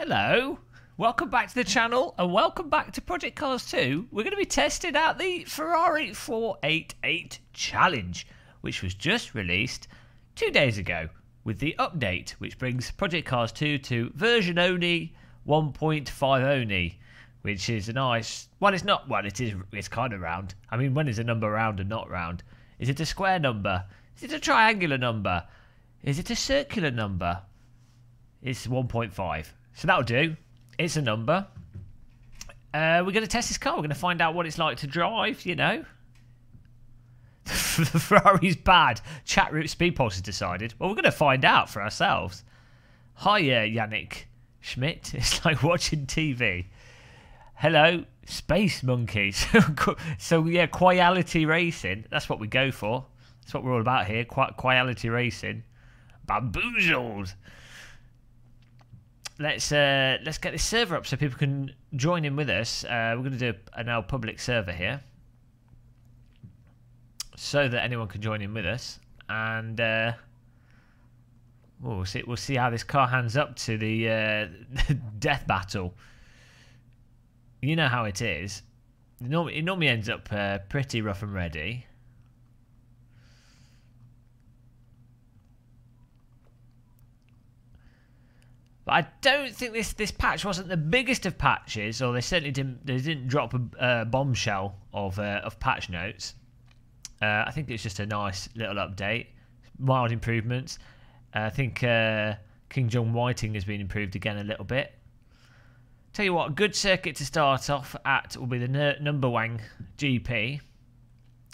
Hello, welcome back to the channel and welcome back to Project Cars 2. We're going to be testing out the Ferrari 488 Challenge, which was just released 2 days ago with the update, which brings Project Cars 2 to version only 1.5 only, which is a nice... Well, it's not... Well, it's kind of round. I mean, when is a number round and not round? Is it a square number? Is it a triangular number? Is it a circular number? It's 1.5. So that'll do. It's a number. We're going to test this car. We're going to find out what it's like to drive, you know. The Ferrari's bad. Chat route speed pulse has decided. Well, we're going to find out for ourselves. Hiya, Yannick Schmidt. It's like watching TV. Hello, Space Monkeys. So yeah, quality racing. That's what we go for. That's what we're all about here. Quality racing. Bamboozled. Let's get this server up so people can join in with us. We're going to do a now public server here, so that anyone can join in with us, and we'll see how this car hands up to the death battle. You know how it is. It normally ends up pretty rough and ready. But I don't think this patch wasn't the biggest of patches, or they certainly didn't drop a bombshell of patch notes. I think it's just a nice little update, mild improvements. I think King John Whiting has been improved again a little bit. Tell you what, a good circuit to start off at will be the Numberwang GP.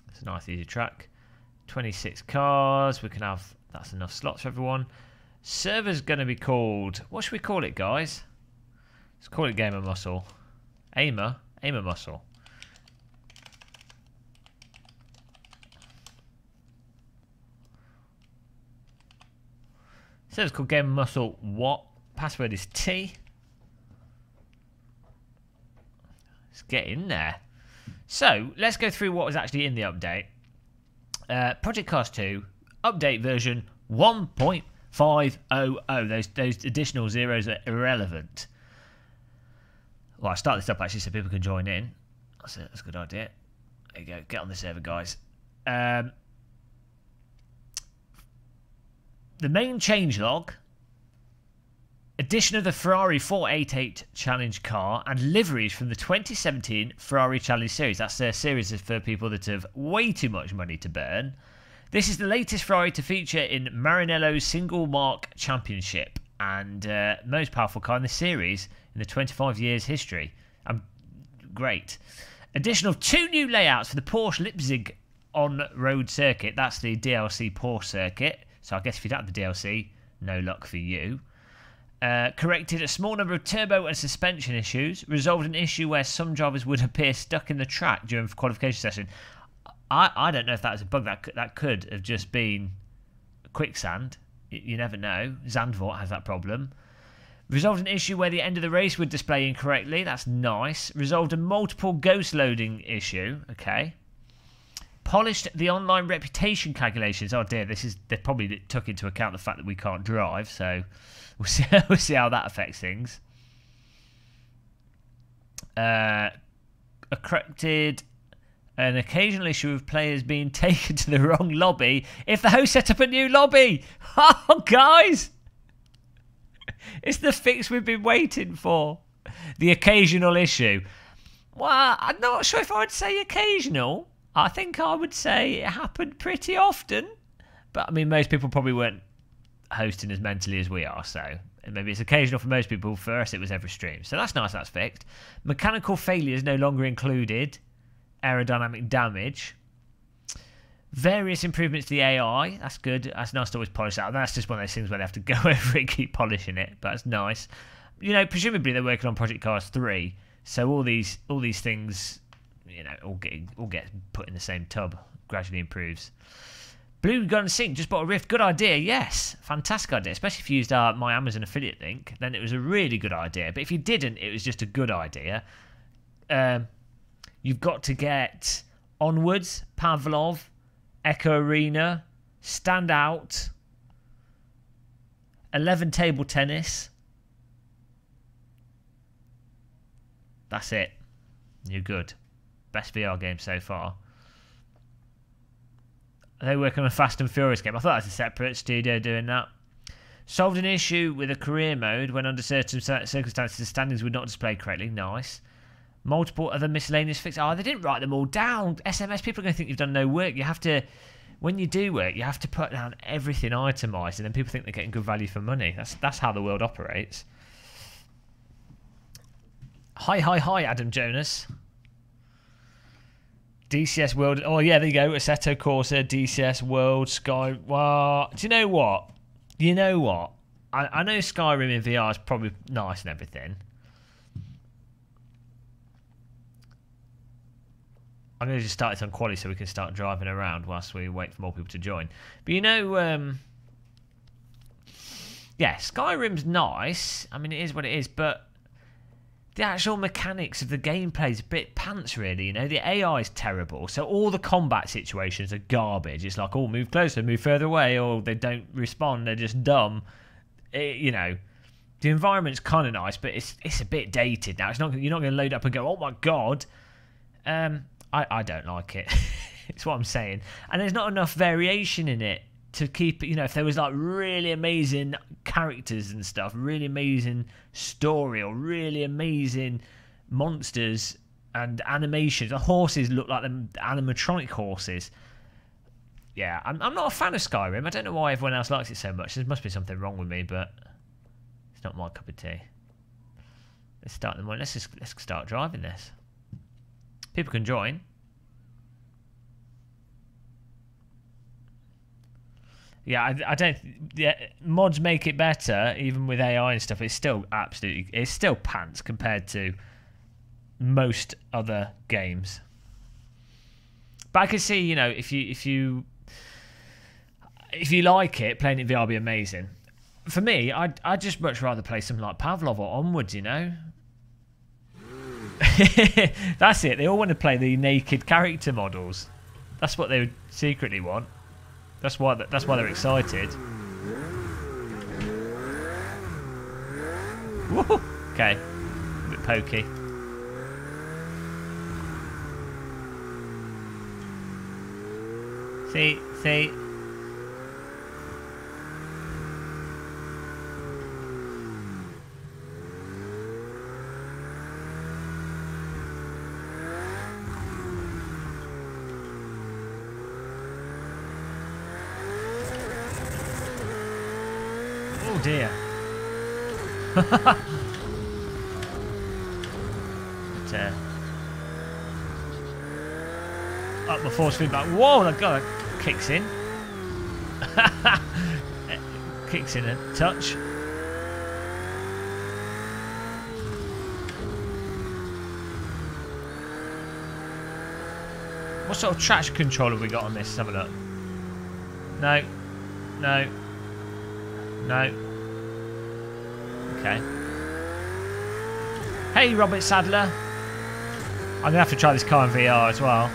It's a nice easy track. 26 cars. We can have, that's enough slots for everyone. Server's going to be called... What should we call it, guys? Let's call it Gamer Muscle. Aimer Muscle. Server's called Gamer Muscle. What? Password is T. Let's get in there. So, let's go through what was actually in the update. Project Cars 2, update version 1.500. Those additional zeros are irrelevant. Well, I'll start this up actually so people can join in. That's a good idea. There you go. Get on the server, guys. The main changelog. Addition of the Ferrari 488 Challenge car and liveries from the 2017 Ferrari Challenge series. That's a series for people that have way too much money to burn. This is the latest Ferrari to feature in Maranello's single mark championship and most powerful car in the series in the 25 years history. Great. Addition of 2 new layouts for the Porsche Leipzig on-road circuit. That's the DLC Porsche circuit. So I guess if you don't have the DLC, no luck for you. Corrected a small number of turbo and suspension issues. Resolved an issue where some drivers would appear stuck in the track during the qualification session. I don't know if that was a bug. That could have just been quicksand. You never know. Zandvoort has that problem. Resolved an issue where the end of the race would display incorrectly. That's nice. Resolved a multiple ghost loading issue. Okay. Polished the online reputation calculations. Oh dear, they probably took into account the fact that we can't drive. So we'll see how that affects things. Corrected an occasional issue of players being taken to the wrong lobby if the host set up a new lobby. Oh, guys! It's the fix we've been waiting for. The occasional issue. Well, I'm not sure if I would say occasional. I think I would say it happened pretty often. But, I mean, most people probably weren't hosting as mentally as we are, so... Maybe it's occasional for most people. For us, it was every stream. So that's nice, that's fixed. Mechanical failures no longer included. Aerodynamic damage. Various improvements to the AI. That's good. That's nice to always polish that. That's just one of those things where they have to go over it and keep polishing it. But that's nice. You know, presumably they're working on Project Cars 3. So all these things, you know, all get put in the same tub. Gradually improves. Blue Gun Sync just bought a Rift. Good idea, yes. Fantastic idea. Especially if you used my Amazon affiliate link. Then it was a really good idea. But if you didn't, it was just a good idea. You've got to get Onwards, Pavlov, Echo Arena, Stand Out, 11 Table Tennis, That's it. You're good. Best VR game so far. Are they working on a Fast and Furious game? I thought that was a separate studio doing that. Solved an issue with a career mode when under certain circumstances the standings would not display correctly. Nice. Multiple other miscellaneous fixes. Oh, they didn't write them all down. SMS, people are going to think you've done no work. You have to, when you do work, you have to put down everything itemised, and then people think they're getting good value for money. That's how the world operates. Hi, Adam Jonas. DCS World. Oh, yeah, there you go. Assetto, Corsa, DCS World, Sky. Well, do you know what? I know Skyrim in VR is probably nice and everything. I'm going to just start it on quali so we can start driving around whilst we wait for more people to join. But you know, yeah, Skyrim's nice. I mean, it is what it is, but the actual mechanics of the gameplay is a bit pants, really. You know, the AI is terrible, so all the combat situations are garbage. It's like, oh, move closer, move further away, or they don't respond, they're just dumb. You know, the environment's kind of nice, but it's a bit dated now. It's not, you're not going to load up and go, oh my god. I don't like it. It's what I'm saying. And there's not enough variation in it to keep, you know, if there was like really amazing characters and stuff, really amazing story, or really amazing monsters and animations. The horses look like the animatronic horses. Yeah, I'm not a fan of Skyrim. I don't know why everyone else likes it so much. There must be something wrong with me, but it's not my cup of tea. Let's start the morning. Let's start driving this. People can join. Yeah, I don't. Yeah, mods make it better, even with AI and stuff. It's still it's still pants compared to most other games. But I can see, you know, if you like it, playing it in VR would be amazing. For me, I'd just much rather play something like Pavlov or Onwards, you know. That's it. They all want to play the naked character models. That's what they secretly want. That's why they're excited. Woo! Okay, a bit pokey. See. Oh dear. Up my force feedback. Whoa, that guy kicks in. Kicks in a touch. What sort of traction control have we got on this? Let's have a look. No. Okay. Hey, Robert Sadler. I'm going to have to try this car in VR as well.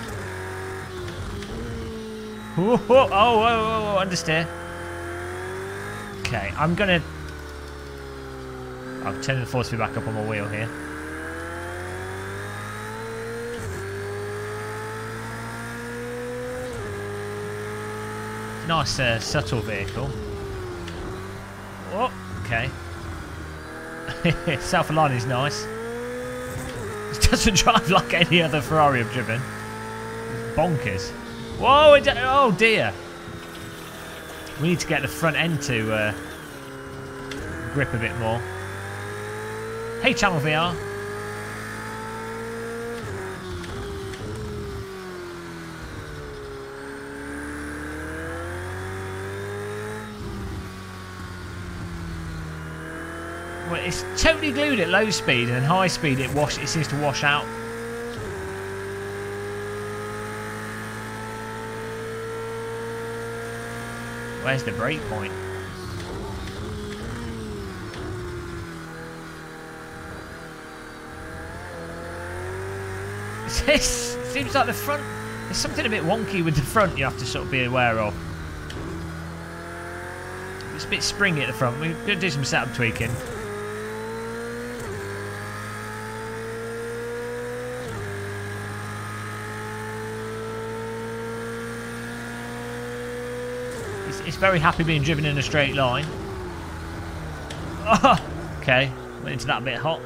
Oh, understeer. Okay, I'm going to... I'm turning the force feedback up on my wheel here. Nice, subtle vehicle. Oh, okay. Self-align is nice. It doesn't drive like any other Ferrari I've driven. It's bonkers. Whoa! Oh dear. We need to get the front end to grip a bit more. Hey, Channel VR. Well, it's totally glued at low speed, and high speed it seems to wash out. Where's the brake point? It seems like the front, there's something a bit wonky with the front you have to sort of be aware of. It's a bit springy at the front. We're going to do some setup tweaking. It's very happy being driven in a straight line. Oh, okay, went into that a bit hot.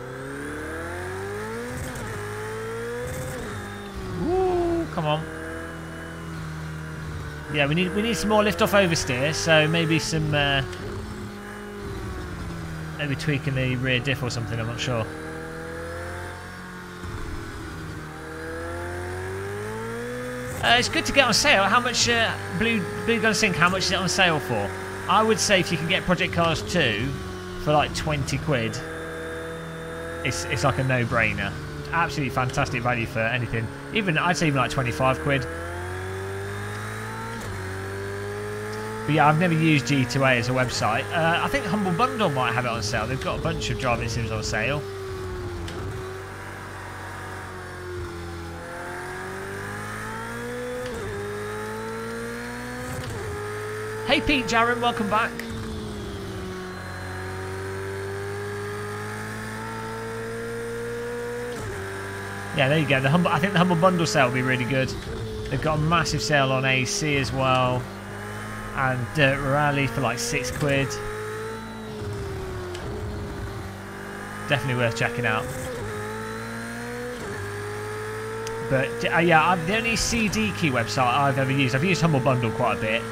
Woo, come on. Yeah, we need some more lift off oversteer, so maybe some maybe tweaking the rear diff or something, I'm not sure. It's good to get on sale. How much Blue Gun Sync, how much is it on sale for? I would say if you can get Project Cars 2 for like 20 quid, it's like a no-brainer. Absolutely fantastic value for anything. I'd say even like 25 quid. But yeah, I've never used G2A as a website. I think Humble Bundle might have it on sale. They've got a bunch of driving sims on sale. Hey Pete Jarren, welcome back. Yeah, there you go. I think the Humble Bundle sale will be really good. They've got a massive sale on AC as well. And Dirt Rally for like 6 quid. Definitely worth checking out. But yeah, the only CD key website I've ever used, I've used Humble Bundle quite a bit.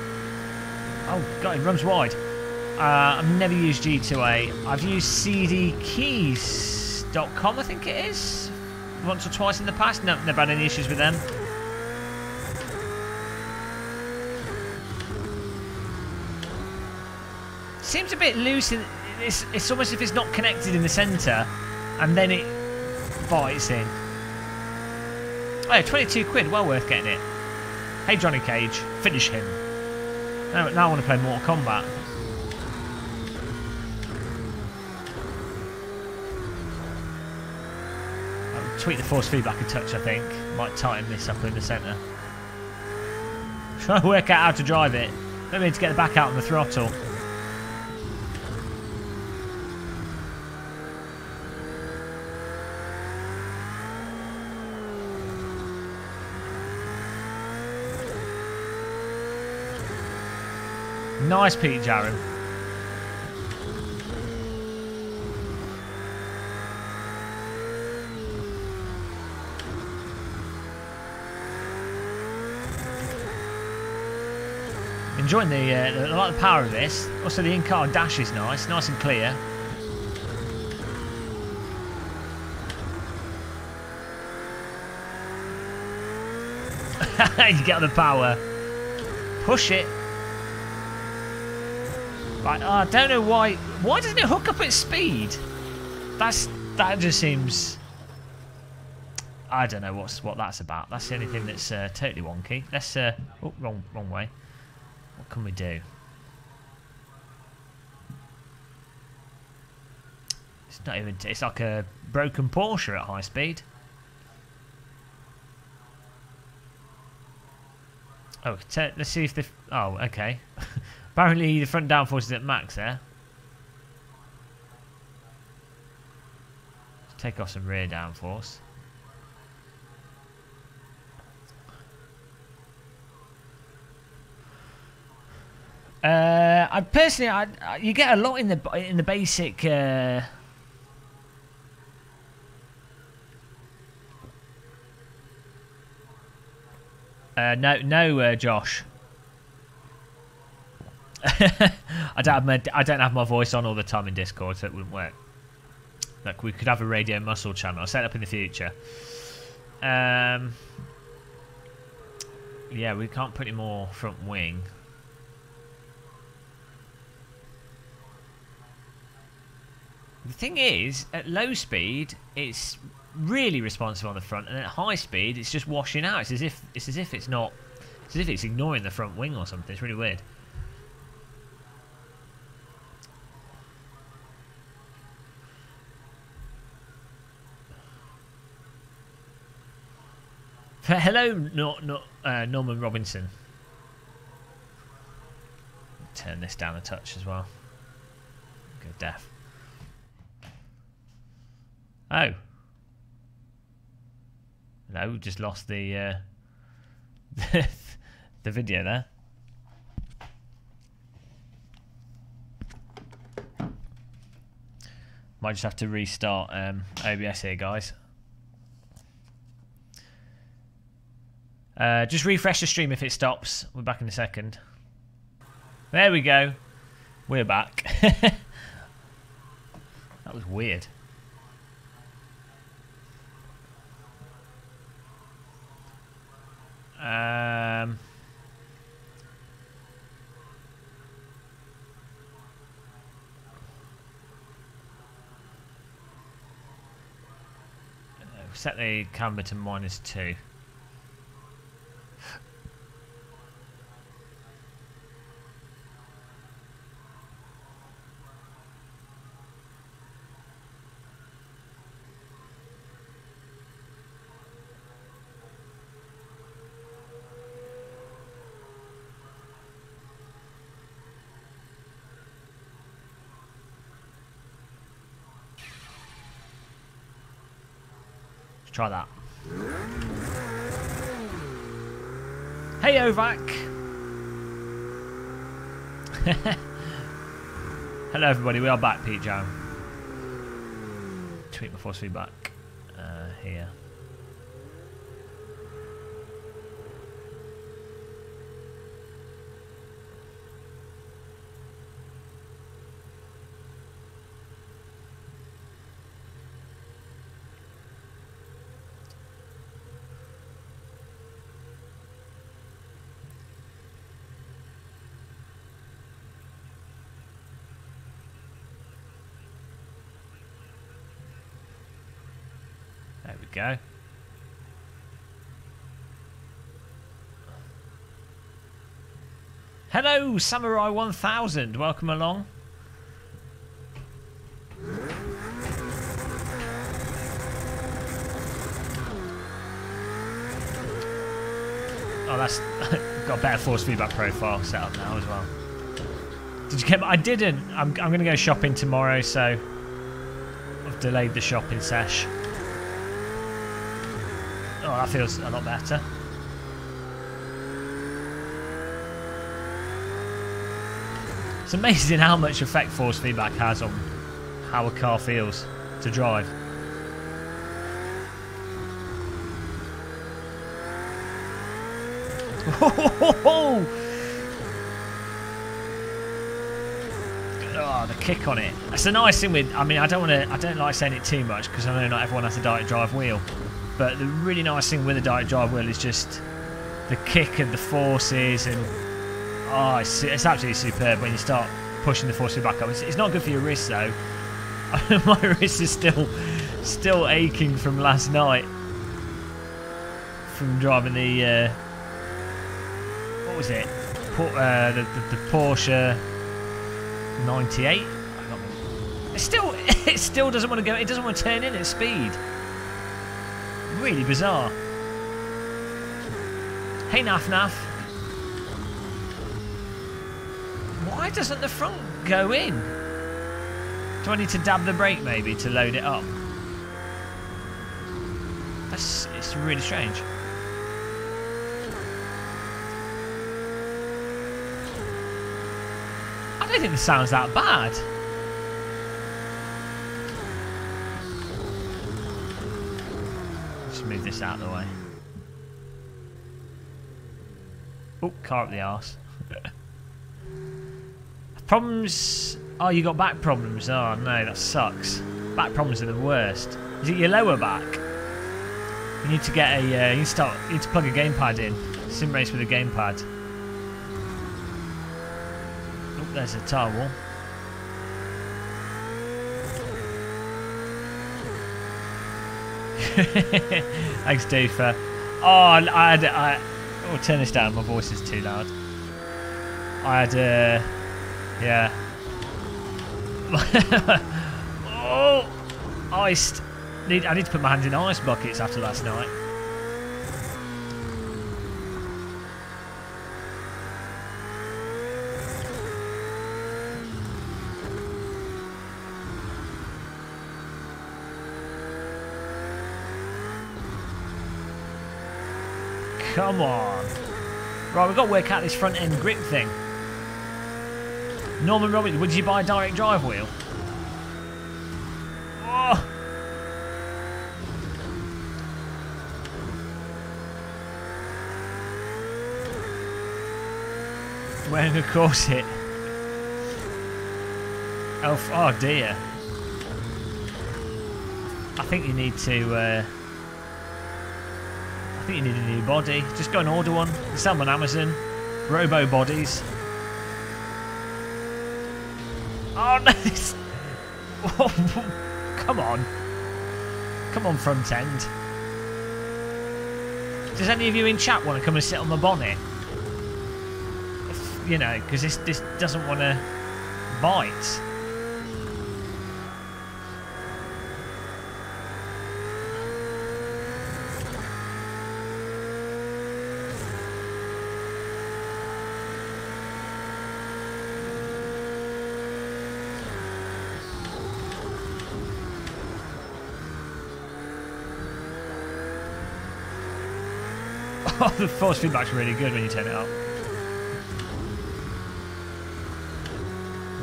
Oh god, it runs wide. I've never used G2A. I've used cdkeys.com, I think it is. Once or twice in the past. No, never had any issues with them. Seems a bit loose. It's almost as if it's not connected in the centre, and then it bites in. Oh, 22 quid. Well worth getting it. Hey, Johnny Cage, finish him. Now I want to play Mortal Kombat. I'll tweak the force feedback a touch, I think. Might tighten this up in the centre. Try to work out how to drive it. Don't need to get the back out on the throttle. Nice, Pete Jarren. Enjoying I like the power of this. Also, the in-car dash is nice and clear. You get the power. Push it. Right, I don't know why. Why doesn't it hook up at speed? That just seems. I don't know what that's about. That's the only thing that's totally wonky. Let's. Oh, wrong way. What can we do? It's not even. It's like a broken Porsche at high speed. Oh, let's see if the. Oh, okay. Apparently the front downforce is at max there. Let's take off some rear downforce. I personally, you get a lot in the basic. No, Josh. I don't have my voice on all the time in Discord, so it wouldn't work. Look, we could have a Radio Muscle channel. I'll set it up in the future. Yeah, we can't put any more front wing. The thing is, at low speed, it's really responsive on the front, and at high speed, it's just washing out. It's as if it's not. It's as if it's ignoring the front wing or something. It's really weird. Hello, Norman Robinson. Turn this down a touch as well. Go deaf. Oh. No, just lost the the video there. Might just have to restart OBS here, guys. Just refresh the stream if it stops. We're back in a second. There we go. We're back. That was weird. Set the camera to -2. Try that. Hey, Ovac. Hello, everybody. We are back, Pete Joe. Tweet my force feedback here. There we go. Hello, Samurai 1000. Welcome along. Oh, that's got a better force feedback profile set up now as well. Did you get? I didn't. I'm going to go shopping tomorrow, so I've delayed the shopping sesh. Oh, that feels a lot better. It's amazing how much effect force feedback has on how a car feels to drive. Oh, the kick on it. That's the nice thing with. I mean, I don't like saying it too much because I know not everyone has a direct drive wheel. But the really nice thing with a direct drive wheel is just the kick of the forces, and oh, it's absolutely superb when you start pushing the forces back up. It's not good for your wrist though. My wrist is still aching from last night from driving the what was it? The Porsche 98. It still doesn't want to go. It doesn't want to turn in at speed. Really bizarre. Hey, Naf Naf. Why doesn't the front go in? Do I need to dab the brake maybe to load it up? It's really strange. I don't think this sounds that bad. Just move this out of the way. Oh, car up the arse. Problems. Oh, you got back problems. Oh no, that sucks. Back problems are the worst. Is it your lower back? You need to get a. You need to plug a gamepad in. Sim race with a gamepad. Oh, there's a tire wall. Thanks, Doofer. Oh, oh, turn this down. My voice is too loud. I had yeah. Oh, iced. I need to put my hands in ice buckets after last night. Come on. Right, we've got to work out this front end grip thing. Norman Robbins, would you buy a direct drive wheel? wearing a corset. Oh dear. I think you need to. I think you need a new body. Just go and order one. You sell them on Amazon. Robo bodies. Oh no! Come on. Come on, front end. Does any of you in chat want to come and sit on the bonnet? You know, because this doesn't want to bite. Oh, the force feedback's really good when you turn it up.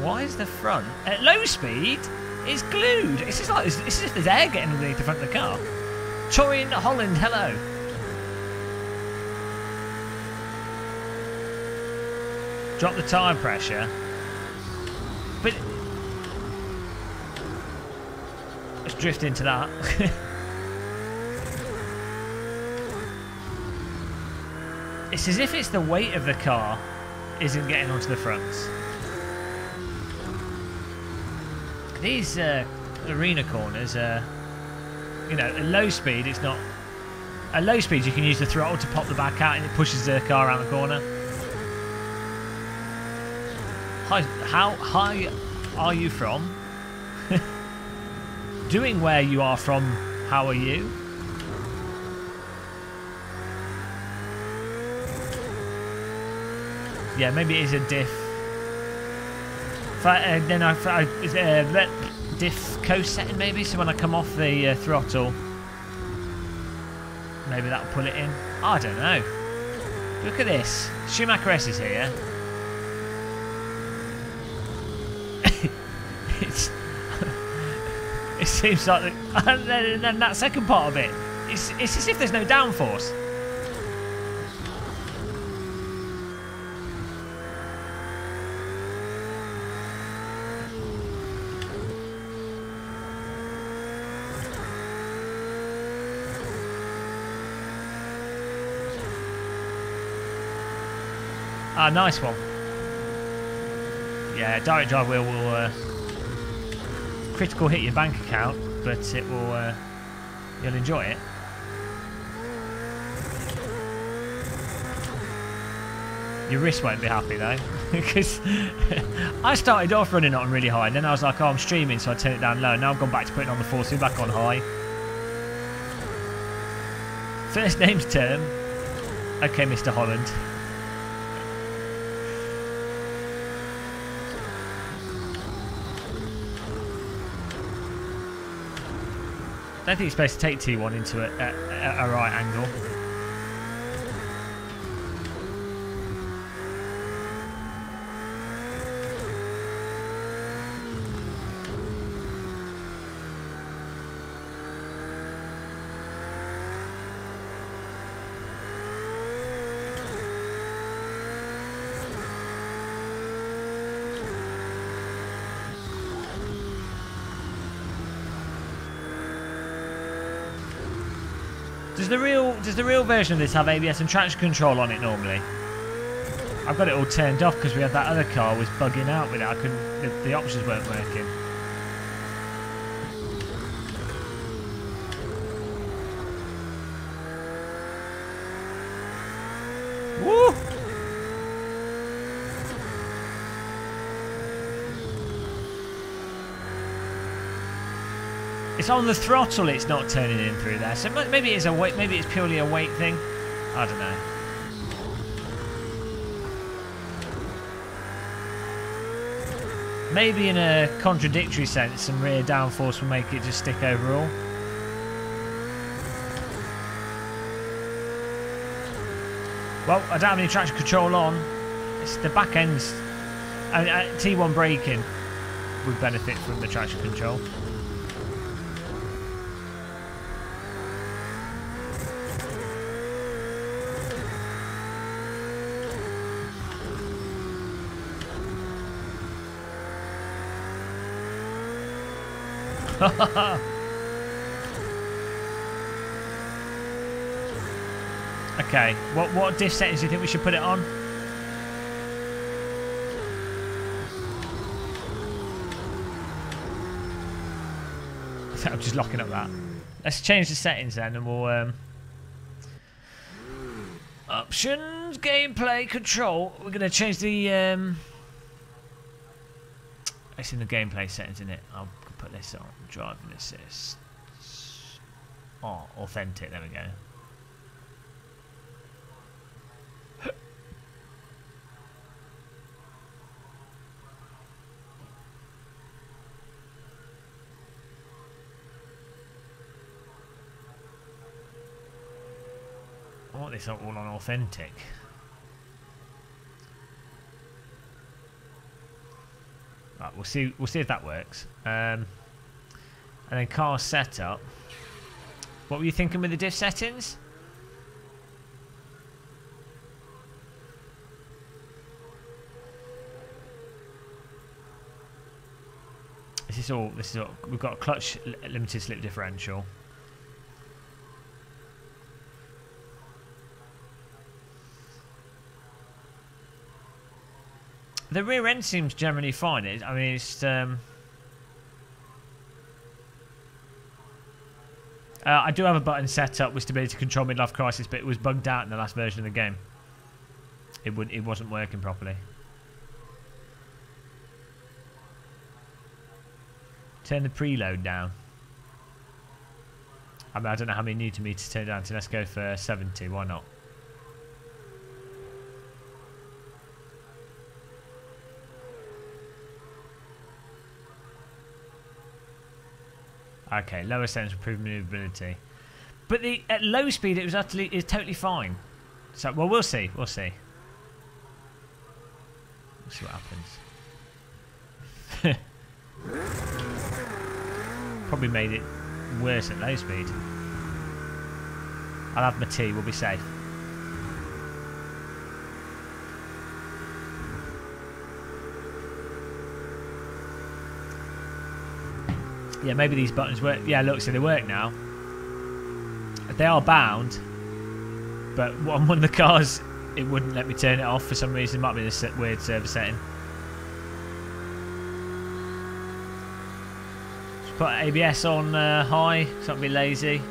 Why is the front at low speed? It's glued. It's just like it's as if there's air getting underneath the front of the car. Torin Holland, hello. Drop the tyre pressure. But let's drift into that. It's as if it's the weight of the car isn't getting onto the fronts. These arena corners are, you know, at low speed it's not. At low speed you can use the throttle to pop the back out and it pushes the car around the corner. Hi, how high are you from? Doing where you are from, how are you? Yeah, maybe it is a diff. Then diff coast setting maybe, so when I come off the throttle, maybe that'll pull it in. I don't know. Look at this. Schumacher S is here. It seems like, and then that second part of it, it's as if there's no downforce. Ah, nice one. Yeah, direct drive wheel will critical hit your bank account, but it will you'll enjoy it. Your wrist won't be happy though, because I started off running it on really high, and then I was like, oh, I'm streaming, so I turned it down low. Now I've gone back to putting on the force back on high. First name's term. Okay, Mr. Holland. I don't think you're supposed to take T1 into it at a right angle. Does the real version of this have ABS and traction control on it normally? I've got it all turned off because we had that other car was bugging out with it. I couldn't. The options weren't working. Woo! It's on the throttle, it's not turning in through there. So maybe it's a weight, maybe it's purely a weight thing. I don't know. Maybe in a contradictory sense, some rear downforce will make it just stick overall. Well, I don't have any traction control on. It's the back ends. T1 braking would benefit from the traction control. Okay, what diff settings do you think we should put it on? I'm just locking up that. Let's change the settings then, and we'll options, gameplay, control. We're gonna change the it's in the gameplay settings, isn't it? I'll put this on. Driving assist. Oh, authentic. There we go. I want this all on authentic. Right, we'll see if that works. And then car setup. What were you thinking with the diff settings? This is all. We've got a clutch limited slip differential. The rear end seems generally fine. I mean, it's. I do have a button set up with stability to control midlife crisis, but it was bugged out in the last version of the game. It wasn't working properly. Turn the preload down. I mean, I don't know how many Newton meters to turn down, so let's go for 70. Why not? Okay, lower settings improve maneuverability, but at low speed it was totally fine. So well, we'll see. We'll see what happens. Probably made it worse at low speed. I'll have my tea. We'll be safe. Yeah, maybe these buttons work. Yeah, look, so they work now. They are bound, but on one of the cars, it wouldn't let me turn it off for some reason. It might be this weird server setting. Just put ABS on high, so I'll be lazy.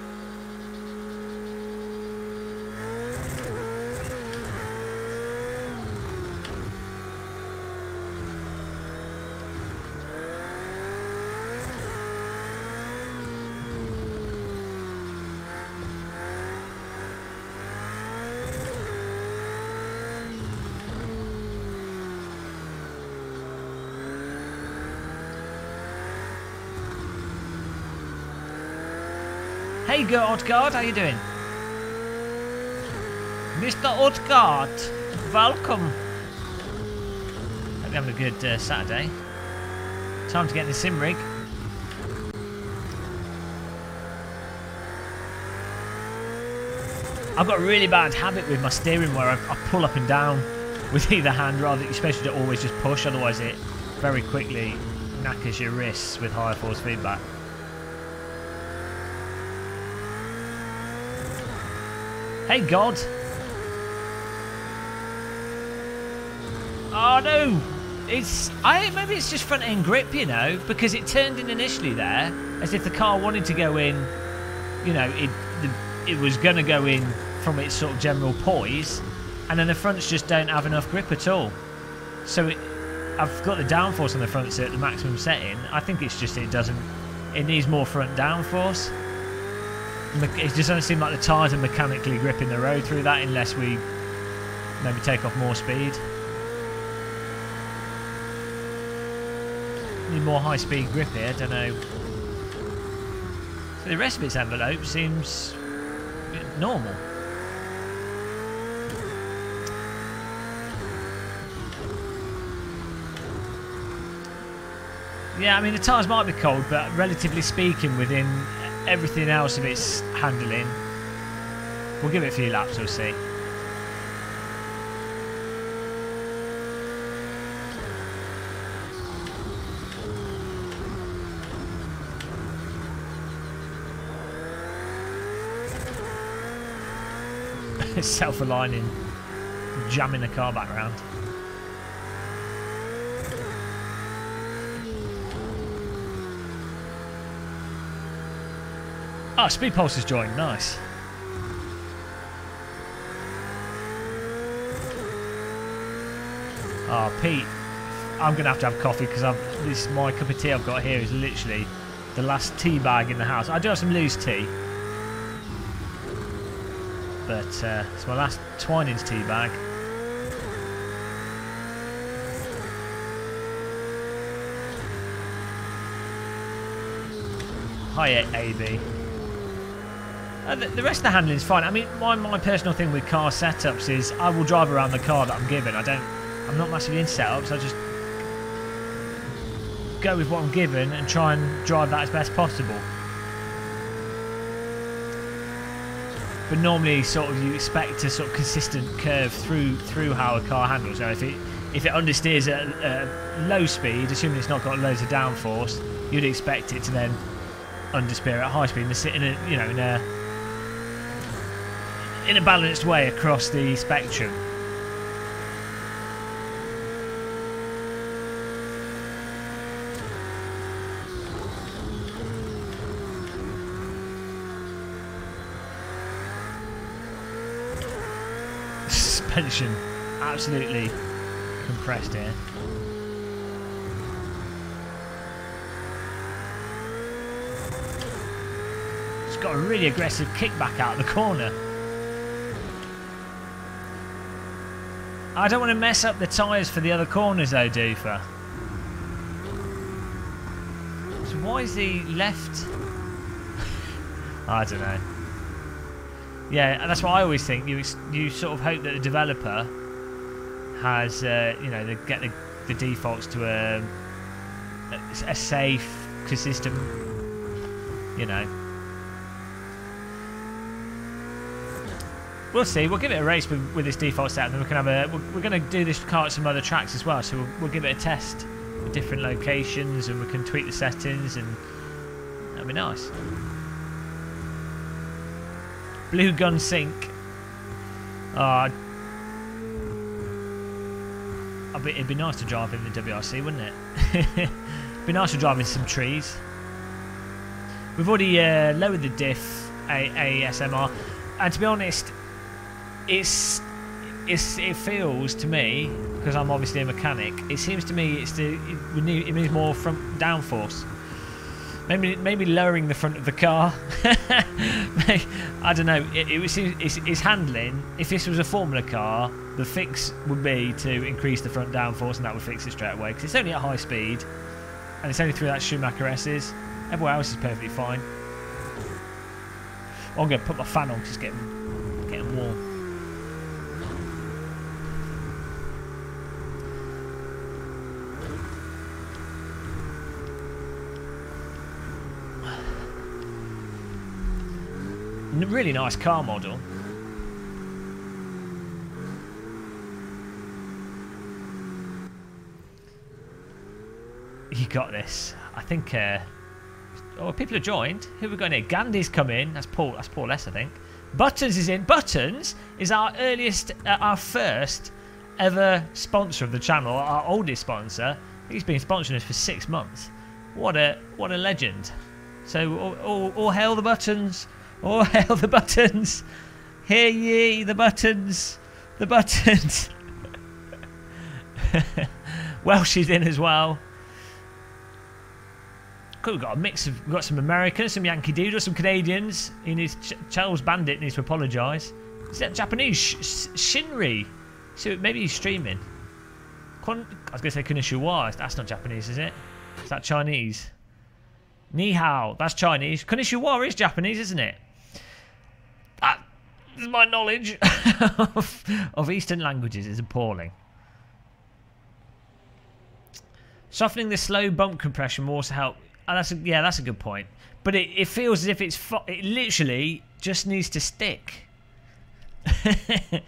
Hey, Odgaard, how you doing? Mr. Odgaard, welcome. Hope you're having a good Saturday. Time to get in the sim rig. I've got a really bad habit with my steering where I pull up and down with either hand, rather than especially to always just push, otherwise it very quickly knackers your wrists with higher force feedback. Hey, God. Oh, no. Maybe it's just front end grip, you know, because it turned in initially there as if the car wanted to go in, you know, it was going to go in from its sort of general poise, and then the fronts just don't have enough grip at all. So I've got the downforce on the fronts at the maximum setting. I think it's just it needs more front downforce. It just doesn't seem like the tyres are mechanically gripping the road through that unless we maybe take off more speed. Need more high speed grip here, I don't know. So the rest of its envelope seems normal. Yeah, I mean the tyres might be cold, but relatively speaking within everything else of its handling, we'll give it a few laps, we'll see. self-aligning, jamming the car back round. Oh, Speed Pulse has joined. Nice. Oh, Pete, I'm going to have coffee because this my cup of tea I've got here is literally the last tea bag in the house. I do have some loose tea, but it's my last Twinings tea bag. Hi, AB. The rest of the handling is fine. I mean, my personal thing with car setups is I will drive around the car that I'm given. I'm not massively into setups. I just go with what I'm given and try and drive that as best possible. But normally, sort of, you expect a sort of consistent curve through how a car handles. So if it understeers at low speed, assuming it's not got loads of downforce, you'd expect it to then understeer at high speed and sit in a balanced way across the spectrum. Suspension absolutely compressed here. It's got a really aggressive kickback out of the corner. I don't want to mess up the tyres for the other corners though, Doofer. So why is the left... I don't know. Yeah, and that's what I always think. You sort of hope that the developer has, they get the defaults to a safe, consistent, We'll see. We'll give it a race with this default setup, and we can have we're going to do this car at some other tracks as well, so we'll give it a test at different locations, and we can tweak the settings, and that'll be nice. Blue gun sink. Oh, it'd be nice to drive in the WRC, wouldn't it? It'd be nice to drive in some trees. We've already lowered the diff ASMR, and to be honest, it feels to me, because I'm obviously a mechanic, it seems to me it needs more front downforce. Maybe lowering the front of the car. I don't know. It's handling. If this was a Formula car, the fix would be to increase the front downforce, and that would fix it straight away. Because it's only at high speed, and it's only through that Schumacher S's. Everywhere else is perfectly fine. I'm going to put my fan on because it's getting warm. Really nice car model. You got this. I think. Oh, people have joined. Who have we got in here? Gandhi's come in. That's Paul S, I think. Buttons is in. Buttons is our first ever sponsor of the channel. Our oldest sponsor. He's been sponsoring us for 6 months. What a legend. So all hail the Buttons. Oh, hail the Buttons! Hear ye the Buttons! The Buttons! Welsh is in as well. Cool, we've got a mix of... We've got some Americans, some Yankee Doodles, some Canadians. He needs... Charles Bandit needs to apologise. Is that Japanese? Shinri? So maybe he's streaming. I was going to say Konnichiwa. That's not Japanese, is it? Is that Chinese? Ni hao. That's Chinese. Konnichiwa is Japanese, isn't it? My knowledge of Eastern languages is appalling. Softening the slow bump compression will also help. Oh, that's a good point. But it feels as if it literally just needs to stick. It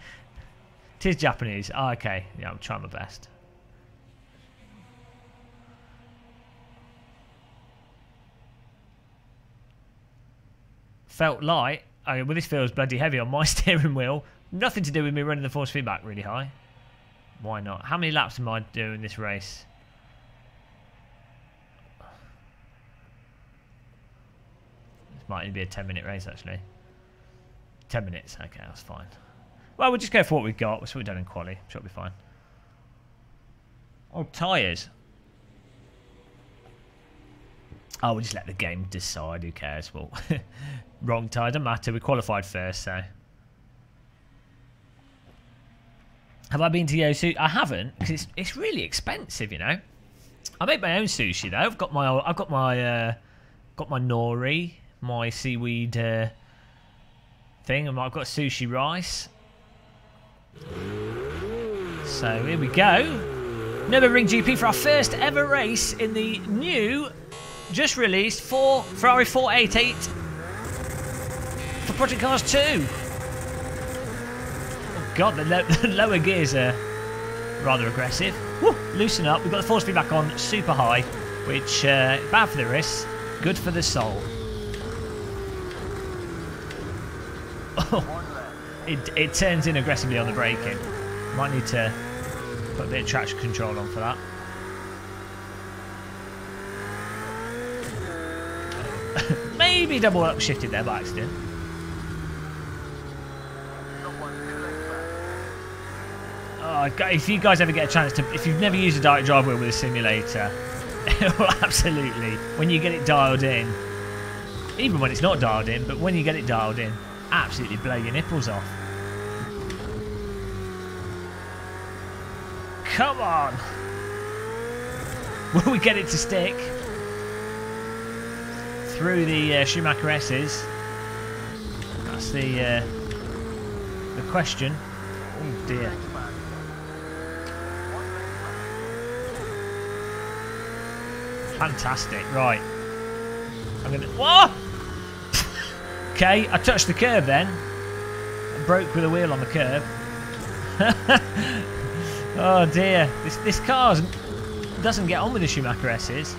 is Japanese. Oh, okay. Yeah, I'm trying my best. Felt light. Okay, well, this feels bloody heavy on my steering wheel. Nothing to do with me running the force feedback really high. Why not? How many laps am I doing this race? This might only be a 10-minute race, actually. 10 minutes. Okay, that's fine. Well, we'll just go for what we've got. That's what we've done in quali. Sure, it'll be fine. Oh, tyres. Oh, we'll just let the game decide. Who cares? Well, wrong tyre. Doesn't matter. We qualified first, so. Have I been to Yosu? I haven't, because it's really expensive, you know. I make my own sushi though. I've got my nori, my seaweed thing, and I've got sushi rice. So here we go. Nürburgring GP for our first ever race in the new, just released Ferrari 488 for Project Cars 2. God, the lower gears are rather aggressive. Woo, loosen up. We've got the force feedback on super high, which bad for the wrists, good for the soul. Oh, it turns in aggressively on the braking. Might need to put a bit of traction control on for that. Maybe double upshifted there by accident. Oh, if you guys ever get a chance to, if you've never used a direct drive wheel with a simulator, it will absolutely, when you get it dialed in, even when it's not dialed in, but when you get it dialed in, absolutely blow your nipples off. Come on! Will we get it to stick? Through the Schumacher S's. That's the question. Oh dear. Fantastic, right. I'm gonna. Whoa! Okay, I touched the curb then. I broke with a wheel on the curb. Oh dear, this car doesn't get on with the Schumacher S's.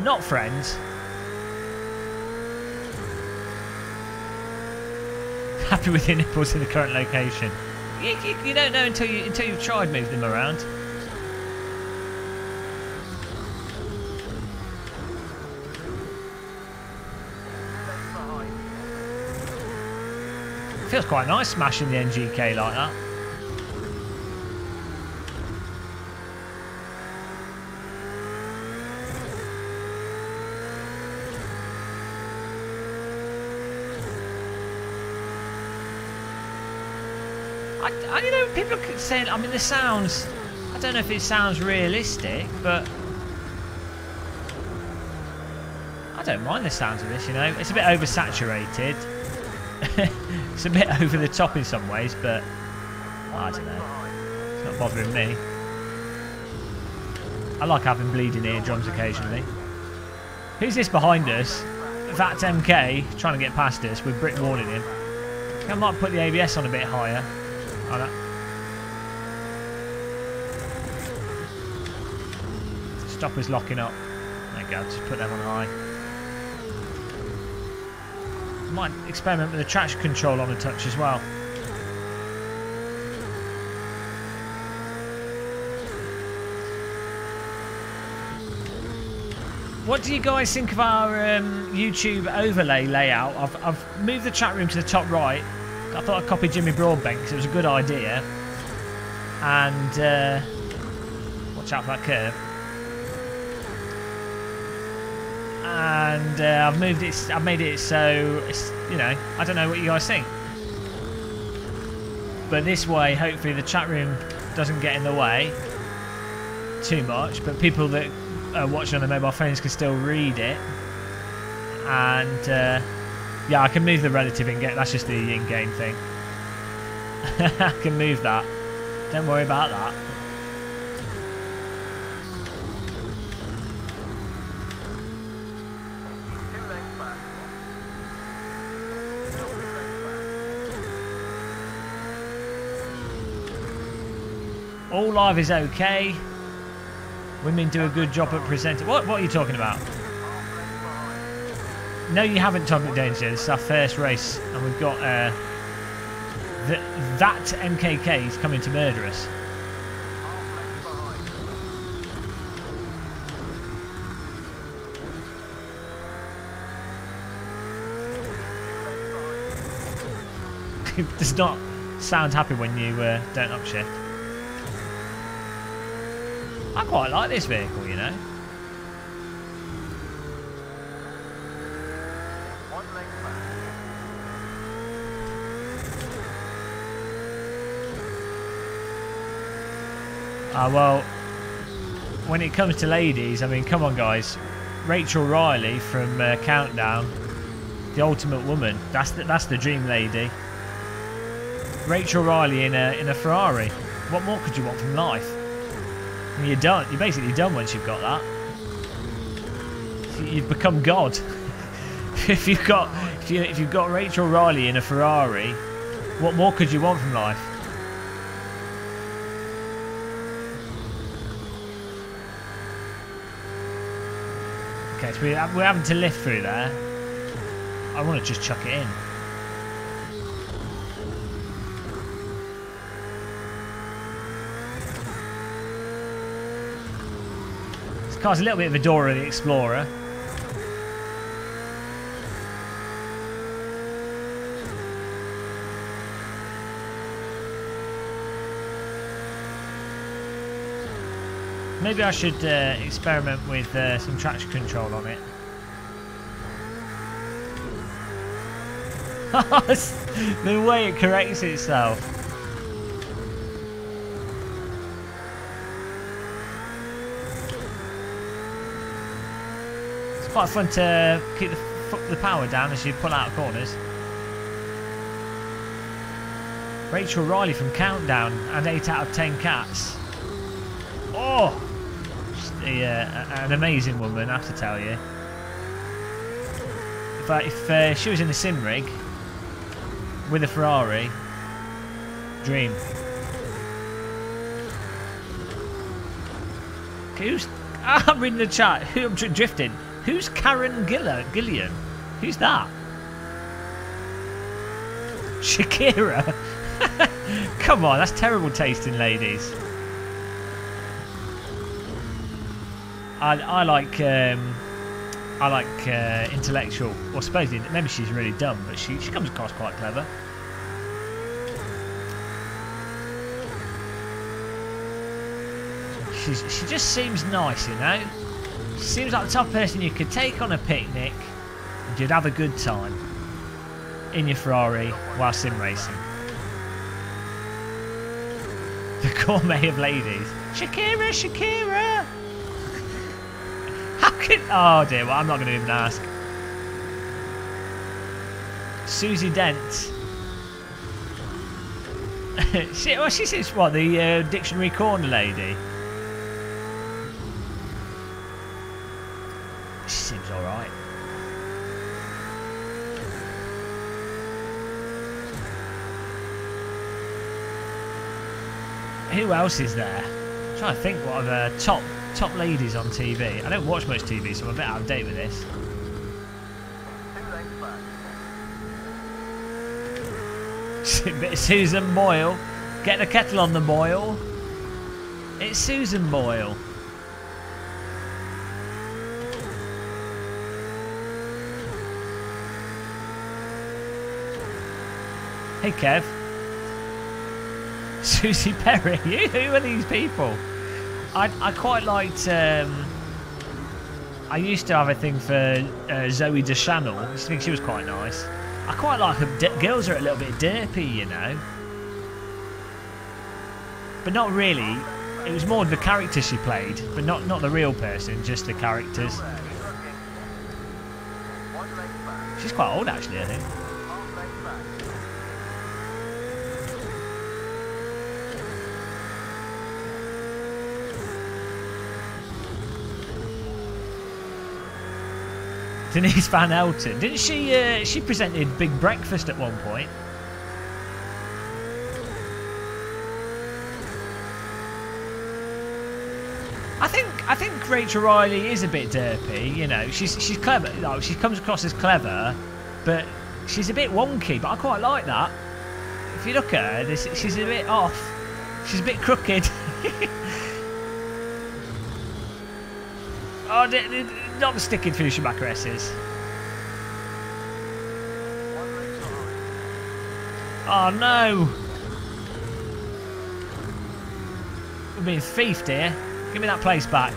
Not friends. Happy with your nipples in the current location. You don't know until you've tried moving them around. It feels quite nice smashing the NGK like that. You know, people are saying, I mean, the sounds, I don't know if it sounds realistic, but I don't mind the sounds of this, you know. It's a bit oversaturated. It's a bit over the top in some ways, but I don't know. It's not bothering me. I like having bleeding eardrums occasionally. Who's this behind us? That's MK trying to get past us with Brick warning him. I might put the ABS on a bit higher. Stopper's locking up. There you go, just put them on high. Might experiment with the traction control on a touch as well. What do you guys think of our YouTube overlay layout? I've moved the chat room to the top right. I thought I'd copy Jimmy Broadbent because it was a good idea. And watch out for that curve. And I've moved it. I've made it so it's, you know, I don't know what you guys think. But this way, hopefully, the chat room doesn't get in the way too much. But people that are watching on their mobile phones can still read it. And yeah, I can move the relative in-game. That's just the in-game thing. I can move that. Don't worry about that. All live is okay. Women do a good job at presenting. What are you talking about? No, you haven't, Tom McDanger. This is our first race, and we've got that MKK is coming to murder us. It does not sound happy when you don't upshift. I quite like this vehicle, you know. Well, when it comes to ladies, I mean, come on, guys. Rachel Riley from Countdown, the ultimate woman. That's the dream lady. Rachel Riley in a Ferrari. What more could you want from life? And you're done. You're basically done once you've got that. You've become God. if you've got Rachel Riley in a Ferrari, what more could you want from life? Okay, so we're having to lift through there. I want to just chuck it in. This car's a little bit of a Dora the Explorer. Maybe I should experiment with some traction control on it. The way it corrects itself. It's quite fun to keep the power down as you pull out of corners. Rachel Riley from Countdown and 8 out of 10 cats. Oh! An amazing woman, I have to tell you. If she was in a sim rig with a Ferrari, dream. I'm reading the chat. I'm drifting. Who's Karen Gillian? Who's that? Shakira. Come on, that's terrible taste in ladies. I like intellectual. Well, supposedly maybe she's really dumb, but she comes across quite clever. She just seems nice, you know. She seems like the type of person you could take on a picnic and you'd have a good time in your Ferrari while sim racing. The gourmet of ladies. Shakira, Shakira. Oh dear, well I'm not going to even ask. Susie Dent. she seems what, the dictionary corner lady? She seems alright. Who else is there? I'm trying to think what are the top ladies on TV. I don't watch much TV, so I'm a bit out of date with this. Bit of Susan Boyle. Get the kettle on the boil. It's Susan Boyle. Hey Kev. Susie Perry. Who are these people? I quite liked. I used to have a thing for Zoe Deschanel. I just think she was quite nice. I quite like her. Girls are a little bit derpy, you know. But not really. It was more the character she played, but not the real person, just the characters. She's quite old, actually, I think. Denise Van Elton. Didn't she? She presented Big Breakfast at one point. I think Rachel Riley is a bit derpy. You know, she's clever. Like, she comes across as clever, but she's a bit wonky. But I quite like that. If you look at her, she's a bit off. She's a bit crooked. Oh, not the sticking through Schumacher S's. Oh no! We're being thiefed here. Give me that place back.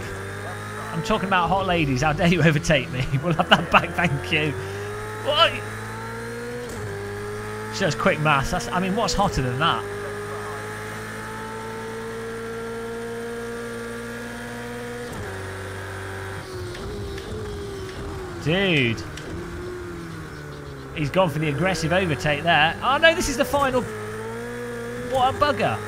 I'm talking about hot ladies. How dare you overtake me? We'll have that back, thank you. What? She does quick maths. I mean, what's hotter than that? Dude. He's gone for the aggressive overtake there. Oh no, this is the final. What a bugger.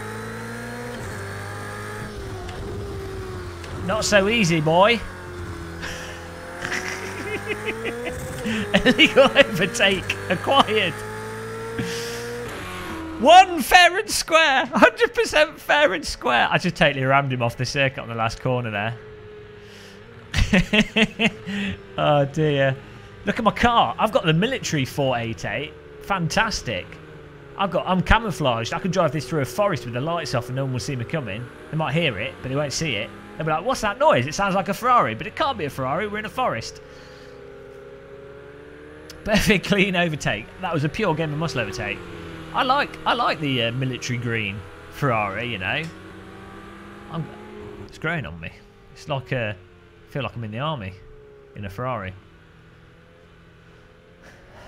Not so easy, boy. Illegal overtake acquired. 1 fair and square. 100% fair and square. I just totally rammed him off the circuit on the last corner there. Oh dear. Look at my car. I've got the military 488. Fantastic. I'm camouflaged. I can drive this through a forest with the lights off and no one will see me coming. They might hear it, but they won't see it. They'll be like, what's that noise? It sounds like a Ferrari, but it can't be a Ferrari. We're in a forest. Perfect clean overtake. That was a pure game of muscle overtake. I like the military green Ferrari, you know. It's growing on me. It's like I feel like I'm in the army in a Ferrari.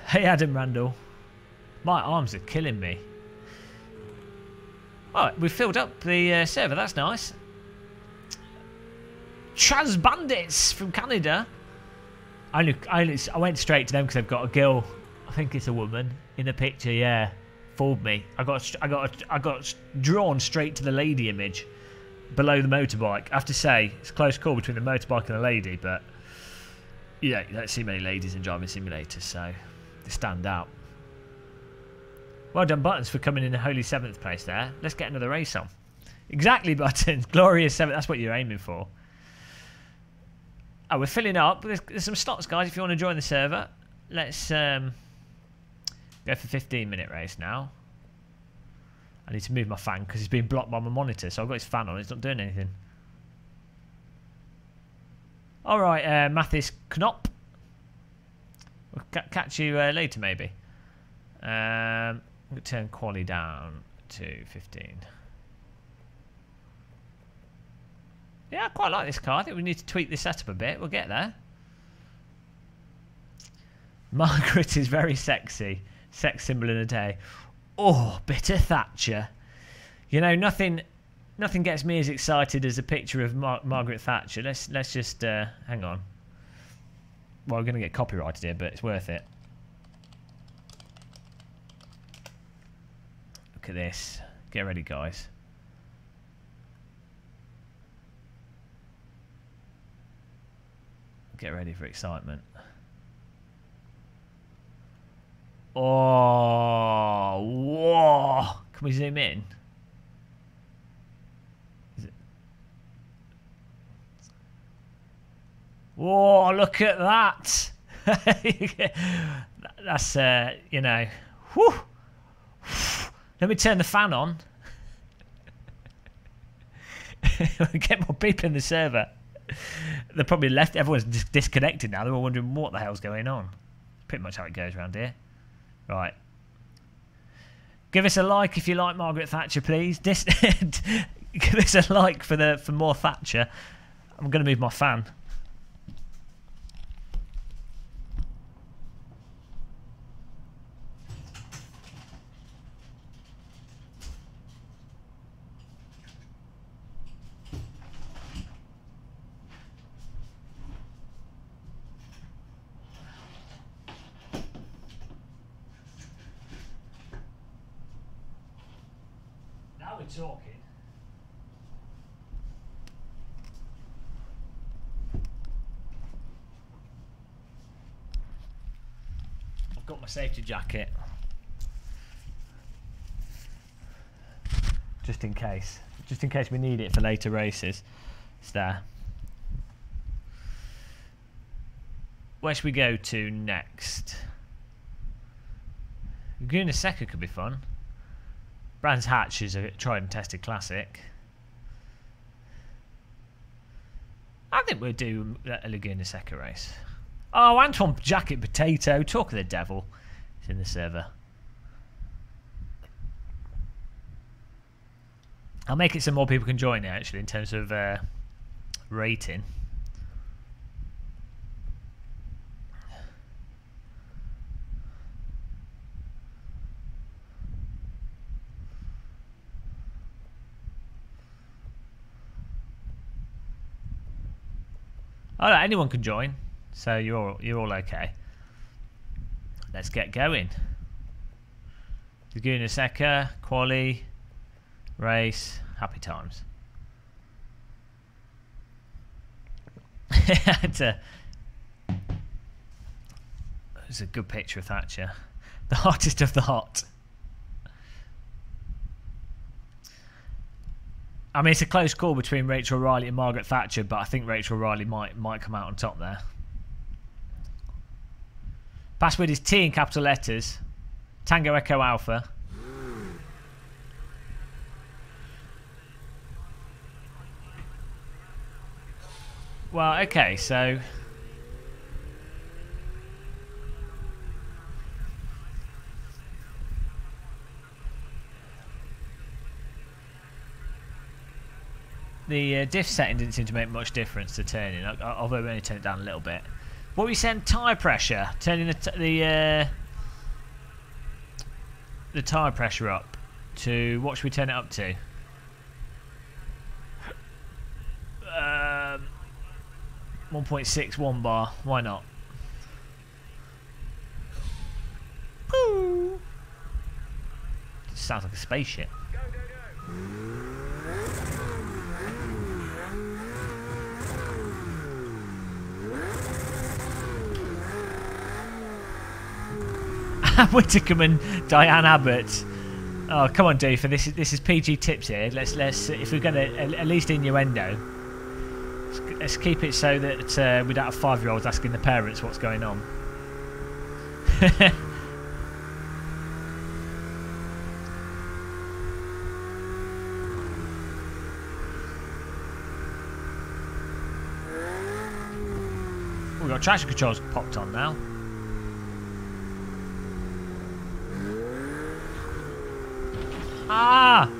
Hey Adam Randall. My arms are killing me. Alright, we've filled up the server, that's nice. Chaz Bandits from Canada. I went straight to them because they've got a girl, I think it's a woman, in the picture, yeah. Fooled me. I got drawn straight to the lady image below the motorbike. I have to say, it's a close call between the motorbike and the lady, but yeah, you don't see many ladies in driving simulators, so they stand out. Well done, Buttons, for coming in the holy 7th place there. Let's get another race on. Exactly, Buttons. Glorious 7th. That's what you're aiming for. Oh, we're filling up. There's some slots, guys, if you want to join the server. Let's go for 15-minute race now. I need to move my fan because it's being blocked by my monitor, so I've got his fan on. It's not doing anything. All right, Mathis Knop. We'll catch you later, maybe. I'm going to turn quali down to 15. Yeah, I quite like this car. I think we need to tweak this setup a bit. We'll get there. Margaret is very sexy. Sex symbol in a day. Oh, bitter Thatcher. You know, nothing gets me as excited as a picture of Margaret Thatcher. Let's just hang on. Well, we're going to get copyrighted here, but it's worth it. Look at this. Get ready, guys. Get ready for excitement. Oh, whoa. Can we zoom in? Is it? Whoa, look at that. That's, you know. Whew. Let me turn the fan on. Get more people in the server. They're probably left. Everyone's disconnected now. They're all wondering what the hell's going on. Pretty much how it goes around here. Right. Give us a like if you like Margaret Thatcher, please. Give us a like for more Thatcher. I'm going to move my fan. Talking. I've got my safety jacket just in case we need it for later races. It's there. Where should we go to next? Laguna Seca could be fun. Brands Hatch is a tried and tested classic. I think we'll do a Laguna Seca race. Oh, Antoine Jacket Potato, talk of the devil. It's in the server. I'll make it so more people can join it, actually, in terms of rating. All right, anyone can join, so you're all okay. Let's get going. Laguna Seca, quali, race, happy times. It's a good picture of Thatcher, the hottest of the hot. I mean, it's a close call between Rachel Riley and Margaret Thatcher, but I think Rachel Riley might come out on top there. Password is T in capital letters. Tango Echo Alpha. Well, okay, so... The diff setting didn't seem to make much difference to turning, although we only turned it down a little bit. What we send tyre pressure, turning the tyre pressure up to, what should we turn it up to? 1.61 bar, why not? Woo! Sounds like a spaceship. Go, go, go. Whitcomb and Diane Abbott. Oh, come on, Doofer. This is PG tips here. Let's if we're gonna at least innuendo, let's keep it so that we don't have 5-year-olds asking the parents what's going on. We've got traction controls popped on now. Ah!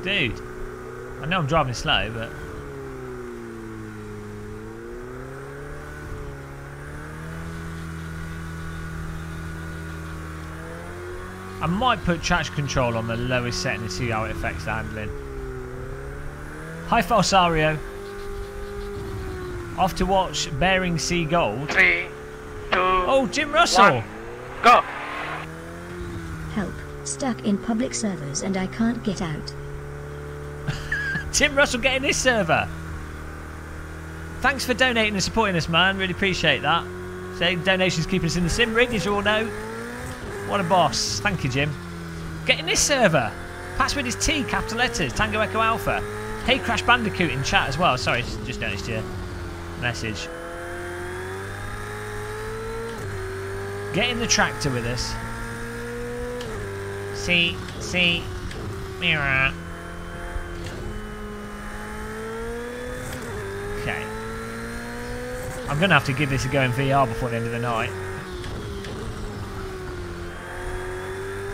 Dude. I know I'm driving slow, but... I might put traction control on the lowest setting and see how it affects the handling. Hi, Falsario. Off to watch Bering Sea Gold. 3, 2, oh, Jim Russell! 1, go! Help. Stuck in public servers and I can't get out. Tim Russell getting this server. Thanks for donating and supporting us, man. Really appreciate that. So donations keep us in the sim rig, as you all know. What a boss. Thank you, Jim. Getting this server. Password is T, capital letters, Tango Echo Alpha. Hey, Crash Bandicoot in chat as well. Sorry, just noticed your message. Getting the tractor with us. See, mirror. Okay. I'm going to have to give this a go in VR before the end of the night.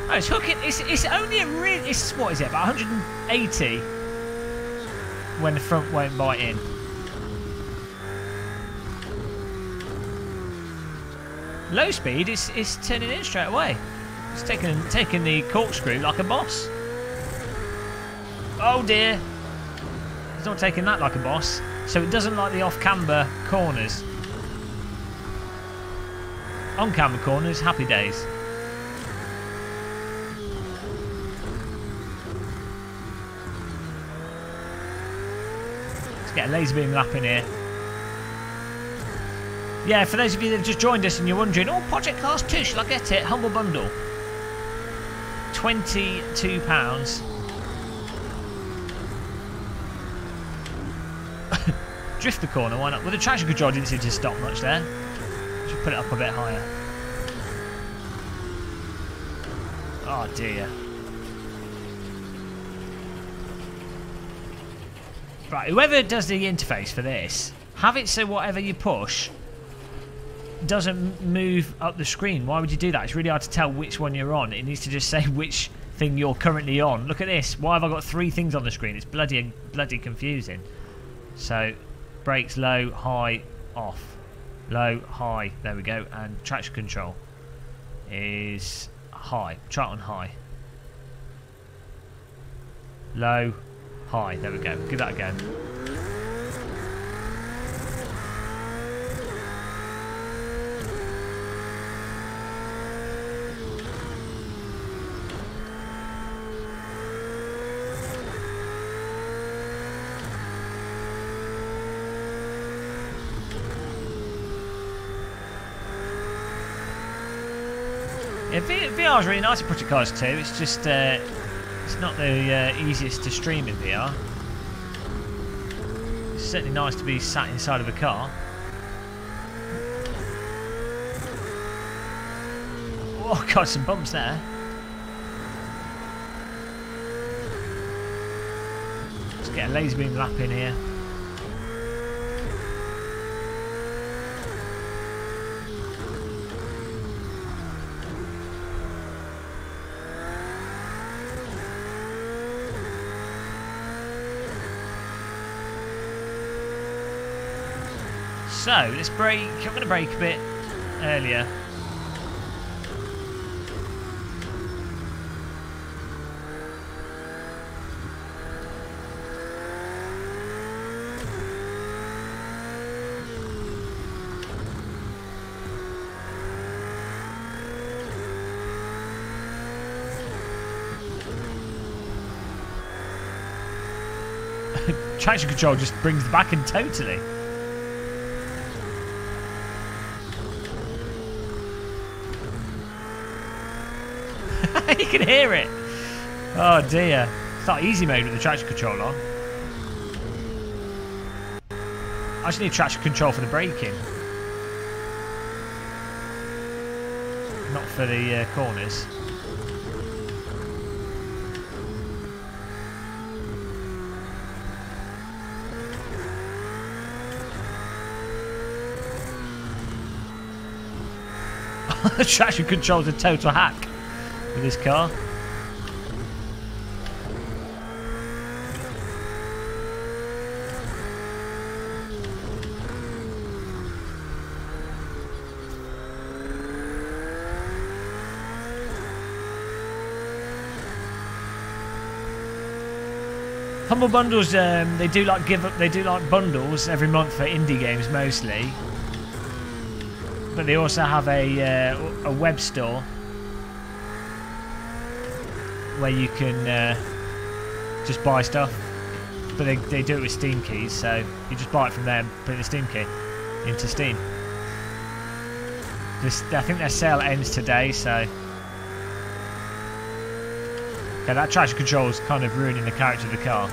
Oh, it's hooking. It's only a really. It's, what is it, about 180 when the front won't bite in. Low speed is turning in straight away. It's taking the corkscrew like a boss. Oh dear. It's not taking that like a boss. So it doesn't like the off-camber corners. On-camber corners, happy days. Let's get a laser beam lap in here. Yeah, for those of you that have just joined us and you're wondering, oh, Project Cars 2, shall I get it? Humble bundle. £22. Drift the corner, why not? Well, the traction control didn't seem to stop much there. put it up a bit higher. Oh dear. Right, whoever does the interface for this, have it so whatever you push doesn't move up the screen. Why would you do that? It's really hard to tell which one you're on. It needs to just say which thing you're currently on. Look at this. Why have I got 3 things on the screen? It's bloody confusing. So, brakes low, high, off. Low, high. There we go. And traction control is high. Try it on high. Low, high. There we go. Give that a go. Yeah, VR is really nice in Project Cars 2. It's just it's not the easiest to stream in VR. It's certainly nice to be sat inside of a car. Oh, got some bumps there. Let's get a laser beam lap in here. So, let's brake. I'm going to brake a bit earlier. Traction control just brings the back in totally. You can hear it. Oh dear. It's not easy mode with the traction control on. I just need traction control for the braking. Not for the corners. The traction control is a total hack with this car. Humble Bundles, they do like bundles every month for indie games mostly, but they also have a web store where you can just buy stuff, but they do it with Steam keys, so you just buy it from them, put the Steam key into Steam. I think their sale ends today, so okay, that traction control is kind of ruining the character of the car.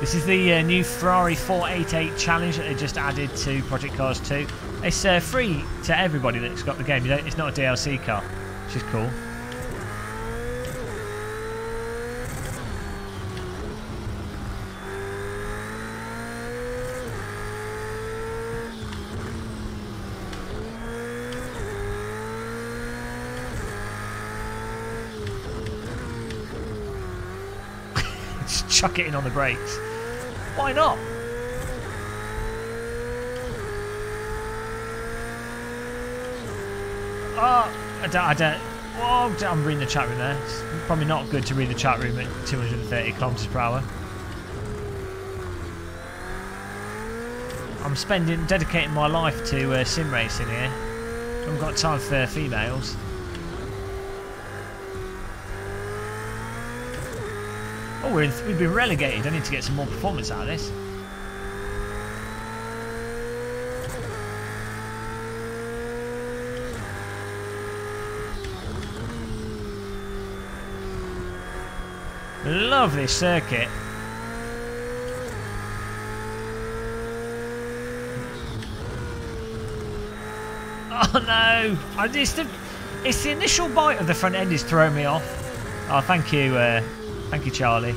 This is the new Ferrari 488 challenge that they just added to Project Cars 2. It's free to everybody that's got the game. It's not a DLC car, which is cool. Just chuck it in on the brakes. Why not? Oh, I don't. Oh, I'm reading the chat room there. It's probably not good to read the chat room at 230 kilometers per hour. I'm dedicating my life to sim racing here. I haven't got time for females. Oh, we've been relegated. I need to get some more performance out of this. Love this circuit. Oh no! It's the initial bite of the front end is throwing me off. Oh, thank you, Charlie.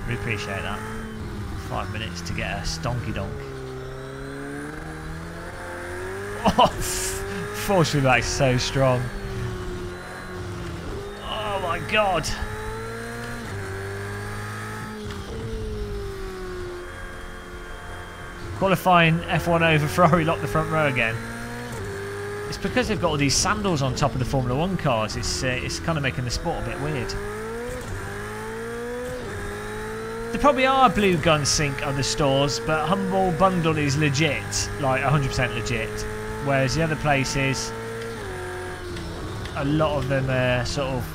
Really appreciate that. 5 minutes to get a stonky donk. Oh, force feedback is so strong. Oh my god. Qualifying F1 over Ferrari locked the front row again. It's because they've got all these sandals on top of the Formula 1 cars. It's kind of making the sport a bit weird. There probably are blue gun sync other stores, but Humble Bundle is legit, like 100% legit. Whereas the other places, a lot of them are sort of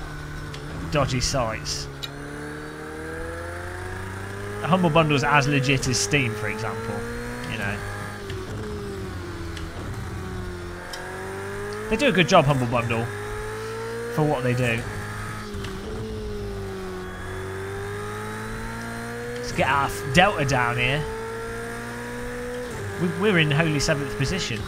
dodgy sites. Humble Bundle's as legit as Steam, for example. You know, they do a good job, Humble Bundle, for what they do. Let's get our Delta down here. We're in holy 7th position.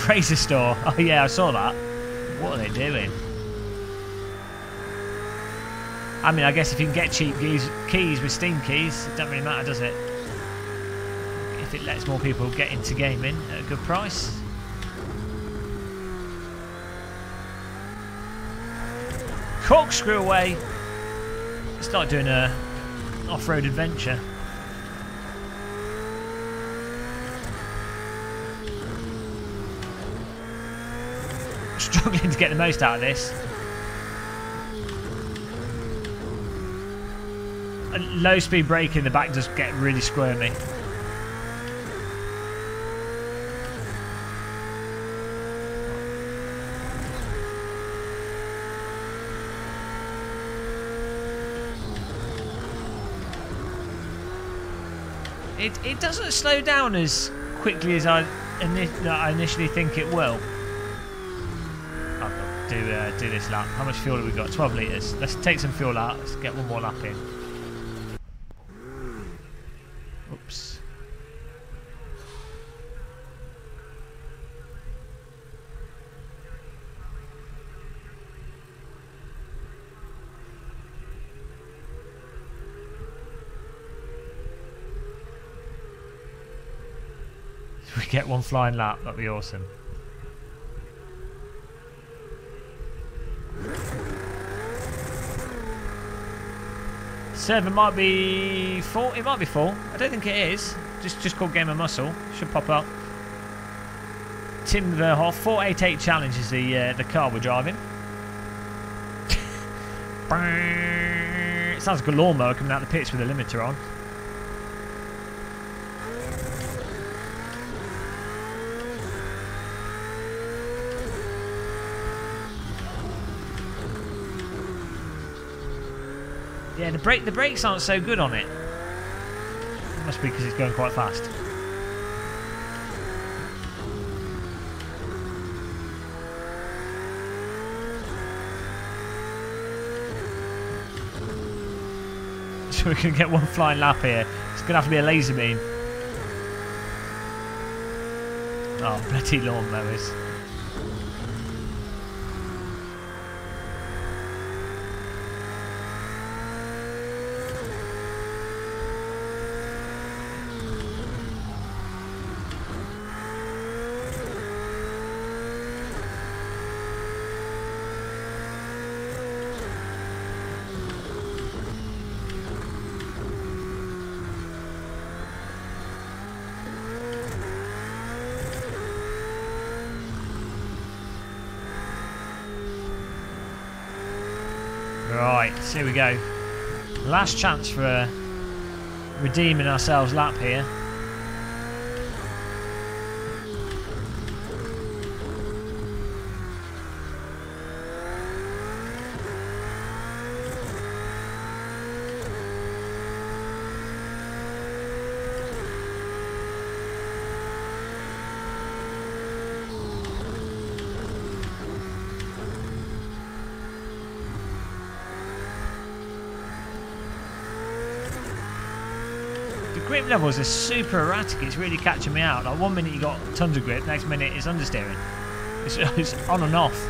Razor store. Oh yeah, I saw that. What are they doing? I mean, I guess if you can get cheap keys with Steam keys, it doesn't really matter, does it? If it lets more people get into gaming at a good price. Corkscrew away. Start doing a off-road adventure. Struggling to get the most out of this. A low speed brake in the back does get really squirmy. It doesn't slow down as quickly as I initially think it will. I've got to do this lap. How much fuel have we got? 12 litres. Let's take some fuel out. Let's get one more lap in. Oops. If we get one flying lap, that'd be awesome. Server might be full. It might be full. I don't think it is. Just called Game of Muscle. Should pop up. Tim Verhoff 488 challenge is the car we're driving. It sounds like a lawnmower coming out the pits with a limiter on. Yeah, the brakes aren't so good on it. It must be because it's going quite fast. So we can get one flying lap here. It's going to have to be a laser beam. Oh, bloody lawnmowers. Right, so here we go. Last chance for redeeming ourselves lap here. grip levels are super erratic. It's really catching me out. Like 1 minute you got tons of grip, next minute it's understeering. It's on and off.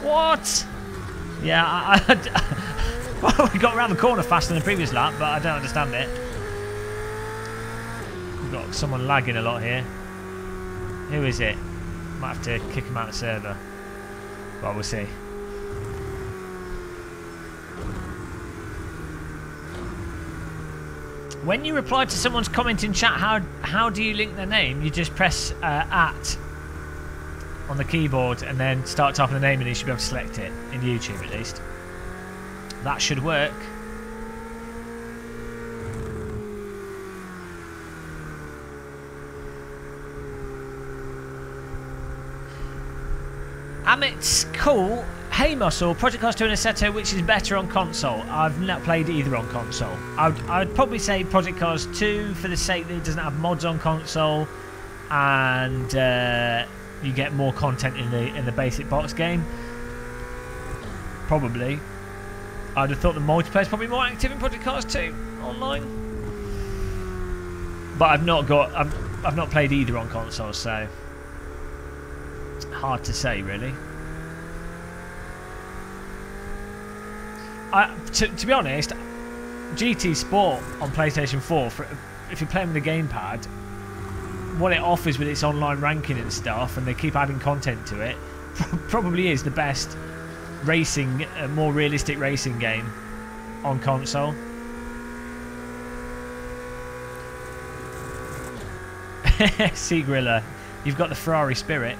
What? Yeah, well, we got around the corner faster than the previous lap, but I don't understand it. We've got someone lagging a lot here. Who is it? Might have to kick him out of the server. Well, we'll see. When you reply to someone's comment in chat, how do you link their name? You just press at on the keyboard and then start typing the name and you should be able to select it, in YouTube at least. That should work. Amit's cool. Hey Muscle, Project Cars 2 and Assetto, which is better on console? I've not played either on console. I'd probably say Project Cars 2 for the sake that it doesn't have mods on console and you get more content in the basic box game. Probably. I'd have thought the multiplayer is probably more active in Project Cars 2 online. But I've not played either on console, so hard to say really. To be honest, GT Sport on PlayStation 4, if you're playing with the gamepad, what it offers with its online ranking and stuff, and they keep adding content to it, probably is the best racing, more realistic racing game on console. See Grilla, you've got the Ferrari spirit.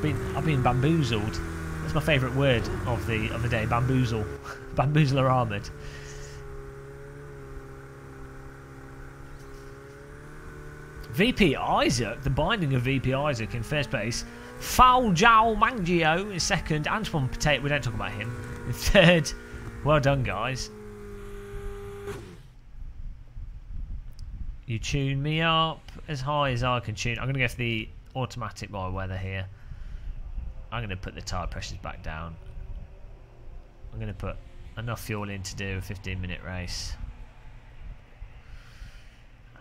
I've been bamboozled. That's my favourite word of the day. Bamboozle. Bamboozler armoured. VP Isaac, the binding of VP Isaac in first place. Foul Jow Mangio in second. Antoine Potato, we don't talk about him, in third. Well done, guys. You tune me up as high as I can tune. I'm going to go for the automatic by weather here. I'm going to put the tyre pressures back down. I'm going to put enough fuel in to do a 15-minute race.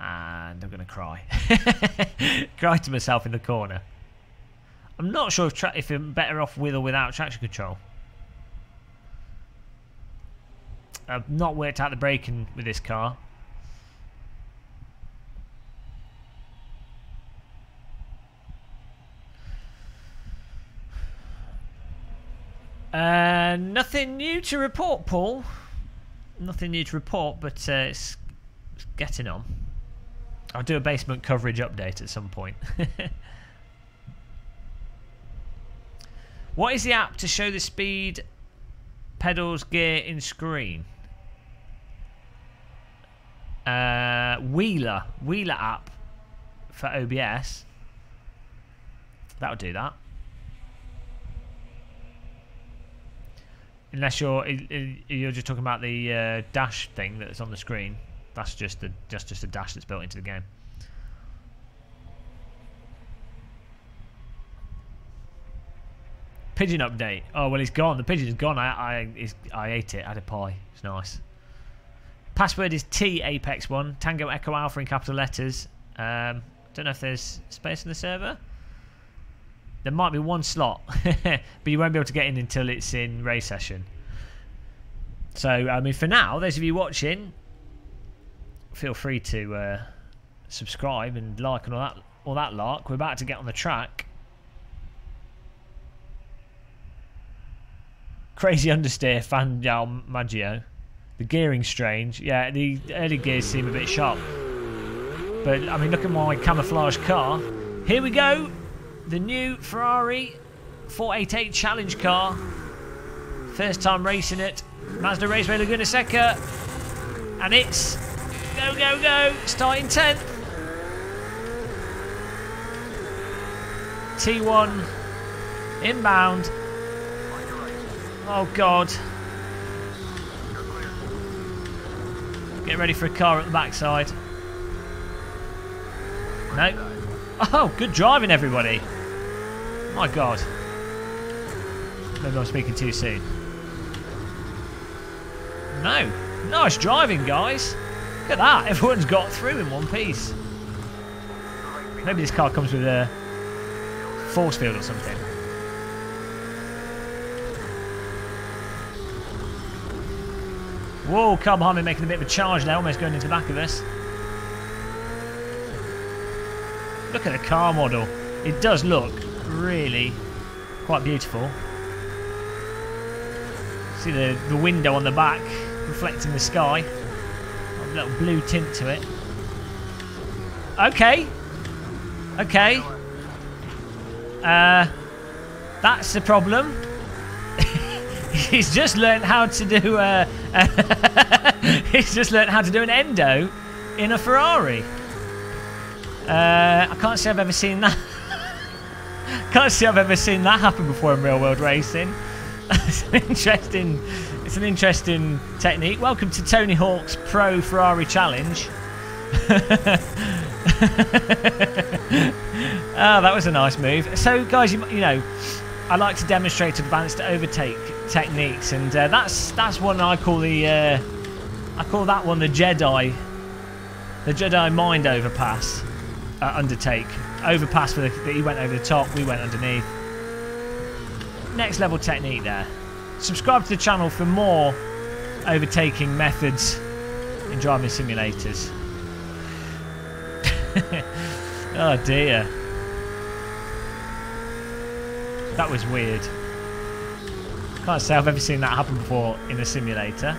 And I'm going to cry. Cry to myself in the corner. I'm not sure if I'm better off with or without traction control. I've not worked out the braking with this car. Nothing new to report, Paul. Nothing new to report, but it's getting on. I'll do a basement coverage update at some point. What is the app to show the speed, pedals, gear in screen? Wheeler app for OBS. That'll do that. Unless you're just talking about the dash thing that's on the screen. That's just a dash that's built into the game. Pigeon update. Oh well, it's gone. The pigeon's gone. I ate it. I had a pie. It's nice. Password is TApex1 Tango Echo Alpha in capital letters. Don't know if there's space in the server. There might be one slot, but you won't be able to get in until it's in race session. So I mean, for now, those of you watching, feel free to subscribe and like and all that lark. We're about to get on the track. Crazy understeer, Fan Maggio. The gearing's strange. Yeah, the early gears seem a bit sharp. But, I mean, look at my camouflage car. Here we go. The new Ferrari 488 Challenge car. First time racing it. Mazda Raceway Laguna Seca. And it's... Go, go, go. Starting 10th. T1. Inbound. Oh, God. Get ready for a car at the backside. No. Oh, good driving, everybody. My God. Maybe I'm speaking too soon. No. Nice driving, guys. Look at that. Everyone's got through in one piece. Maybe this car comes with a force field or something. Whoa, car behind me making a bit of a charge there, almost going into the back of us. Look at the car model. It does look really quite beautiful. See the window on the back reflecting the sky. A little blue tint to it. Okay. Okay. That's the problem. He's just learned how to do he's just learned how to do an endo in a Ferrari. I can't say I've ever seen that. Can't say I've ever seen that happen before in real world racing. It's an interesting technique. Welcome to Tony Hawk's Pro Ferrari Challenge. Oh, that was a nice move. So, guys, you know, I like to demonstrate advanced overtake techniques, and that's one I call the I call that one the Jedi mind overpass. Undertake. Overpass for the, he went over the top, we went underneath. Next level technique there. Subscribe to the channel for more overtaking methods in driving simulators. Oh dear. That was weird. Can't say I've ever seen that happen before in a simulator.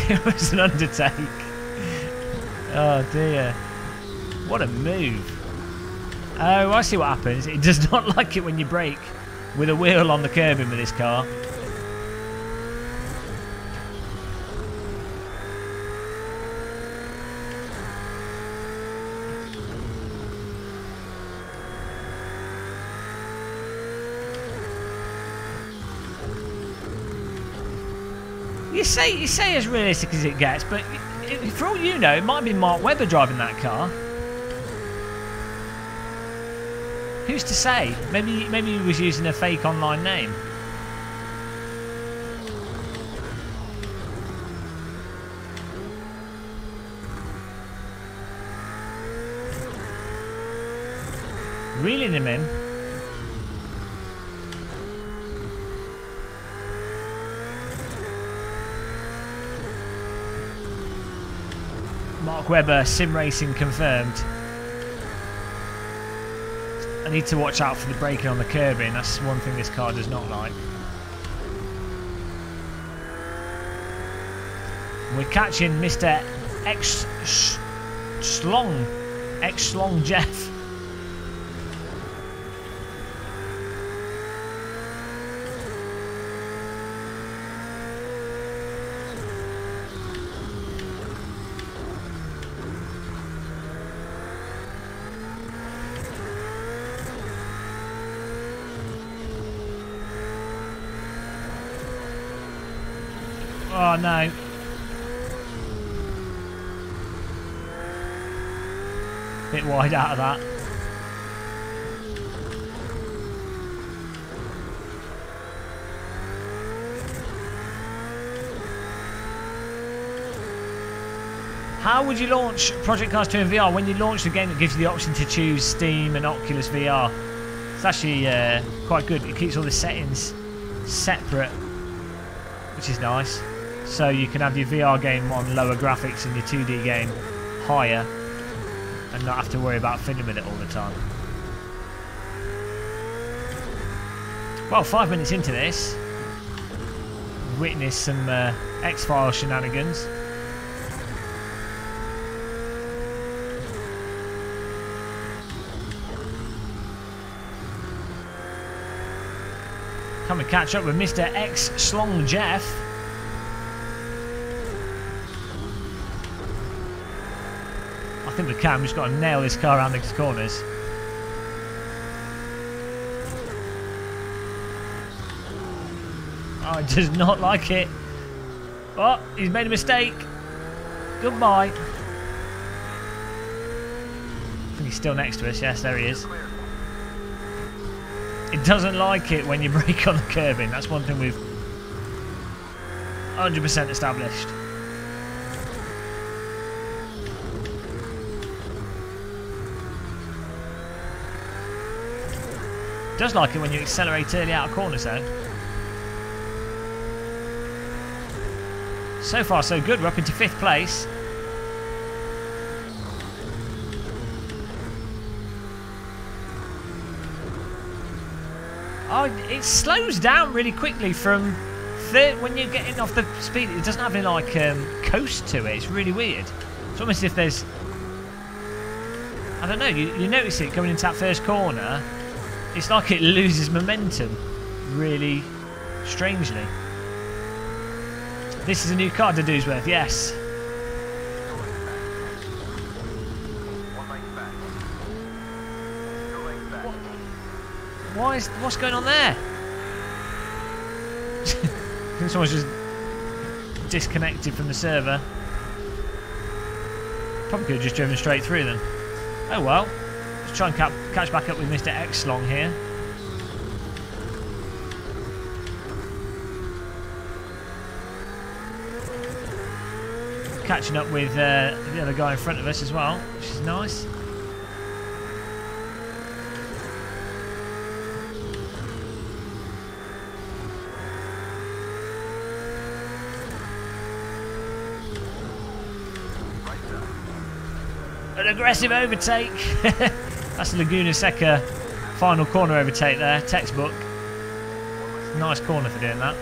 It was an undertake. Oh dear. What a move. Oh, I see what happens. It does not like it when you brake with a wheel on the curb in with this car. You say as realistic as it gets, but for all you know, it might be Mark Webber driving that car. Who's to say? Maybe he was using a fake online name. Reeling him in. Mark Webber, sim racing confirmed. I need to watch out for the braking on the curbing. That's one thing this car does not like. We're catching Mr. X-Slong Jeff. Oh no. Bit wide out of that. How would you launch Project Cars 2 in VR? When you launch the game, it gives you the option to choose Steam and Oculus VR. It's actually quite good. It keeps all the settings separate, which is nice. So you can have your VR game on lower graphics and your 2D game higher and not have to worry about fiddling with it all the time. Well, 5 minutes into this, witness some X-Files shenanigans. Come and catch up with Mr. X Slong Jeff. I think we can. We've just got to nail this car around these corners. Oh, he does not like it. Oh, he's made a mistake. Goodbye. I think he's still next to us. Yes, there he is. It doesn't like it when you brake on the curbing. That's one thing we've 100% established. It does like it when you accelerate early out of corners though. So far so good, we're up into 5th place. Oh, it slows down really quickly from when you're getting off the speed. It doesn't have any like coast to it. It's really weird. It's almost as if there's, I don't know, you notice it coming into that first corner. It's like it loses momentum really strangely. This is a new car to Dewsworth, yes. What's going on there? I think someone's just disconnected from the server. Probably could have just driven straight through them. Oh well. Let's try and catch back up with Mr. X-Long here. Catching up with the other guy in front of us as well, which is nice. An aggressive overtake. That's the Laguna Seca final corner overtake there, textbook. Nice corner for doing that.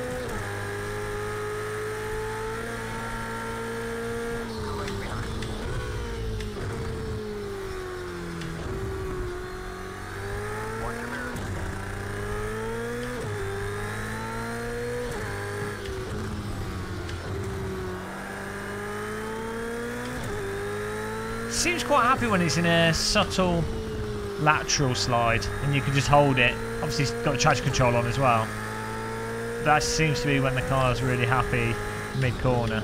Seems quite happy when it's in a subtle lateral slide and you can just hold it. Obviously it's got the traction control on as well. That seems to be when the car's really happy mid-corner.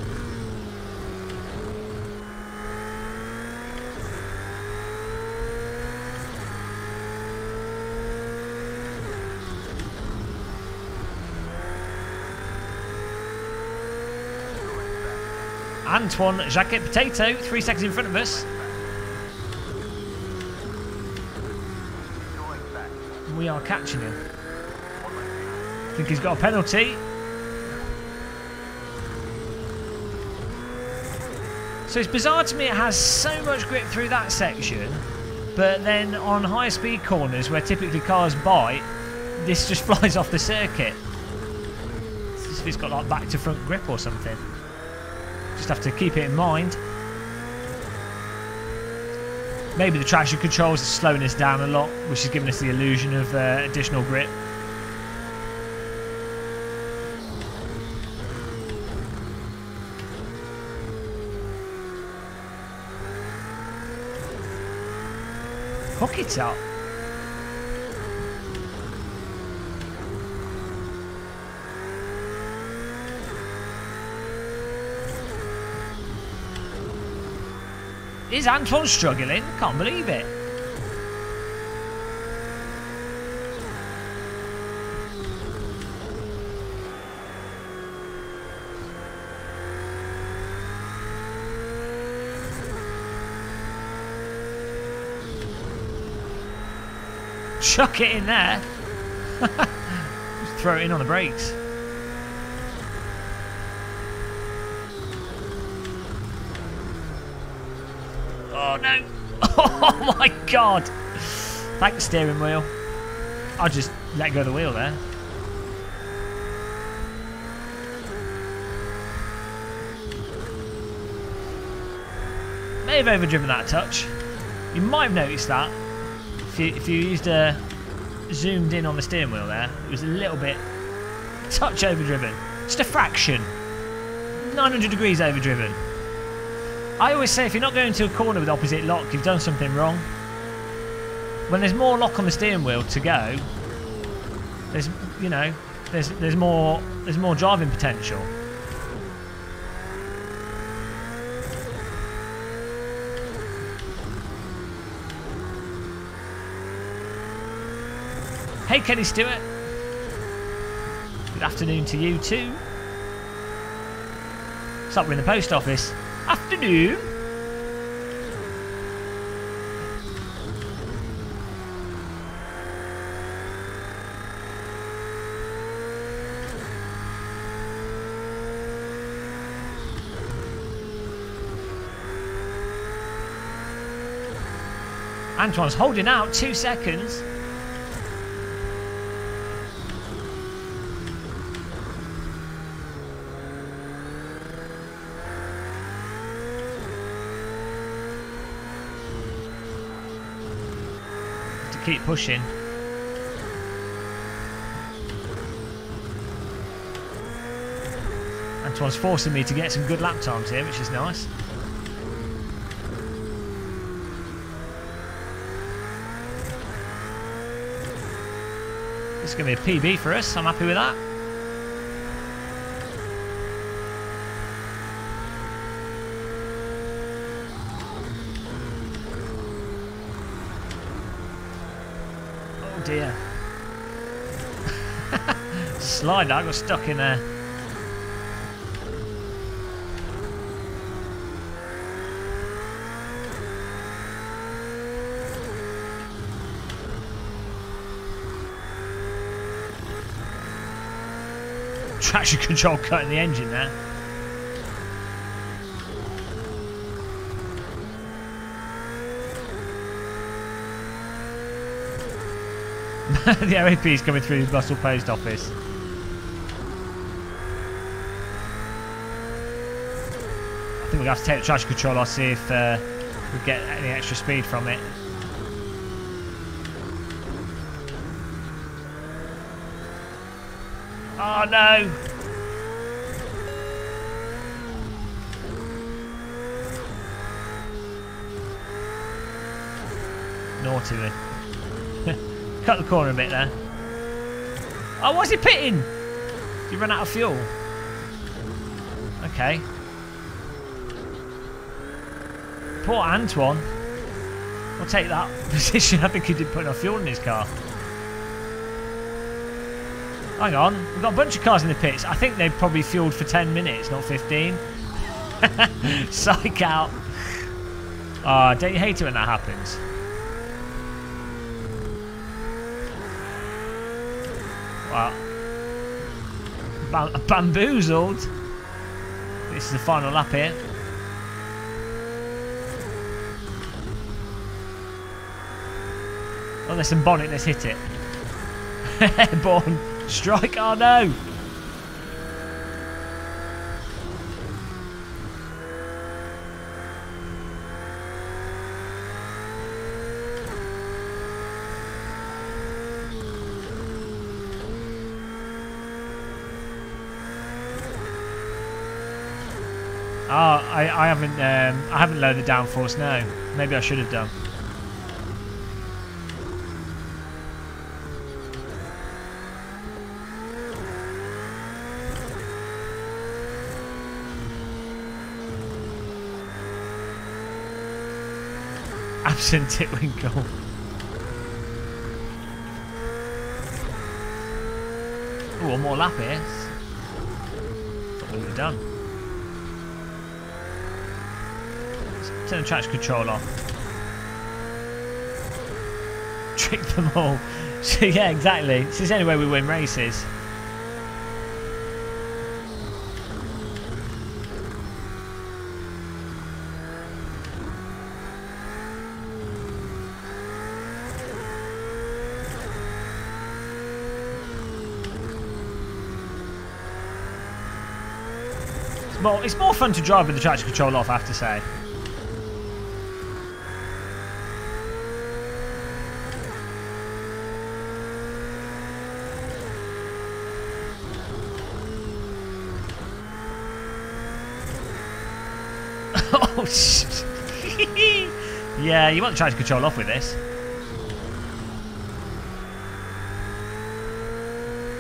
Antoine Jacket Potato, 3 seconds in front of us. We are catching him. I think he's got a penalty. So it's bizarre to me it has so much grip through that section, but then on higher speed corners where typically cars bite, this just flies off the circuit. It's as if it's got like back to front grip or something. Just have to keep it in mind. Maybe the traction controls are slowing us down a lot, which is giving us the illusion of additional grip. Hook it up. Is Antoine struggling? Can't believe it. Chuck it in there. Just throw it in on the brakes. Oh no! Oh my god! Thanks, steering wheel. I'll just let go of the wheel there. May have overdriven that a touch. You might have noticed that if you used a zoomed in on the steering wheel there. It was a little bit touch overdriven, just a fraction. 900 degrees overdriven. I always say if you're not going to a corner with opposite lock, you've done something wrong. When there's more lock on the steering wheel to go, there's there's more driving potential. Hey Kenny Stewart. Good afternoon to you too. It's like we're in the post office. Afternoon. Antoine's holding out 2 seconds. Keep pushing. Antoine's forcing me to get some good lap times here, which is nice. This is going to be a PB for us. I'm happy with that. Dear. Slide, I got stuck in there. Traction control cutting the engine there. The OAP is coming through the Russell Post Office. I think we'll have to take the traction control off, see if we get any extra speed from it. Oh no! Naughty me. Cut the corner a bit there. Oh, why's he pitting? He ran out of fuel. Okay. Poor Antoine. I'll take that position. I think he didn't put enough fuel in his car. Hang on. We've got a bunch of cars in the pits. I think they've probably fueled for 10 minutes, not 15. Psych out. Oh, don't you hate it when that happens? Wow. Bamboozled. This is the final lap here. Oh, there's some bonnet. Let's hit it. Airborne strike. Oh no. Oh, I haven't lowered the downforce. No, maybe I should have done. Absent Titwinkle. Oh, one more lap here. Thought we would have done. Turn the traction control off. Trick them all. So yeah, exactly. This is the only way we win races. Well, it's more fun to drive with the traction control off, I have to say. Oh, yeah, you want the traction control off with this.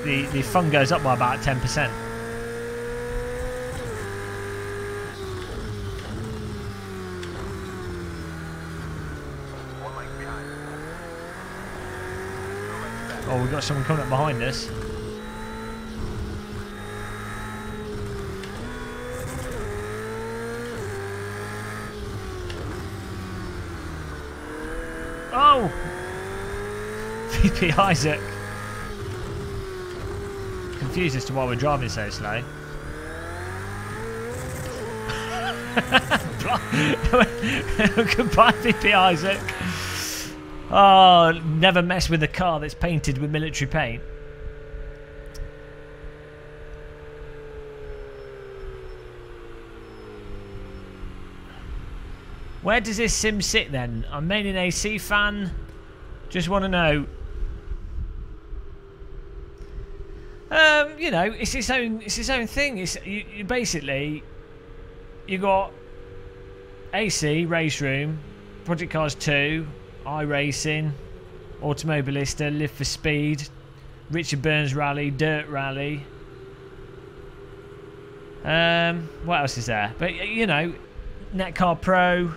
The fun goes up by about 10%. Oh, we've got someone coming up behind us. Oh! VP Isaac. Confused as to why we're driving so slow. Goodbye, VP Isaac. Oh, never mess with a car that's painted with military paint. Where does this sim sit then? I'm mainly an AC fan. Just want to know. You know, it's its own thing. You basically you got AC Race Room, Project Cars 2, iRacing, Automobilista, Live for Speed, Richard Burns Rally, Dirt Rally. What else is there? But you know, Netcar Pro,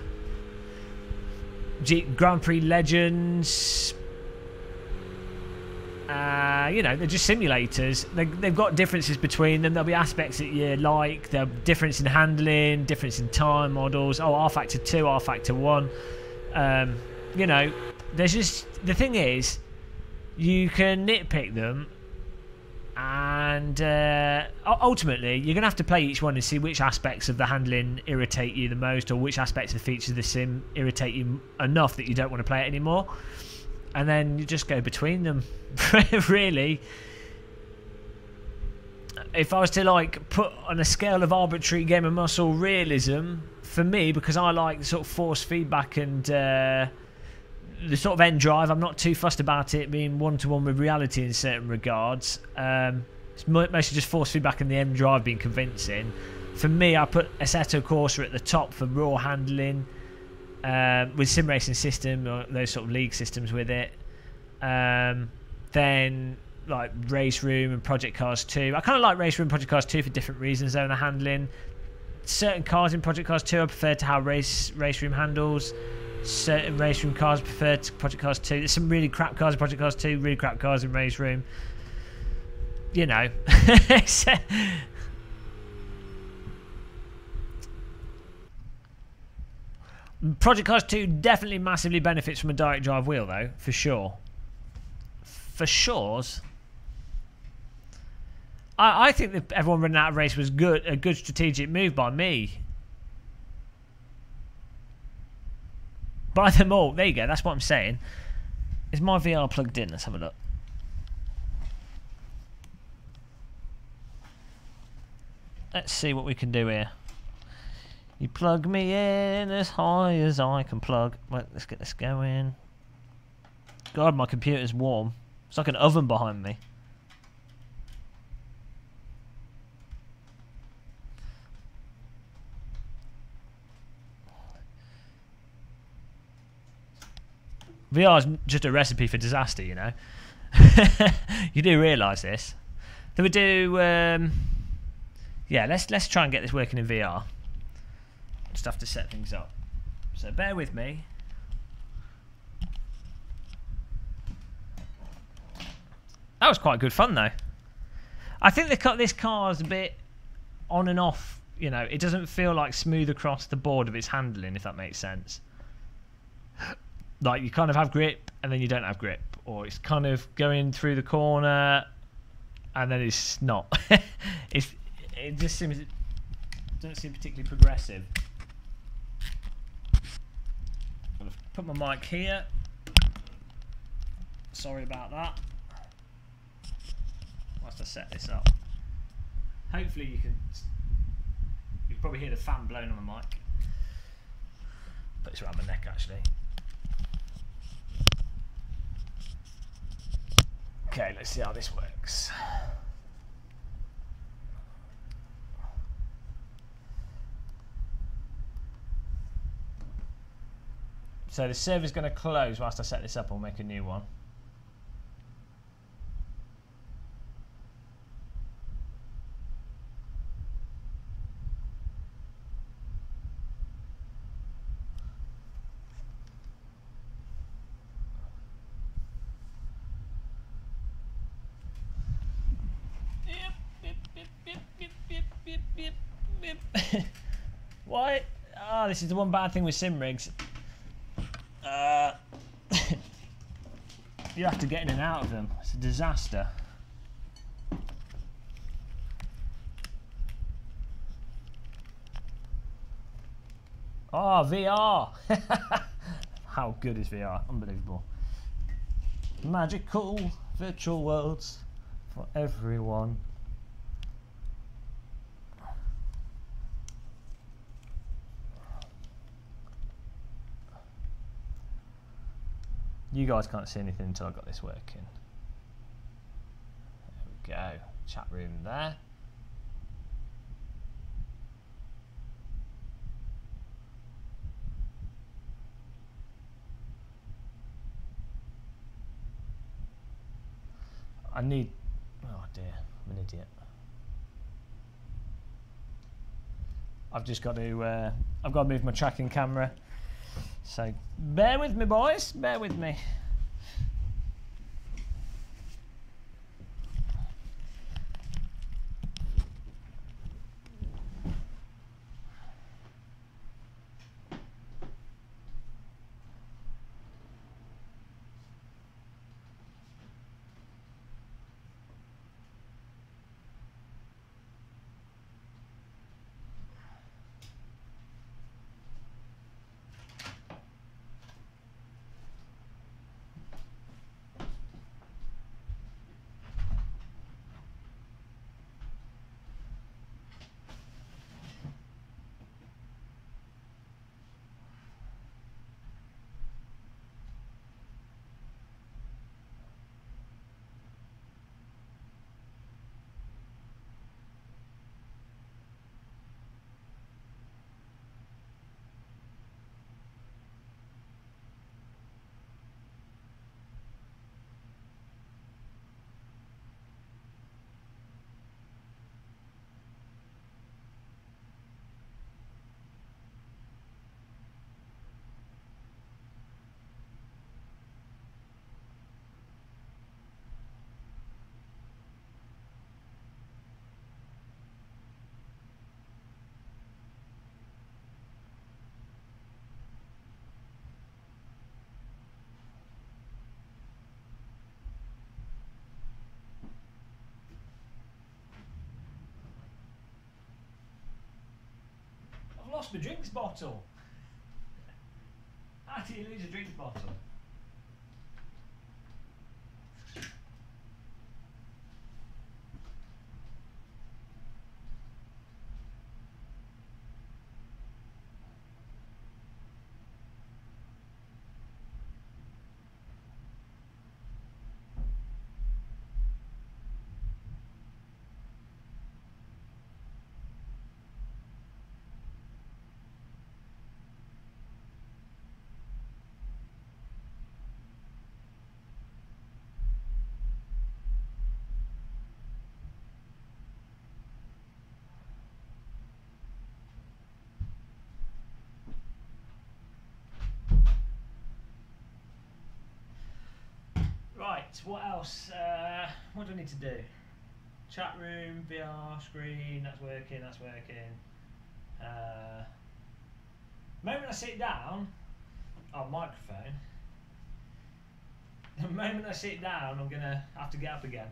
Grand Prix Legends. You know, they're just simulators. They've got differences between them. There'll be aspects that you like. There'll be difference in handling, difference in time models. Oh, R Factor 2, R Factor 1. You know, there's just... The thing is, you can nitpick them, and ultimately, you're going to have to play each one and see which aspects of the handling irritate you the most, or which aspects of the features of the sim irritate you enough that you don't want to play it anymore. And then you just go between them. Really, if I was to like put on a scale of arbitrary game of muscle realism, for me, because I like sort of force feedback and the sort of end drive, I'm not too fussed about it being one-to-one with reality in certain regards. It's mostly just force feedback and the end drive being convincing. For me, I put Assetto Corsa at the top for raw handling. With sim racing system or those sort of league systems with it, then like Race Room and Project Cars 2. I kind of like Race Room and Project Cars 2 for different reasons though in the handling. Certain cars in Project Cars 2 I prefer to how Race Room handles. Certain Race Room cars I prefer to Project Cars 2. There's some really crap cars in Project Cars 2, really crap cars in Race Room. You know. Project Cars 2 definitely massively benefits from a direct drive wheel though, for sure. For sures. I think that everyone running out of race was a good strategic move by me. Buy them all. There you go, that's what I'm saying. Is my VR plugged in? Let's have a look. Let's see what we can do here. You plug me in as high as I can plug. Right, let's get this going. God, my computer's warm. It's like an oven behind me. VR's just a recipe for disaster, you know. You do realise this. Then we do... yeah, let's try and get this working in VR. Just have to set things up. So bear with me. That was quite good fun though. I think this car is a bit on and off. You know, it doesn't feel like smooth across the board of its handling, if that makes sense. Like you kind of have grip and then you don't have grip, or it's kind of going through the corner and then it's not. It just seems doesn't seem particularly progressive. I'm gonna put my mic here. Sorry about that. Whilst I set this up. Hopefully you can can probably hear the fan blowing on the mic. But it's around my neck actually. Okay, let's see how this works. So the server's going to close whilst I set this up. I'll make a new one. Why? Ah, this is the one bad thing with sim rigs. You have to get in and out of them. It's a disaster. Oh, VR! How good is VR? Unbelievable. Magical virtual worlds for everyone. You guys can't see anything until I got this working. There we go. Chat room there. I need... Oh dear, I'm an idiot. I've just got to... I've got to move my tracking camera. So bear with me, boys. Bear with me. I've lost my drinks bottle. How do you lose a drinks bottle? Right, what else? What do I need to do? Chat room, VR screen, that's working, that's working. The moment I sit down, microphone. The moment I sit down, I'm gonna have to get up again.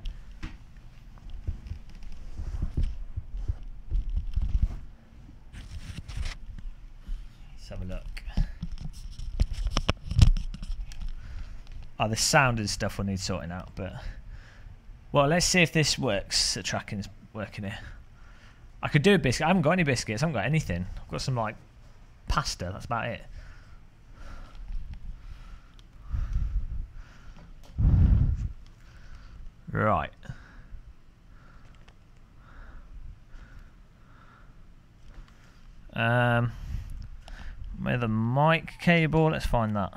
Let's have a look. Oh, the sound and stuff will need sorting out, but well, let's see if this works. The tracking's working here. I could do a biscuit. I haven't got any biscuits. I haven't got anything. I've got some like pasta. That's about it. Right. Where the mic cable? Let's find that.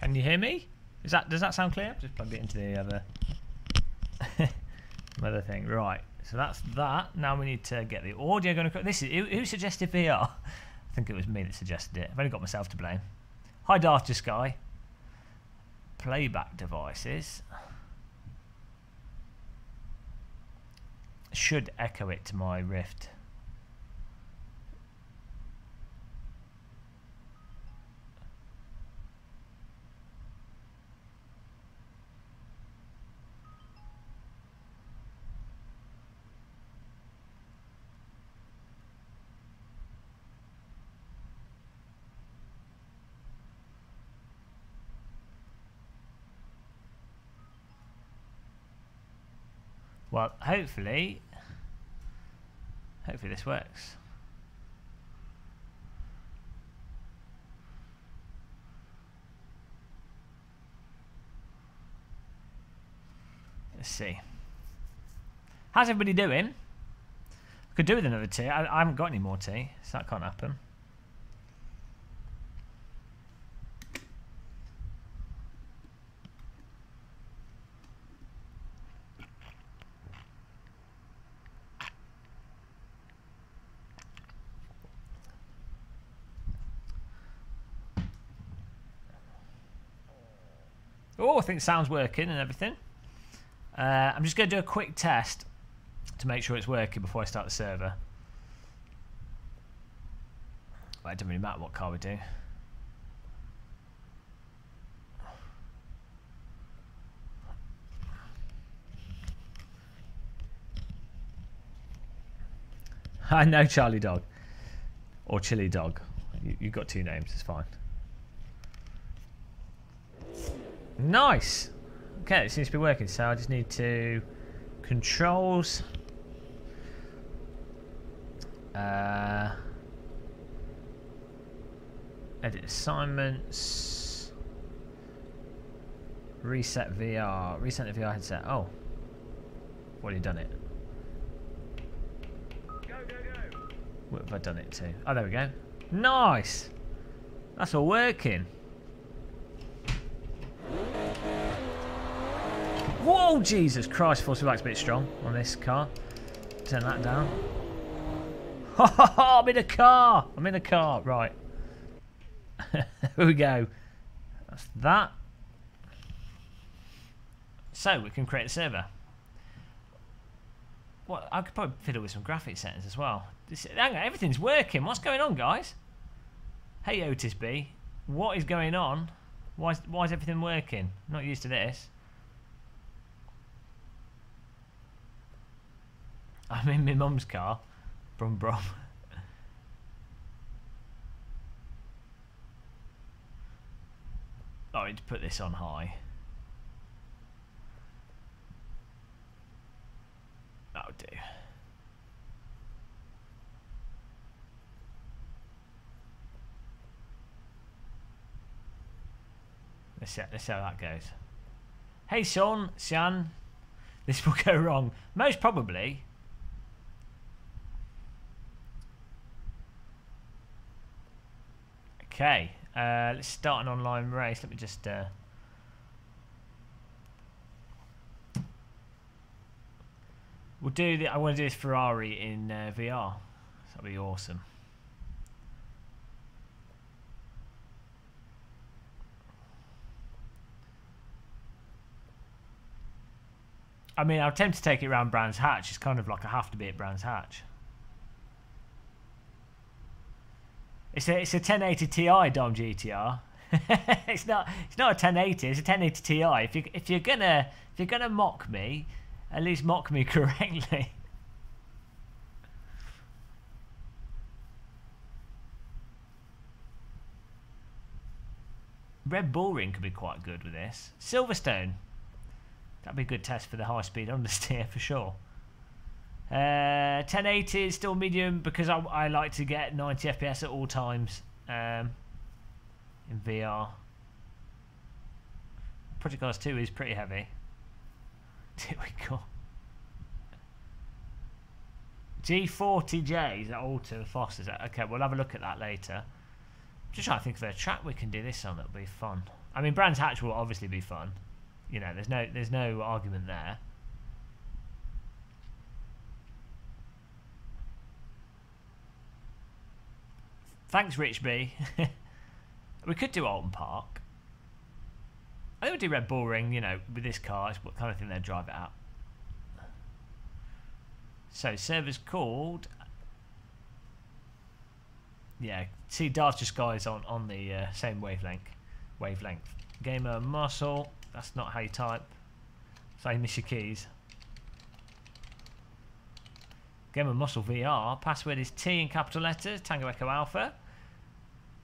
Can you hear me? Does that sound clear? Just plugged it into the other thing. Right. So that's that. Now we need to get the audio going. This is who suggested VR? I think it was me that suggested it. I've only got myself to blame. Hi, Darth Sky. Playback devices should echo it to my Rift. Well, hopefully this works. Let's see. How's everybody doing? I could do with another tea. I haven't got any more tea, so that can't happen. Oh, I think sound's working and everything. I'm just going to do a quick test to make sure it's working before I start the server. Well, it doesn't really matter what car we do. I know Charlie Dog. Or Chili Dog. You've got two names, it's fine. Nice. Okay, it seems to be working. So I just need to controls. Edit assignments. Reset VR. Reset the VR headset. Oh, what have you done it? Go, go, go. What have I done it to? Oh, there we go. Nice. That's all working. Whoa, Jesus Christ, force feedback's a bit strong on this car. Turn that down. Ha ha ha, I'm in a car! I'm in a car, right. Here we go. That's that. So, we can create a server. Well, I could probably fiddle with some graphics settings as well. Hang on, everything's working. What's going on, guys? Hey, Otis B. What is going on? Why is everything working? Not used to this. I'm in my mum's car. Brum brum. Oh, I need to put this on high. That'll do. Let's see how that goes. Hey, Sean, this will go wrong. Most probably. Okay, let's start an online race. Let me just... We'll do the... I want to do this Ferrari in VR. That'll be awesome. I mean, I'm tempted to take it around Brands Hatch. It's kind of like I have to be at Brands Hatch. It's a 1080 Ti Dom GTR. it's not a 1080. It's a 1080 Ti. If you're gonna mock me, at least mock me correctly. Red Bull Ring could be quite good with this. Silverstone. That'd be a good test for the high-speed understeer for sure. 1080 is still medium because I like to get 90 FPS at all times in VR. Project Cars 2 is pretty heavy. Here we go. G40J, is that Alton Foss? Is that okay? We'll have a look at that later. Just trying to think of a track we can do this on that'll be fun. I mean, Brands Hatch will obviously be fun. You know, there's no argument there. Thanks, Rich B. We could do Alton Park. I think we'll do Red Bull Ring, you know, with this car. It's what kind of thing they'll drive it at. So, server's called... Yeah, see, Darter Sky's on the same wavelength. Gamer Muscle. That's not how you type. That's how you miss your keys. Gamer Muscle VR. Password is T in capital letters. Tango Echo Alpha.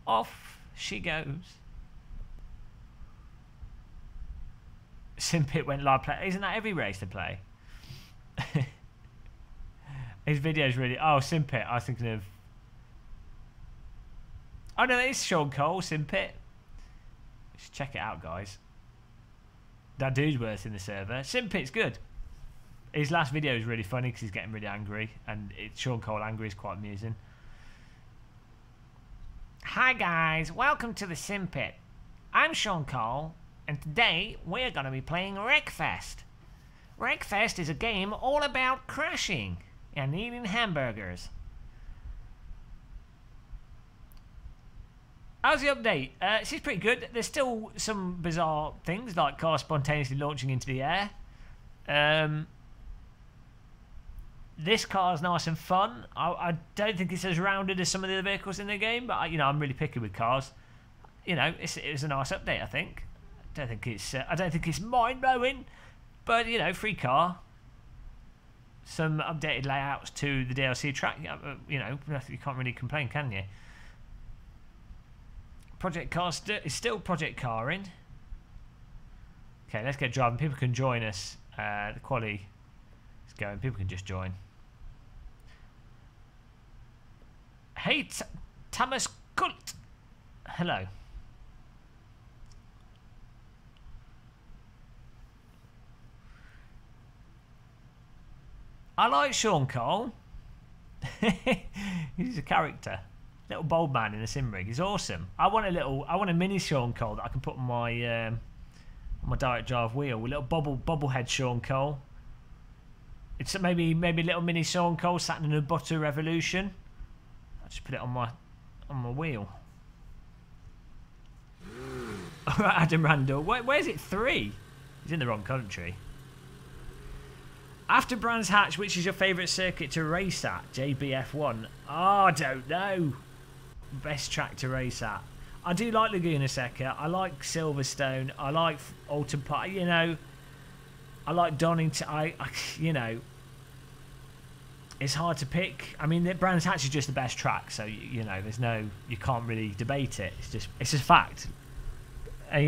Off she goes. Simpit went live play. Isn't that every race they play? His video's really... Oh, Simpit. I was thinking of... Oh, no, it's Sean Cole, Simpit. Just check it out, guys. That dude's worth in the server. Simpit's good. His last video is really funny because he's getting really angry. And Sean Cole angry is quite amusing. Hi, guys. Welcome to the Simpit. I'm Sean Cole. And today, we're going to be playing Wreckfest. Wreckfest is a game all about crashing and eating hamburgers. How's the update? This is pretty good. There's still some bizarre things, like cars spontaneously launching into the air. This car's nice and fun. I don't think it's as rounded as some of the other vehicles in the game, but I'm really picky with cars. You know, it was a nice update, I think. I don't think it's mind-blowing, but free car. Some updated layouts to the DLC track. You can't really complain, can you? Project Car is still Project Caring. Okay, let's get driving. People can join us. The quality is going. People can just join. Hey, Thomas Kult. Hello. I like Sean Cole. He's a character. Little bold man in a sim rig. He's awesome. I want a mini Sean Cole that I can put on my direct drive wheel. A little bobblehead Sean Cole. It's maybe little mini Sean Cole sat in a butter revolution. I'll just put it on my wheel. Alright, Adam Randall. Where's it 3? He's in the wrong country. After Brands Hatch, which is your favourite circuit to race at? JBF1. Oh, I don't know. Best track to race at. I do like Laguna Seca. I like Silverstone. I like Alton Park. I like Donington. It's hard to pick. I mean, Brands Hatch is just the best track, so you can't really debate it. It's just fact. We're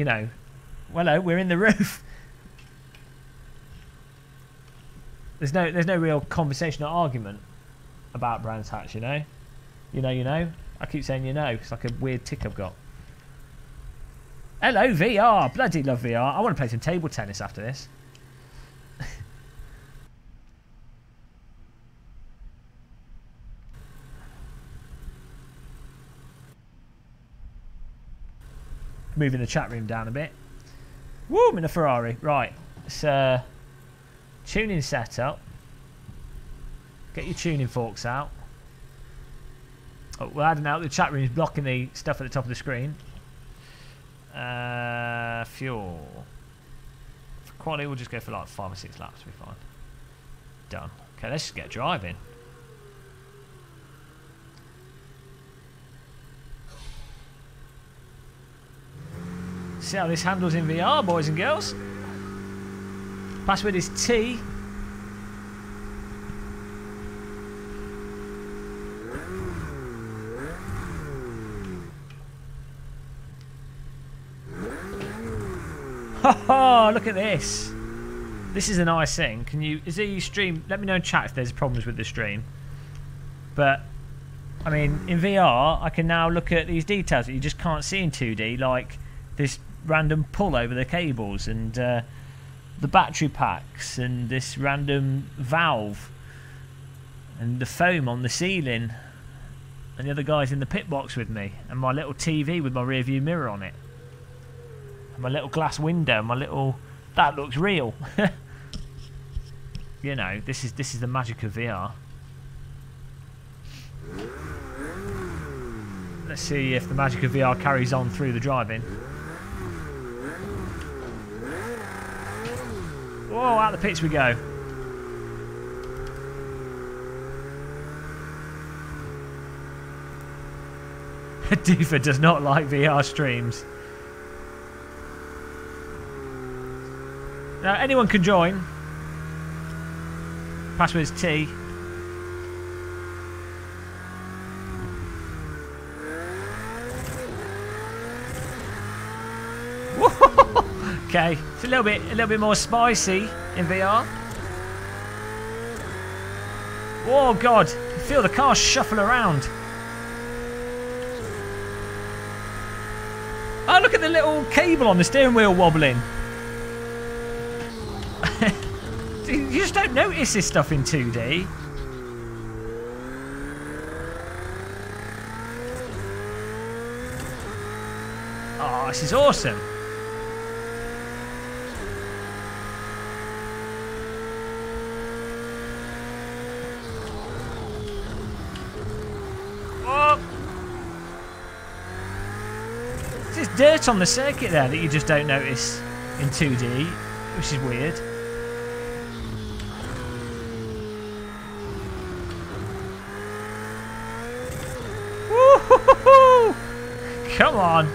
in the roof. There's no real conversation or argument about Brands Hatch, you know. I keep saying it's like a weird tick I've got. Hello, VR. Bloody love VR. I want to play some table tennis after this. moving the chat room down a bit. Woo, I'm in a Ferrari. Right, it's tuning setup. Get your tuning forks out. Oh, well, I don't know. The chat room is blocking the stuff at the top of the screen. Fuel. For quality, we'll just go for like 5 or 6 laps. We'll be fine. Done. Okay, let's just get driving. See how this handles in VR, boys and girls. Password is T. Oh, look at this. This is a nice thing. Can you, is the stream, let me know in chat if there's problems with the stream. But, I mean, in VR, I can now look at these details that you just can't see in 2D, like this random pull over the cables and the battery packs and this random valve and the foam on the ceiling and the other guys in the pit box with me and my little TV with my rear view mirror on it. My little glass window, my little... That looks real. You know, this is the magic of VR. Let's see if the magic of VR carries on through the driving. Whoa, out the pits we go. Doofer does not like VR streams. Now, anyone can join. Password is T. Okay, it's a little bit more spicy in VR. Oh God, you feel the car shuffle around. Oh, look at the little cable on the steering wheel wobbling. You just don't notice this stuff in 2D. Oh, this is awesome. Oh. There's dirt on the circuit there that you just don't notice in 2D, which is weird. Come on.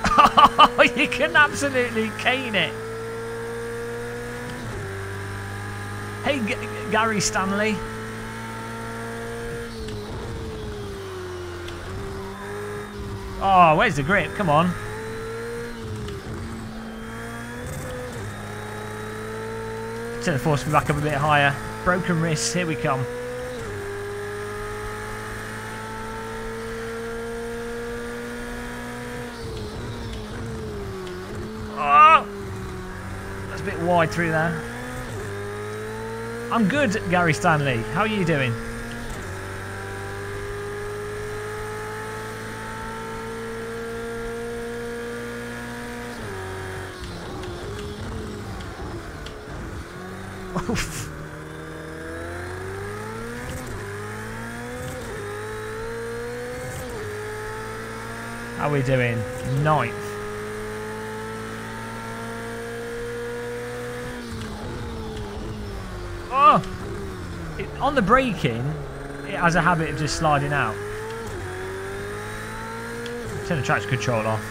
Oh, you can absolutely cane it. Hey, Gary Stanley. Oh, where's the grip? Come on. Turn the force back up a bit higher. Broken wrists, here we come. Oh! That's a bit wide through there. I'm good, Gary Stanley. How are you doing? Oof. How are we doing? 9th. Oh! On the braking, it has a habit of just sliding out. Turn the traction control off.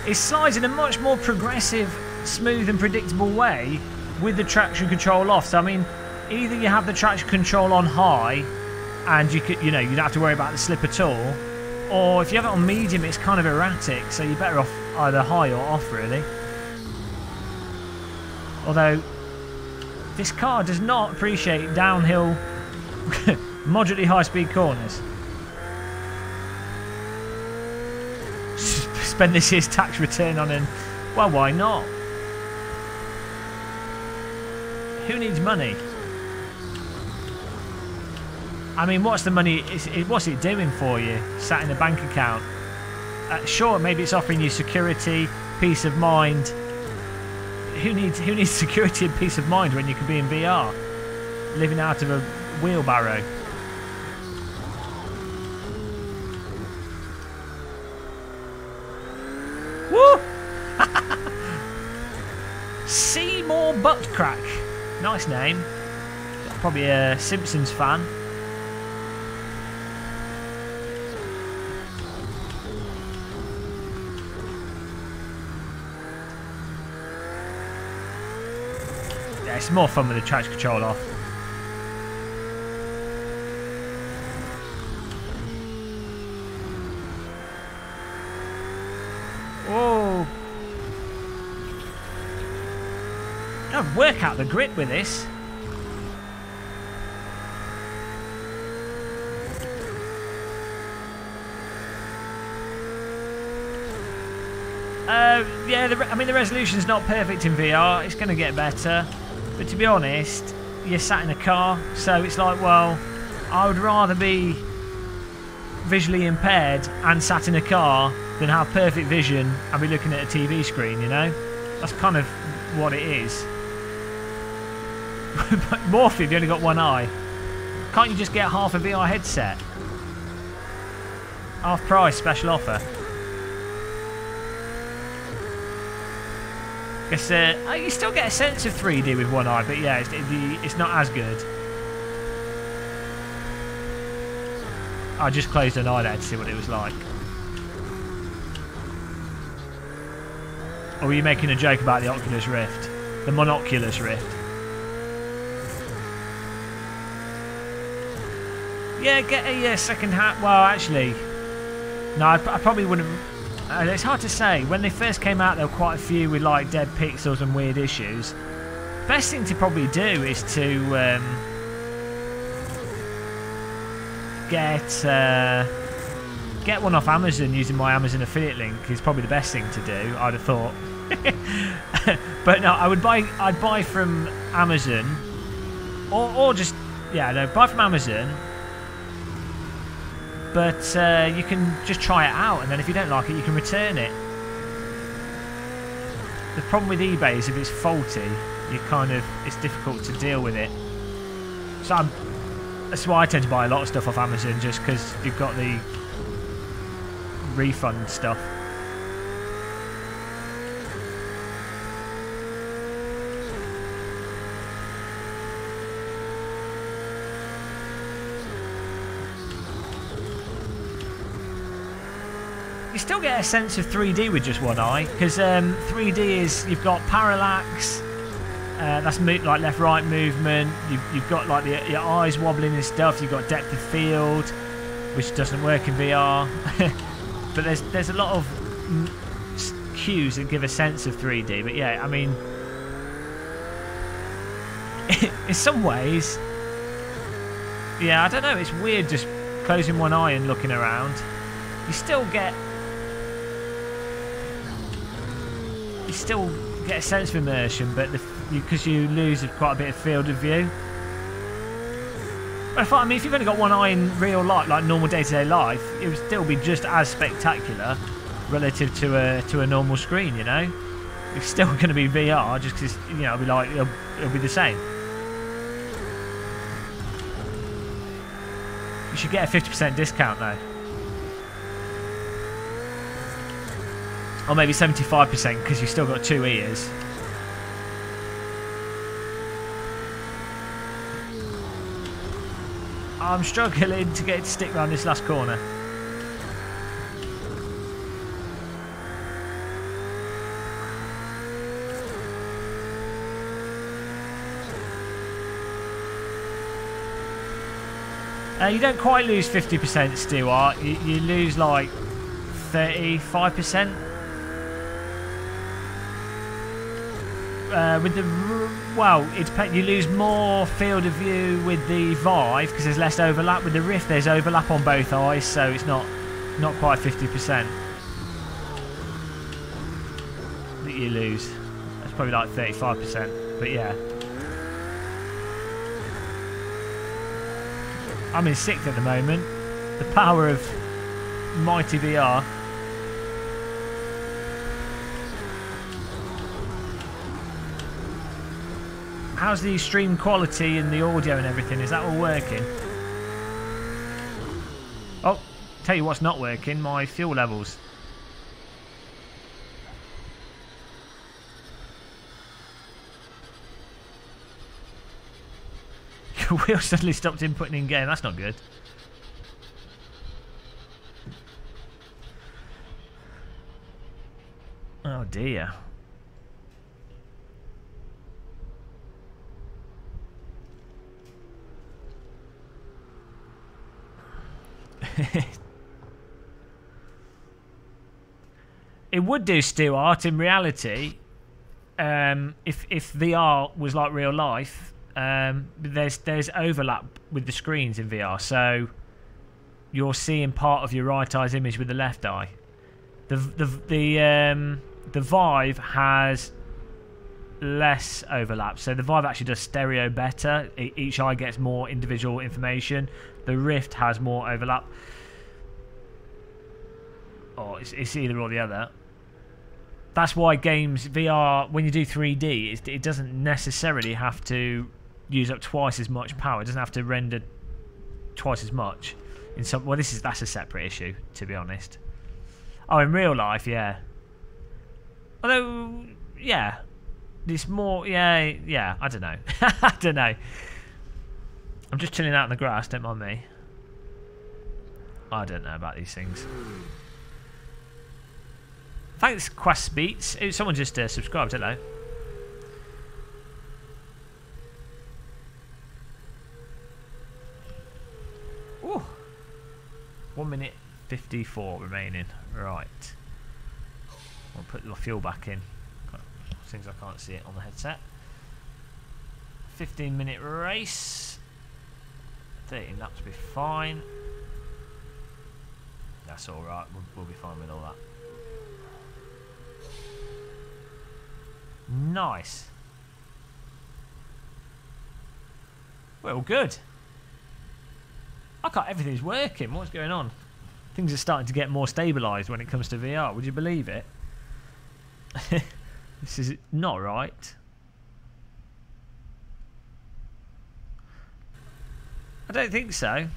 It slides in a much more progressive, smooth and predictable way with the traction control off. So I mean, either you have the traction control on high and you don't have to worry about the slip at all, or if you have it on medium it's kind of erratic, so you're better off either high or off really. Although this car does not appreciate downhill moderately high speed corners. Spend this year's tax return on an... Well, why not? Who needs money? I mean, what's the money? What's it doing for you? Sat in a bank account. Sure, maybe it's offering you security, peace of mind. Who needs security and peace of mind when you can be in VR, living out of a wheelbarrow? Woo! Seymour Buttcrack. Nice name. Probably a Simpsons fan. Yeah, it's more fun with the traction control off. Whoa! I'd work out the grip with this. Yeah, I mean the resolution's not perfect in VR. It's going to get better, but to be honest, you're sat in a car, so it's like, well, I would rather be visually impaired and sat in a car than have perfect vision and be looking at a TV screen. You know, that's kind of what it is. But Morphy, you only got one eye. Can't you just get half a VR headset? Half price, special offer. Guess you still get a sense of 3D with one eye, but yeah, it's not as good. I just closed an eye there to see what it was like. Or were you making a joke about the Oculus Rift? The Monoculus Rift? Yeah, get a second hand. Well, actually, no, I probably wouldn't. It's hard to say. When they first came out, there were quite a few with like dead pixels and weird issues. Best thing to probably do is to get one off Amazon using my Amazon affiliate link. Is probably the best thing to do. I'd have thought. But no, I'd buy from Amazon, or just buy from Amazon. But you can just try it out, and then if you don't like it, you can return it. The problem with eBay is if it's faulty, it's difficult to deal with it. So that's why I tend to buy a lot of stuff off Amazon, just because you've got the refund stuff. You still get a sense of 3D with just one eye, because 3D is, you've got parallax, that's like left-right movement, you've got like your eyes wobbling and stuff, you've got depth of field, which doesn't work in VR. But there's a lot of cues that give a sense of 3D. But yeah, I mean, in some ways, yeah, I don't know, it's weird just closing one eye and looking around. You still get a sense of immersion, but because you lose quite a bit of field of view. But I mean, if you've only got one eye in real life, like normal day-to-day life, it would still be just as spectacular relative to a normal screen. You know, it's still going to be VR, just because it'll be the same. You should get a 50% discount though. Or maybe 75% because you've still got two ears. I'm struggling to get it to stick around this last corner. You don't quite lose 50%, Stuart. You lose like 35%. With the you lose more field of view with the Vive because there's less overlap. With the Rift, there's overlap on both eyes, so it's not quite 50% that you lose. That's probably like 35%. But yeah, I'm in 6th at the moment. The power of mighty VR. How's the stream quality and the audio and everything? Is that all working? Oh, tell you what's not working, my fuel levels. Your wheel suddenly stopped inputting in game, that's not good. Oh dear. It would do, Stuart, in reality, if VR was like real life. There's overlap with the screens in VR, so you're seeing part of your right eye's image with the left eye. The Vive has less overlap, so the Vive actually does stereo better. Each eye gets more individual information. The Rift has more overlap. Oh, it's either or the other. That's why games VR, when you do 3D, it doesn't necessarily have to use up twice as much power. It doesn't have to render twice as much. Well, that's a separate issue, to be honest. Oh, in real life, yeah. Although, yeah, it's more, yeah. I don't know. I don't know. I'm just chilling out in the grass. Don't mind me. I don't know about these things. Thanks, Quest Beats. Someone just subscribed. Hello. Ooh. 1 minute 54 remaining. Right. I'll put the fuel back in. Things I can't see it on the headset. 15-minute race. 13 laps will be fine. That's alright. We'll be fine with all that. Nice. Well, good. Everything's working. What's going on? Things are starting to get more stabilised when it comes to VR. Would you believe it? This is not right. I don't think so. I'm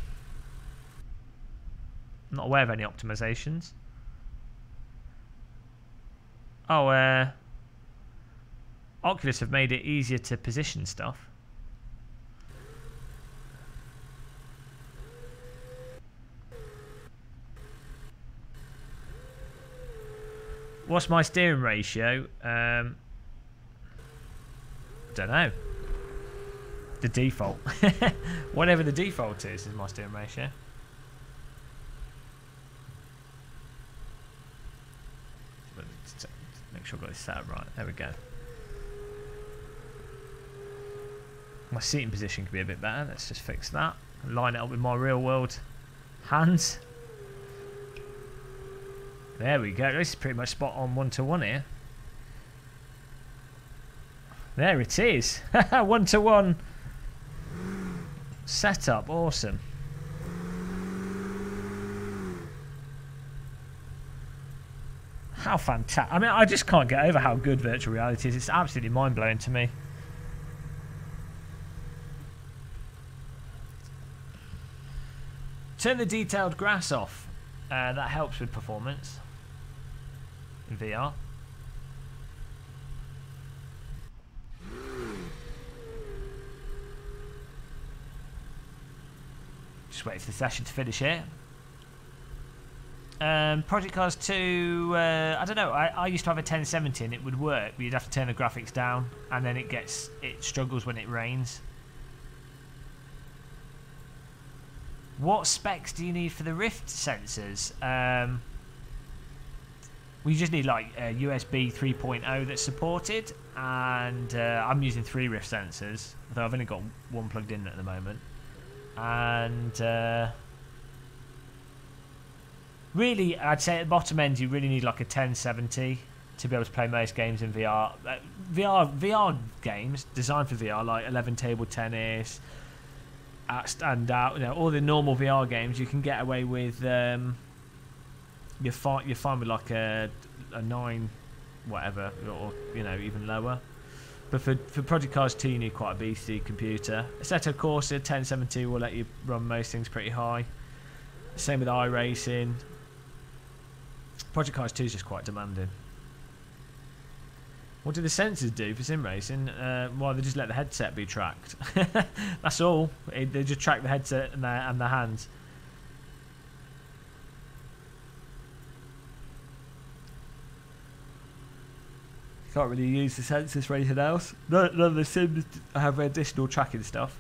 not aware of any optimizations. Oh, Oculus have made it easier to position stuff. What's my steering ratio? I don't know. The default. Whatever the default is my steering ratio. Make sure I've got this set up right. There we go. My seating position could be a bit better. Let's just fix that. Line it up with my real world hands. There we go. This is pretty much spot on 1-to-1 here. There it is. 1-to-1 setup. Awesome. How fantastic. I mean, I just can't get over how good virtual reality is. It's absolutely mind-blowing to me. Turn the detailed grass off. That helps with performance in VR. Just wait for the session to finish here. Project Cars 2, I don't know, I used to have a 1070 and it would work, but you'd have to turn the graphics down and then it struggles when it rains. What specs do you need for the Rift sensors? We just need like a USB 3.0 that's supported, and I'm using 3 Rift sensors, though I've only got one plugged in at the moment. And really, I'd say at the bottom end you really need like a 1070 to be able to play most games in VR. VR games designed for VR, like 11 table tennis, stand out. You know, all the normal VR games you can get away with. You're fine with like a 9, whatever, or you know even lower. But for Project Cars 2, you need quite a beefy computer. Assetto Corsa 1072 will let you run most things pretty high. Same with iRacing. Project Cars 2 is just quite demanding. What do the sensors do for sim racing? Well, they just let the headset be tracked. That's all. They just track the headset and the hands. Can't really use the sensors for anything else. None of the sims have additional tracking stuff.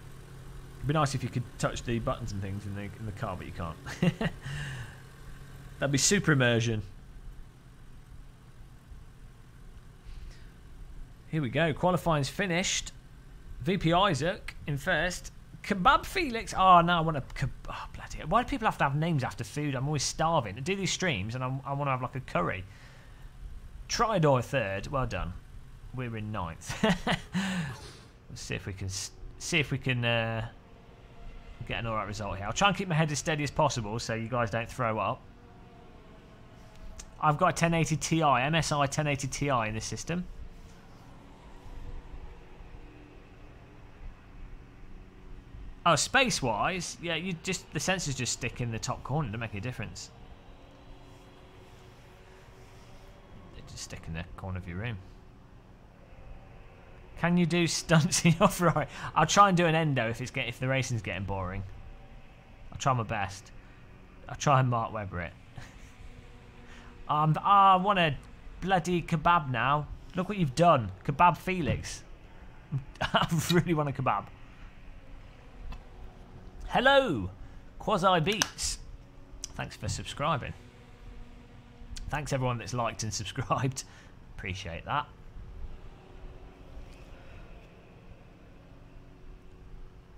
It'd be nice if you could touch the buttons and things in the car, but you can't. That'd be super immersion. Here we go. Qualifying's finished. VP Isaac in first. Kebab Felix. Oh no, I want a kebab. Oh, bloody hell. Why do people have to have names after food? I'm always starving. I do these streams and I want to have like a curry. Tridor third. Well done. We're in 9th. Let's see if we can get an alright result here. I'll try and keep my head as steady as possible so you guys don't throw up. I've got a 1080 Ti, MSI 1080 Ti in this system. Oh, space-wise, yeah, the sensors just stick in the top corner. Don't make any difference. They just stick in the corner of your room. Can you do stunts in your Ferrari? I'll try and do an endo if the racing's getting boring. I'll try my best. I'll try and Mark Webber it. I want a bloody kebab now. Look what you've done. Kebab Felix. I really want a kebab. Hello, Quasi Beats. Thanks for subscribing. Thanks everyone that's liked and subscribed. Appreciate that.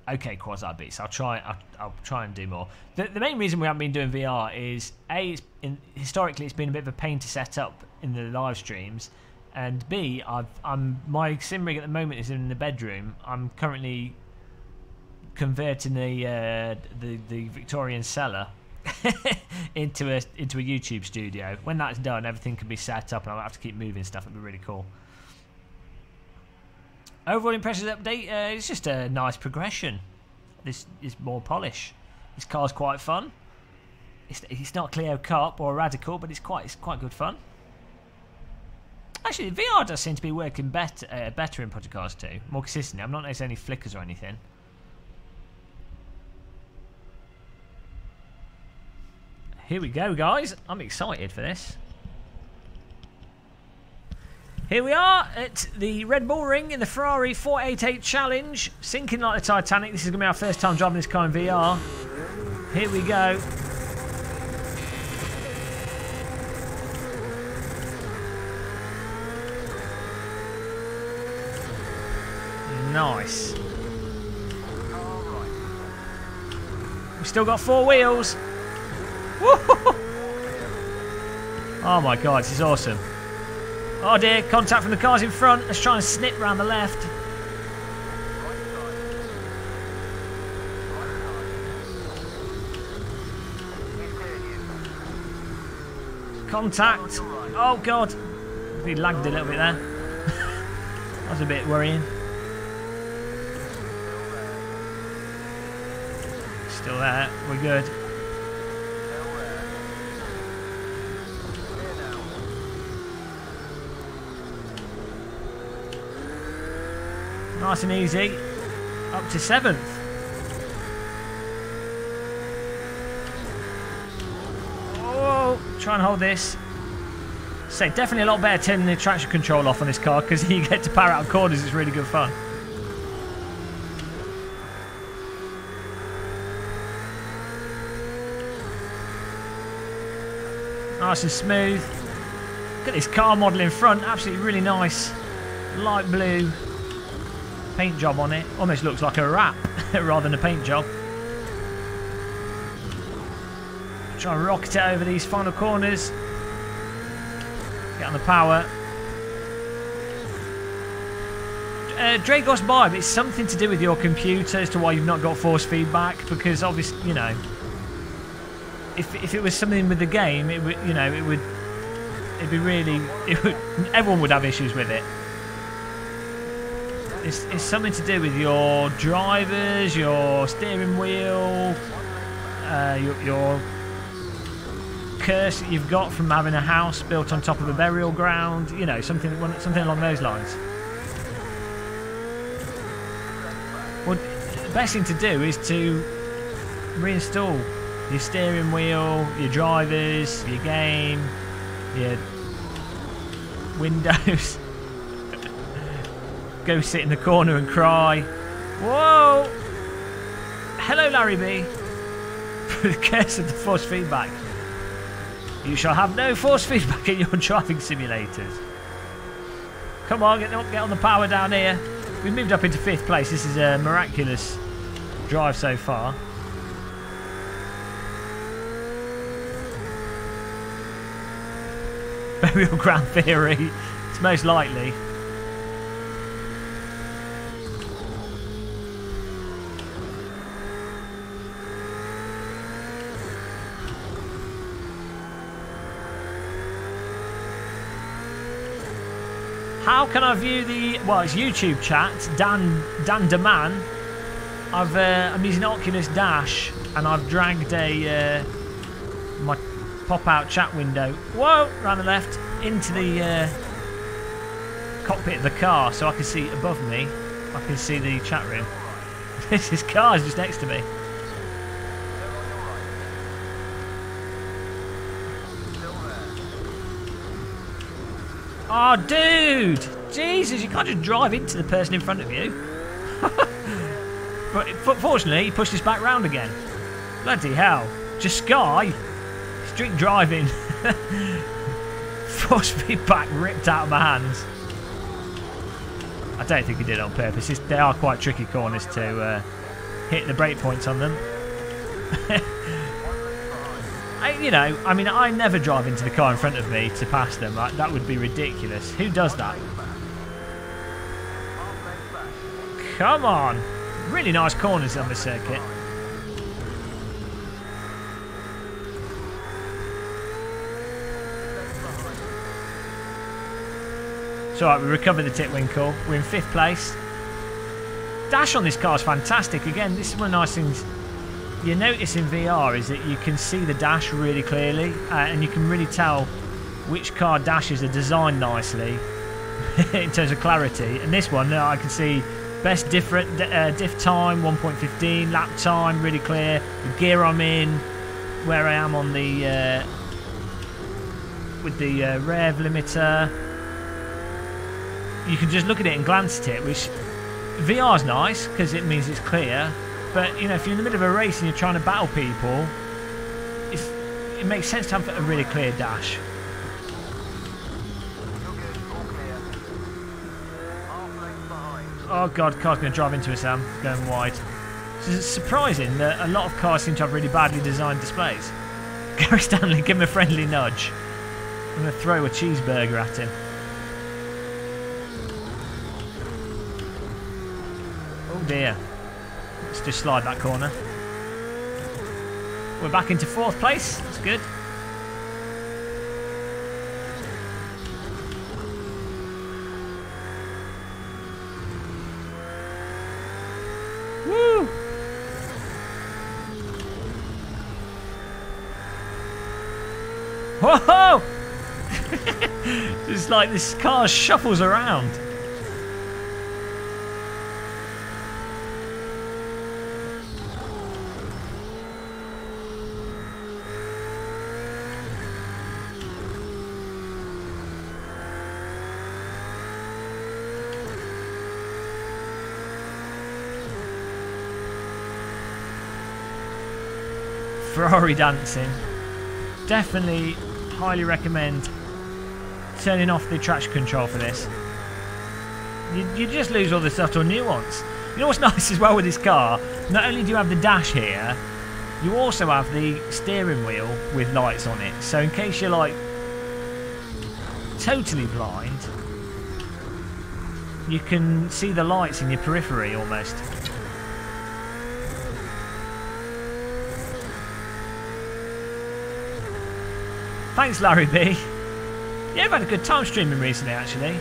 Okay, Quasi Beats. I'll try and do more. The main reason we haven't been doing VR is historically it's been a bit of a pain to set up in the live streams, and B, my sim rig at the moment is in the bedroom. I'm currently converting the Victorian cellar into a YouTube studio. When that's done, everything can be set up, and I'll have to keep moving stuff. It'll be really cool. Overall impressions update. It's just a nice progression. This is more polish. This car's quite fun. It's not Clio Cup or Radical, but it's quite good fun. Actually, the VR does seem to be working better in Project Cars 2, more consistently. I've not noticed any flickers or anything. Here we go, guys. I'm excited for this. Here we are at the Red Bull Ring in the Ferrari 488 Challenge. Sinking like the Titanic. This is going to be our first time driving this car in VR. Here we go. Nice. We've still got 4 wheels. Oh my god, this is awesome. Oh dear, contact from the cars in front. Let's try and snip round the left. Contact. Oh god. We lagged a little bit there. That was a bit worrying. Still there. We're good. Nice and easy. Up to 7th. Oh, try and hold this. So definitely a lot better turning the traction control off on this car, because you get to power out of corners. It's really good fun. Nice and smooth. Look at this car model in front. Absolutely really nice. Light blue paint job on it. Almost looks like a wrap rather than a paint job. Try and rocket it over these final corners. Get on the power. Dragos Vibe, it's something to do with your computer as to why you've not got force feedback, because obviously, you know, if it was something with the game, it would, you know, it'd be really, everyone would have issues with it. It's something to do with your drivers, your steering wheel, your curse that you've got from having a house built on top of a burial ground, you know, something along those lines. Well, the best thing to do is to reinstall your steering wheel, your drivers, your game, your Windows. Go sit in the corner and cry. Whoa! Hello, Larry B. The curse of the force feedback. You shall have no force feedback in your driving simulators. Come on, get on the power down here. We've moved up into 5th place. This is a miraculous drive so far. Burial ground theory. It's most likely. How can I view the, well, it's YouTube chat, Dan DeMan. I'm using Oculus Dash and I've dragged my pop-out chat window, whoa, round the left, into the cockpit of the car so I can see above me, I can see the chat room. This car is just next to me. Oh, dude! Jesus, you can't just drive into the person in front of you. But fortunately, he pushed us back round again. Bloody hell. Just Sky. Strict driving. Force feedback ripped out of my hands. I don't think he did it on purpose. They are quite tricky corners to hit the brake points on them. I never drive into the car in front of me to pass them. That would be ridiculous. Who does that? Come on. Really nice corners on the circuit. It's alright, we recovered the Titwinkle. We're in 5th place. Dash on this car is fantastic. Again, this is one of the nice things you notice in VR is that you can see the dash really clearly, and you can really tell which car dashes are designed nicely in terms of clarity. And this one, I can see best diff time 1.15, lap time really clear, the gear I'm in, where I am on the with the rev limiter. You can just look at it and glance at it, which VR's nice because it means it's clear. But, you know, if you're in the middle of a race and you're trying to battle people, it makes sense to have a really clear dash. Oh god, car's going to drive into us, Sam, going wide. So it's surprising that a lot of cars seem to have really badly designed displays. Gary Stanley, give him a friendly nudge. I'm going to throw a cheeseburger at him. Oh dear. Let's just slide that corner. We're back into 4th place. That's good. Woo! Whoa! It's like this car shuffles around. Ferrari dancing. Definitely highly recommend turning off the traction control for this. You just lose all the subtle nuance. You know what's nice as well with this car? Not only do you have the dash here, you also have the steering wheel with lights on it. So in case you're like totally blind, you can see the lights in your periphery almost. Thanks, Larry B. Yeah, I've had a good time streaming recently, actually.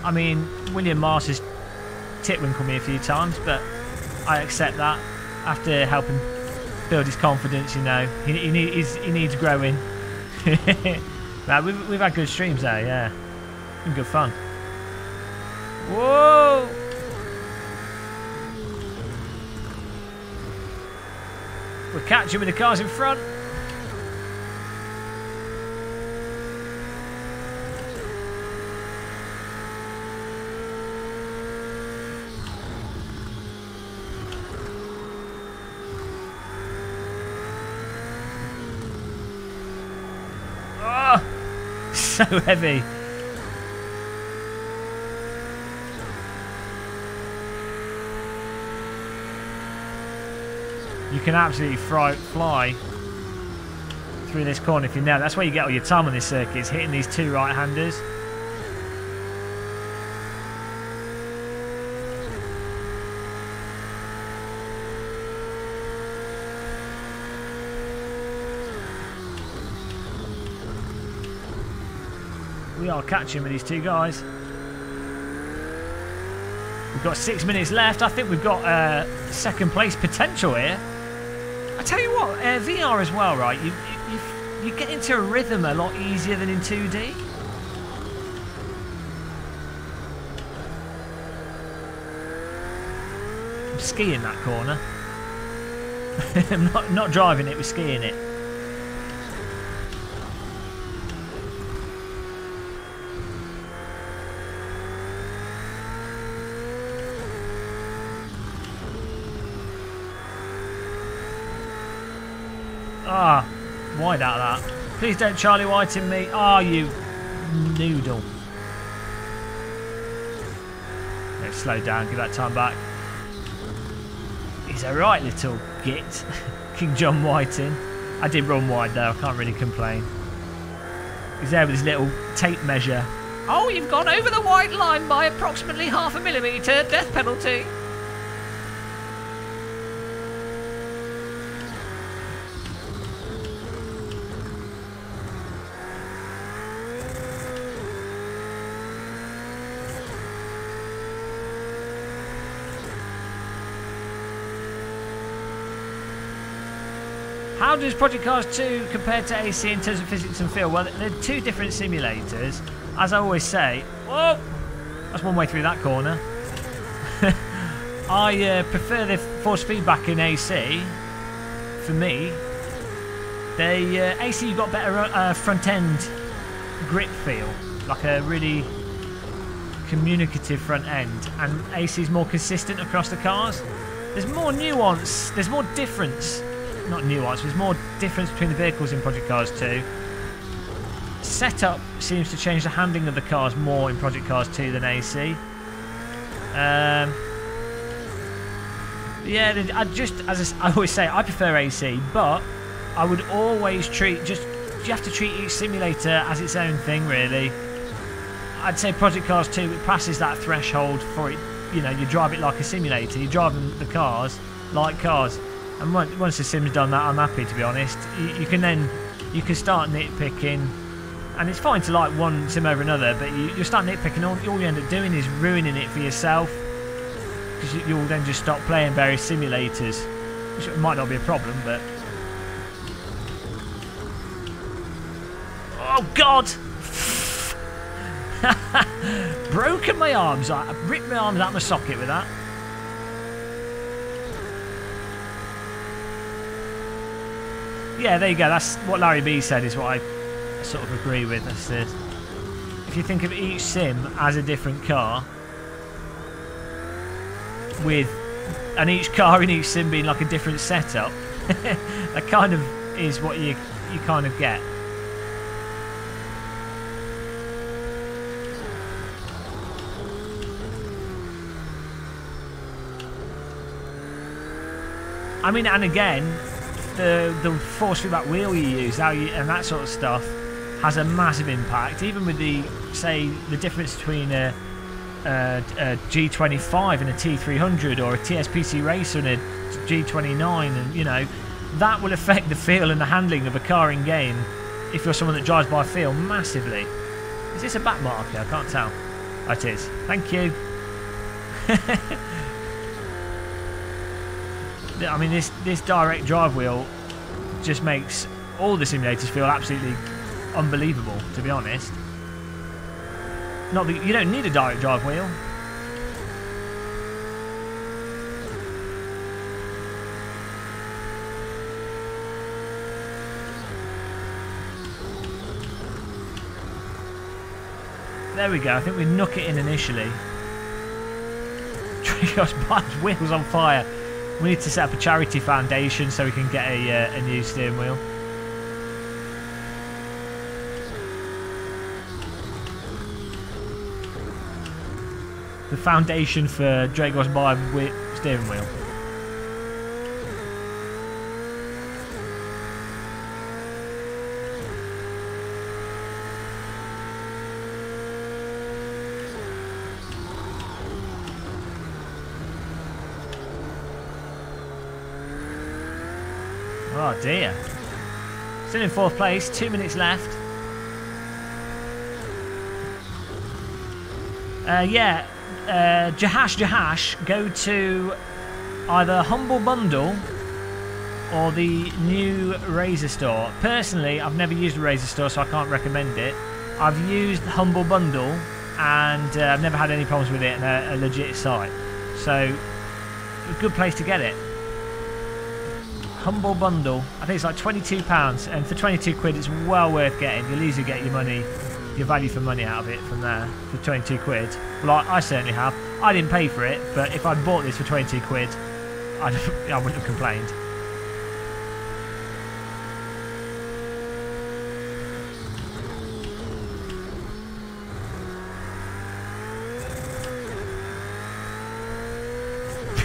I mean, William Mars has titwinkle me a few times, but I accept that. After helping build his confidence, you know, he needs growing. Nah, we've had good streams there, yeah. Been good fun. Whoa! We're catching with the cars in front. Oh, so heavy. You can absolutely fly through this corner if you know. That's where you get all your time on this circuit, is hitting these two right-handers. We are catching with these two guys. We've got 6 minutes left. I think we've got second place potential here. I tell you what, VR as well, right? You get into a rhythm a lot easier than in 2D. I'm skiing that corner. I'm not driving it, we're skiing it. Ah, wide out of that. Please don't Charlie White in me. Ah, you noodle. Let's slow down, give that time back. He's a right little git. King John Whiting. I did run wide though, I can't really complain. He's there with his little tape measure. Oh, you've gone over the white line by approximately 0.5 millimetre. Death penalty. How does Project Cars 2 compare to AC in terms of physics and feel? Well, they're two different simulators. As I always say, whoa, that's one way through that corner. I prefer the force feedback in AC. For me, AC you've got better front end grip feel, like a really communicative front end, and AC is more consistent across the cars. There's more nuance, there's more difference. Not nuance, there's more difference between the vehicles in Project Cars 2. Setup seems to change the handling of the cars more in Project Cars 2 than AC. Yeah, as I always say, I prefer AC, but I would always you have to treat each simulator as its own thing, really. I'd say Project Cars 2, it passes that threshold for it. You know, you drive it like a simulator, you're driving the cars like cars. And once the sim's done that, I'm happy, to be honest. You can start nitpicking, and it's fine to like one sim over another, but you start nitpicking, all you end up doing is ruining it for yourself, because you'll then just stop playing various simulators, which might not be a problem, but... Oh, God! Broken my arms. I ripped my arms out of my socket with that. Yeah, there you go. That's what Larry B said, is what I sort of agree with. I said, if you think of each sim as a different car, and each car in each sim being like a different setup, that kind of is what you kind of get. I mean, and again, the force feedback wheel you use, and that sort of stuff, has a massive impact. Even with the, say, the difference between a G25 and a T300, or a TSPC racer and a G29, and you know, that will affect the feel and the handling of a car in game if you're someone that drives by feel massively. Is this a back marker? I can't tell. Oh, it is. Thank you. I mean, this direct drive wheel just makes all the simulators feel absolutely unbelievable, to be honest. Not that you don't need a direct drive wheel. There we go. I think we knock it in initially. Trios Bike's wheels on fire. We need to set up a charity foundation so we can get a new steering wheel. The foundation for Dragos Bike steering wheel. Oh dear. Still in 4th place, 2 minutes left. Jahash, go to either Humble Bundle or the new Razor Store. Personally, I've never used a Razor Store, so I can't recommend it. I've used Humble Bundle and I've never had any problems with it, and a legit site. So, a good place to get it. Humble Bundle. I think it's like £22, and for 22 quid it's well worth getting. You'll easily get your money, your value for money out of it from there for 22 quid. Well, I certainly have. I didn't pay for it, but if I'd bought this for 22 quid, I wouldn't have complained.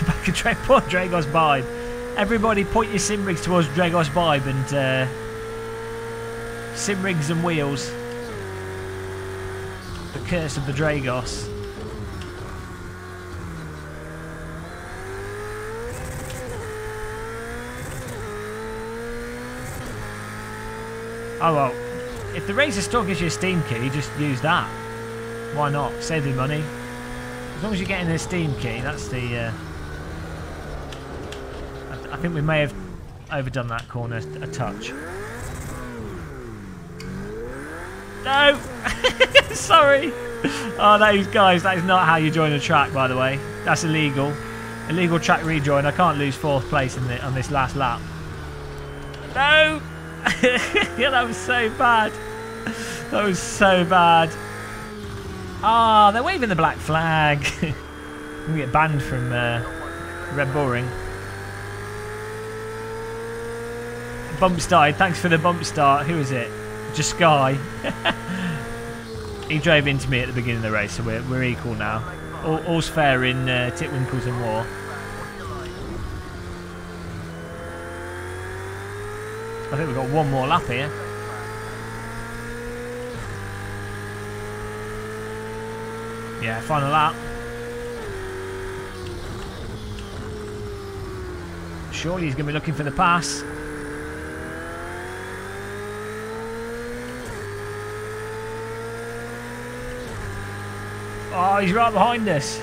Back and track, poor Dragos Vibe. Everybody point your sim rigs towards Dragos Vibe and sim rigs and wheels. The curse of the Dragos. Oh well, if the Razor Store gives you a Steam key, just use that. Why not? Save you money. As long as you're getting a Steam key, that's the... I think we may have overdone that corner a touch. No! Sorry! Oh, guys, that is not how you join a track, by the way. That's illegal. Illegal track rejoin. I can't lose 4th place on this last lap. No! Yeah, that was so bad. That was so bad. Ah, they're waving the black flag. We get banned from Red Bull Ring. Bump started. Thanks for the bump start. Who is it? Just Sky. He drove into me at the beginning of the race, so we're equal now. All's fair in Titwinkles and War. I think we've got one more lap here. Yeah, final lap. Surely he's going to be looking for the pass. Oh, he's right behind us.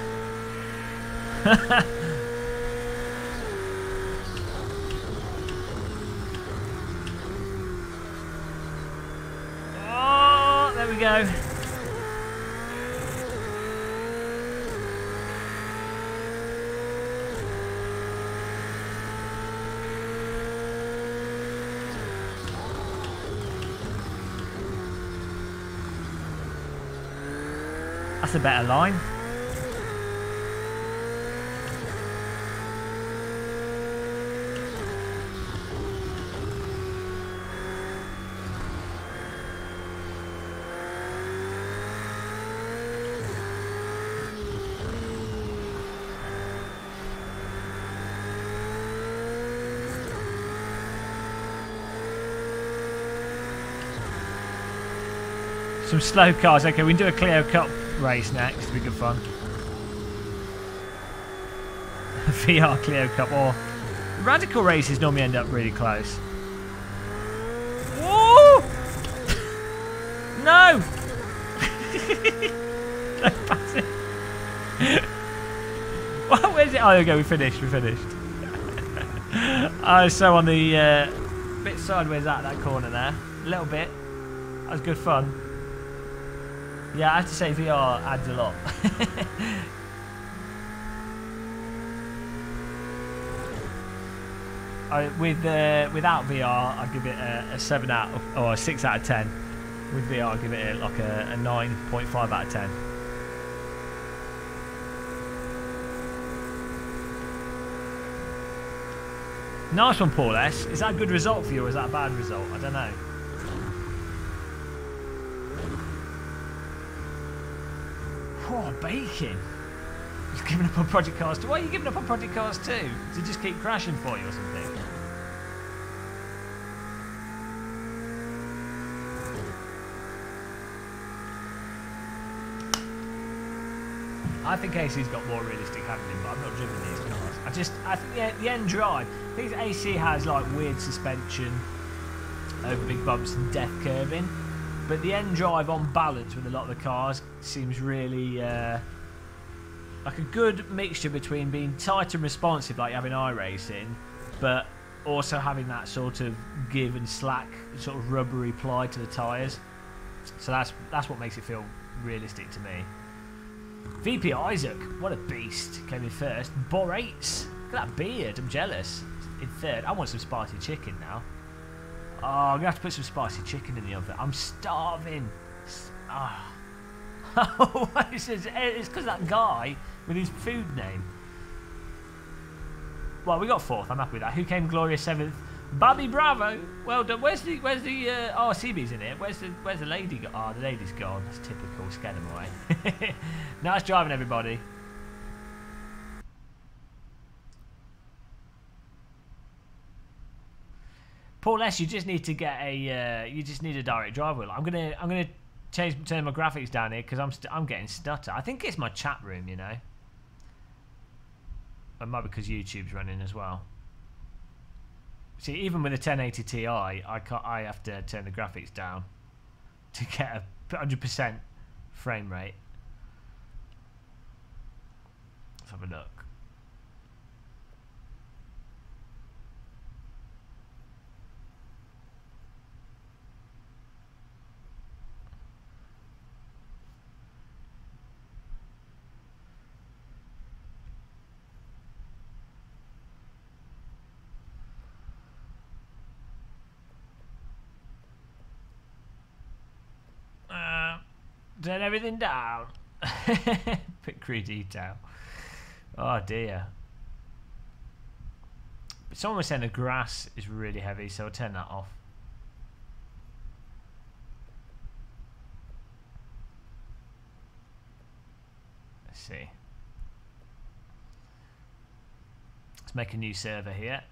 Oh, there we go. That's a better line. Some slow cars. Okay, we can do a Clio Cup race next. It'll be good fun. VR Clio Cup or radical races normally end up really close. Whoa! No! Don't pass it. Well, where's it? Oh, there we go. We finished. We finished. So on the bit sideways out that corner there, a little bit. That was good fun. Yeah, I have to say VR adds a lot. Without VR, I'd give it a 7 out of, or a 6 out of 10. With VR, I'd give it like a 9.5 out of 10. Nice one, Paul S. Is that a good result for you, or is that a bad result? I don't know. Oh, bacon. He's giving up on Project Cars 2. Why are you giving up on Project Cars 2? Does it just keep crashing for you or something? I think AC's got more realistic handling, but I've not driven these cars. I think the end drive, I think AC has like weird suspension over big bumps and death curbing, but the end drive on balance with a lot of the cars seems really like a good mixture between being tight and responsive like you have in iRacing, but also having that sort of give and slack sort of rubbery ply to the tyres. So that's what makes it feel realistic to me. VP Isaac, what a beast, came in first. Borates, look at that beard, I'm jealous. In third. I want some spicy chicken now. Oh, I'm going to have to put some spicy chicken in the oven. I'm starving. Oh, it's because that guy with his food name. Well, we got fourth, I'm happy with that. Who came glorious seventh? Bobby Bravo. Well done. Where's the oh, CB's in it. Where's the lady? Oh, the lady's gone. That's typical. Scared him away. Nice driving, everybody. Paul S, you just need to get a you just need a direct drive wheel. I'm gonna turn my graphics down here because I'm getting stutter. I think it's my chat room, you know. It might be because YouTube's running as well. See, even with a 1080 Ti, I have to turn the graphics down to get a 100% frame rate. Let's have a look. Turn everything down. Put crew detail. Oh dear. But someone was saying the grass is really heavy, so I'll turn that off. Let's see. Let's make a new server here.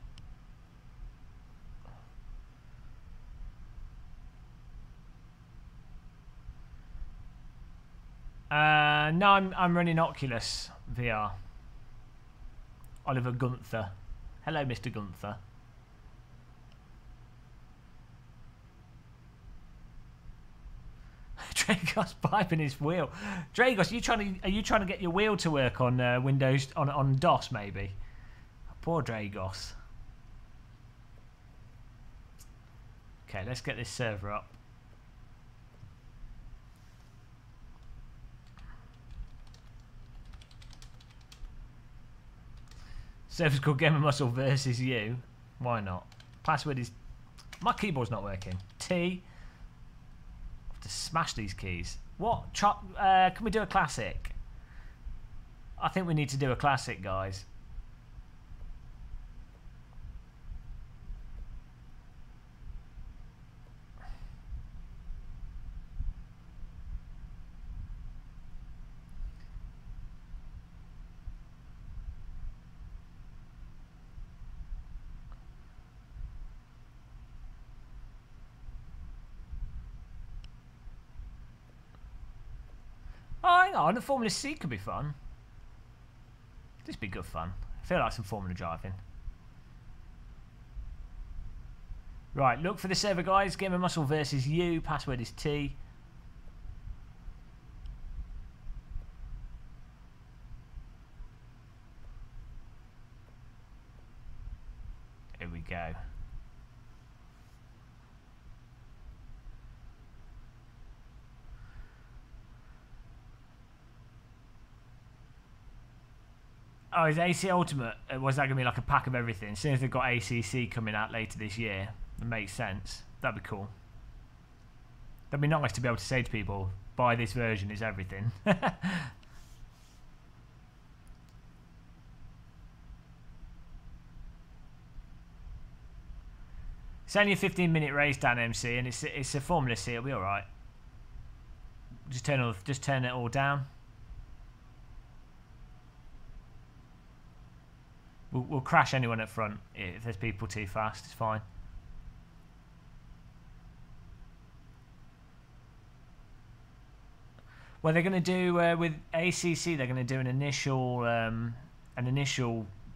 No, I'm running Oculus VR. Oliver Gunther. Hello, Mr. Gunther. Dragos piping his wheel. Dragos, are you trying to get your wheel to work on Windows on DOS maybe? Poor Dragos. Okay, let's get this server up. Server's called Gamer Muscle versus you. Why not? Password is... My keyboard's not working. T. I have to smash these keys. What? Can we do a classic? I think we need to do a classic, guys. hang on, the Formula C could be fun. This would be good fun. I feel like some Formula driving. Right, look for the server, guys. Game of Muscle versus you. Password is T. Here we go. Oh, is AC Ultimate? Was that going to be like a pack of everything? As soon as they've got ACC coming out later this year, it makes sense. That'd be cool. That'd be nice to be able to say to people, buy this version, it's everything. It's only a 15-minute race down MC, and it's a Formula C. It'll be all right. Just turn it all down. We'll crash anyone up front if there's people too fast. It's fine. Well, they're going to do with ACC. They're going to do an initial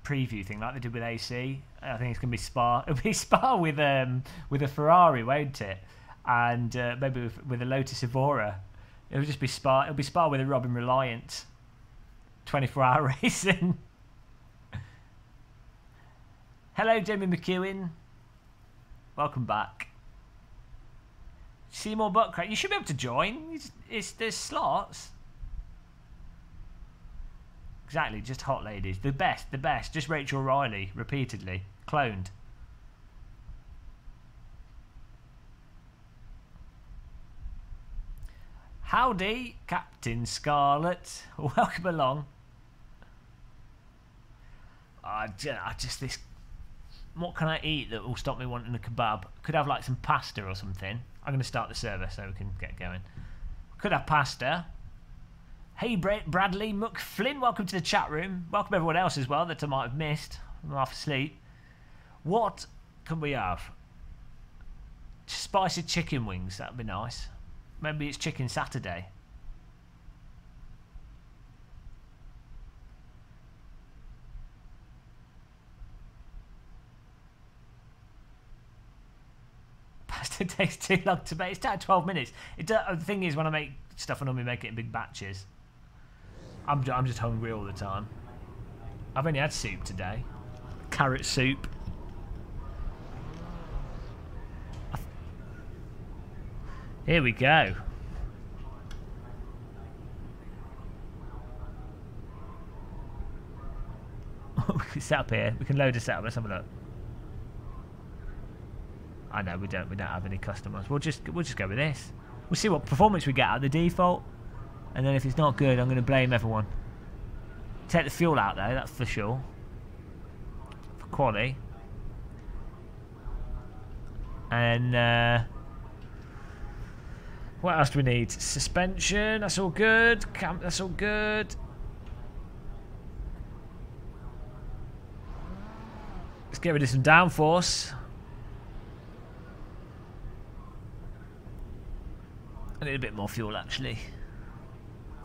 preview thing like they did with AC. I think it's going to be Spa. It'll be Spa with a Ferrari, won't it? And maybe with a Lotus Evora. It'll just be Spa. It'll be Spa with a Robin Reliant. 24-hour racing. Hello, Jamie McEwen. Welcome back. See more butt crack. You should be able to join. There's slots. Exactly, just hot ladies. The best. Just Rachel Riley, repeatedly. Cloned. Howdy, Captain Scarlet. Welcome along. Just this... What can I eat that will stop me wanting a kebab? Could have like some pasta or something. I'm going to start the server so we can get going. Could have pasta. Hey, Bradley McFlynn, welcome to the chat room. Welcome everyone else as well that I might have missed. I'm half asleep. What can we have? Spicy chicken wings, that would be nice. Maybe it's Chicken Saturday. Pasta takes too long to make. It's down 12 minutes. The thing is, when I make stuff, I normally make it in big batches. I'm just hungry all the time. I've only had soup today. Carrot soup. Here we go. We can set up here. We can load a setup. Let's have a look. I know we don't have any customers. We'll just go with this. We'll see what performance we get out of the default, and then if it's not good, I'm going to blame everyone. Take the fuel out though, that's for sure. For quality. And what else do we need? Suspension. That's all good. That's all good. Let's get rid of some downforce. I need a bit more fuel, actually.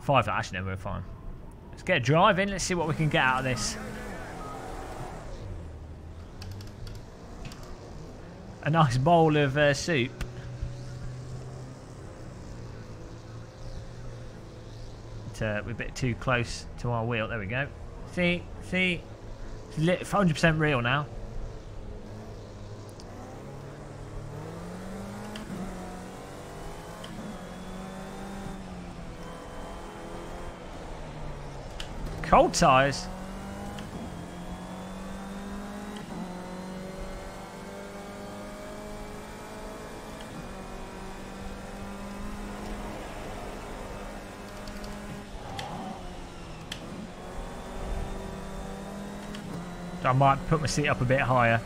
5, actually, no, we're fine. Let's get driving. Let's see what we can get out of this. A nice bowl of soup. We're a bit too close to our wheel. There we go. See? It's 100% real now. Cold tyres. I might put my seat up a bit higher.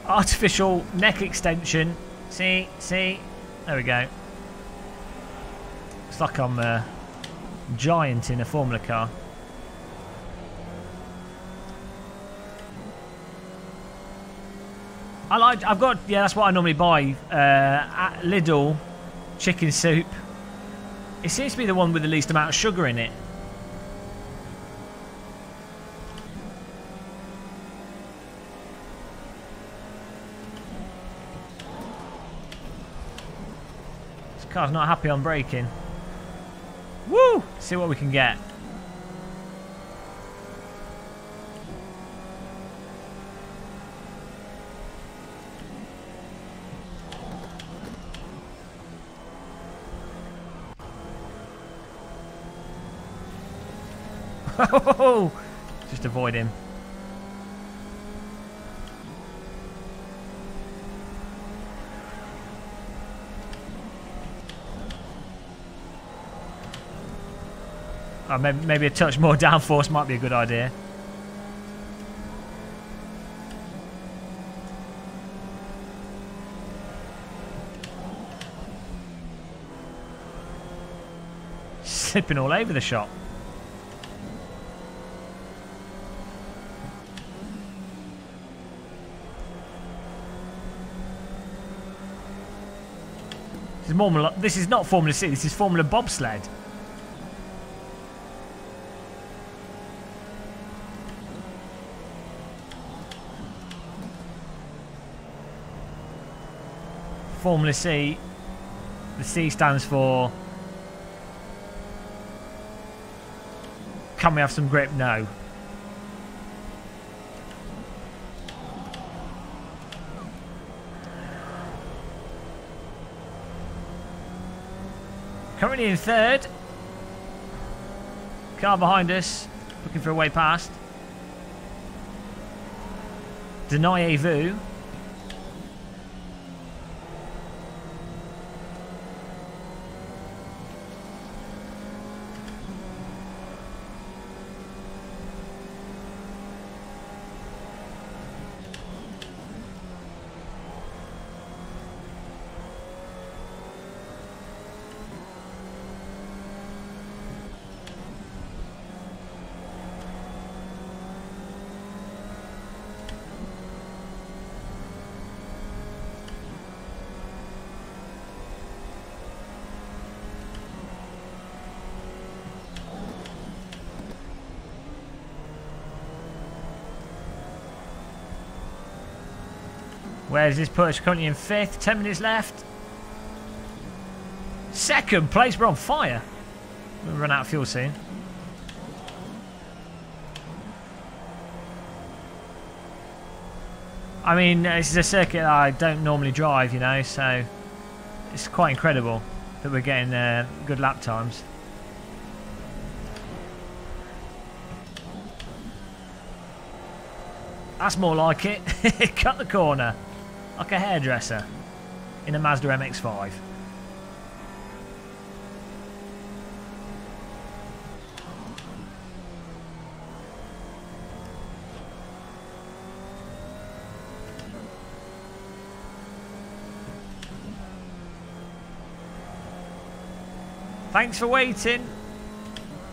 Artificial neck extension. See? There we go. It's like I'm a giant in a Formula car. I've got, yeah, that's what I normally buy. At Lidl, chicken soup. It seems to be the one with the least amount of sugar in it. This car's not happy on braking. Woo! See what we can get. Just avoid him. Oh, maybe a touch more downforce might be a good idea. Slipping all over the shop. This is not Formula C, this is Formula Bobsled. Formula C, the C stands for can we have some grip? No. Currently in third. Car behind us, looking for a way past. Deny-a-vu. Where's this push? Currently in fifth. 10 minutes left. Second place. We're on fire. We'll run out of fuel soon. I mean, this is a circuit that I don't normally drive, you know, so it's quite incredible that we're getting good lap times. That's more like it. Cut the corner. Like a hairdresser in a Mazda MX-5. Thanks for waiting.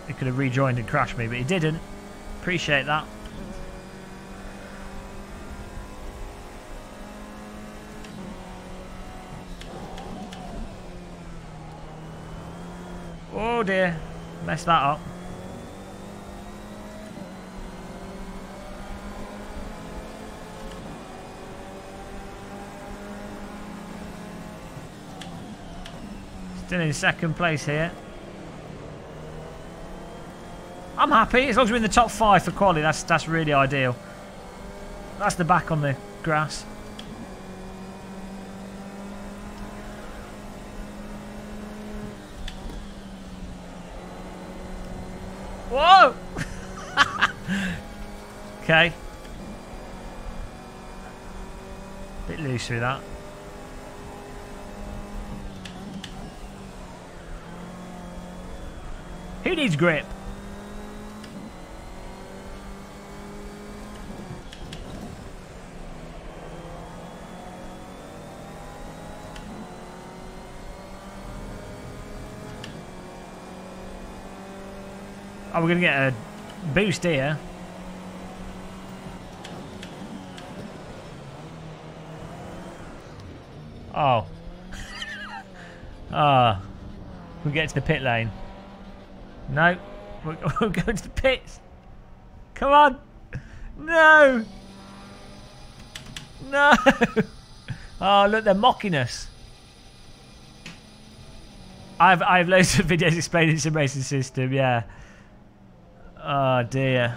He could have rejoined and crashed me, but he didn't. Appreciate that. Oh dear, messed that up. Still in second place here. I'm happy as long as we're in the top 5 for quality. That's really ideal. That's the back on the grass. Whoa! Okay. Bit loose through that. Who needs grip? Oh, we're going to get a boost here. Oh. We'll get to the pit lane. No. We're going to the pits. Come on. No. No. Oh, look, they're mocking us. I have loads of videos explaining sim racing system, yeah. Oh dear.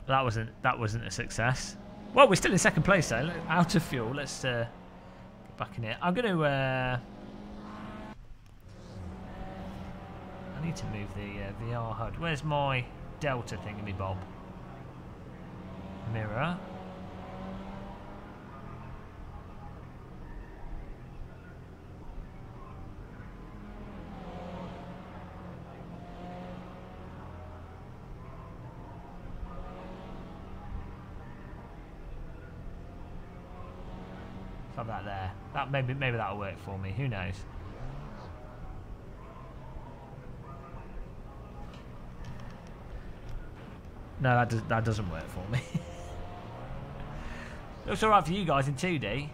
That wasn't a success. Well, we're still in second place though. Out of fuel. Let's get back in here. I'm going to. I need to move the VR HUD. Where's my Delta thingy bob? Mirror. Have that there. That maybe that'll work for me. Who knows? No, that doesn't work for me. Looks alright for you guys in 2D.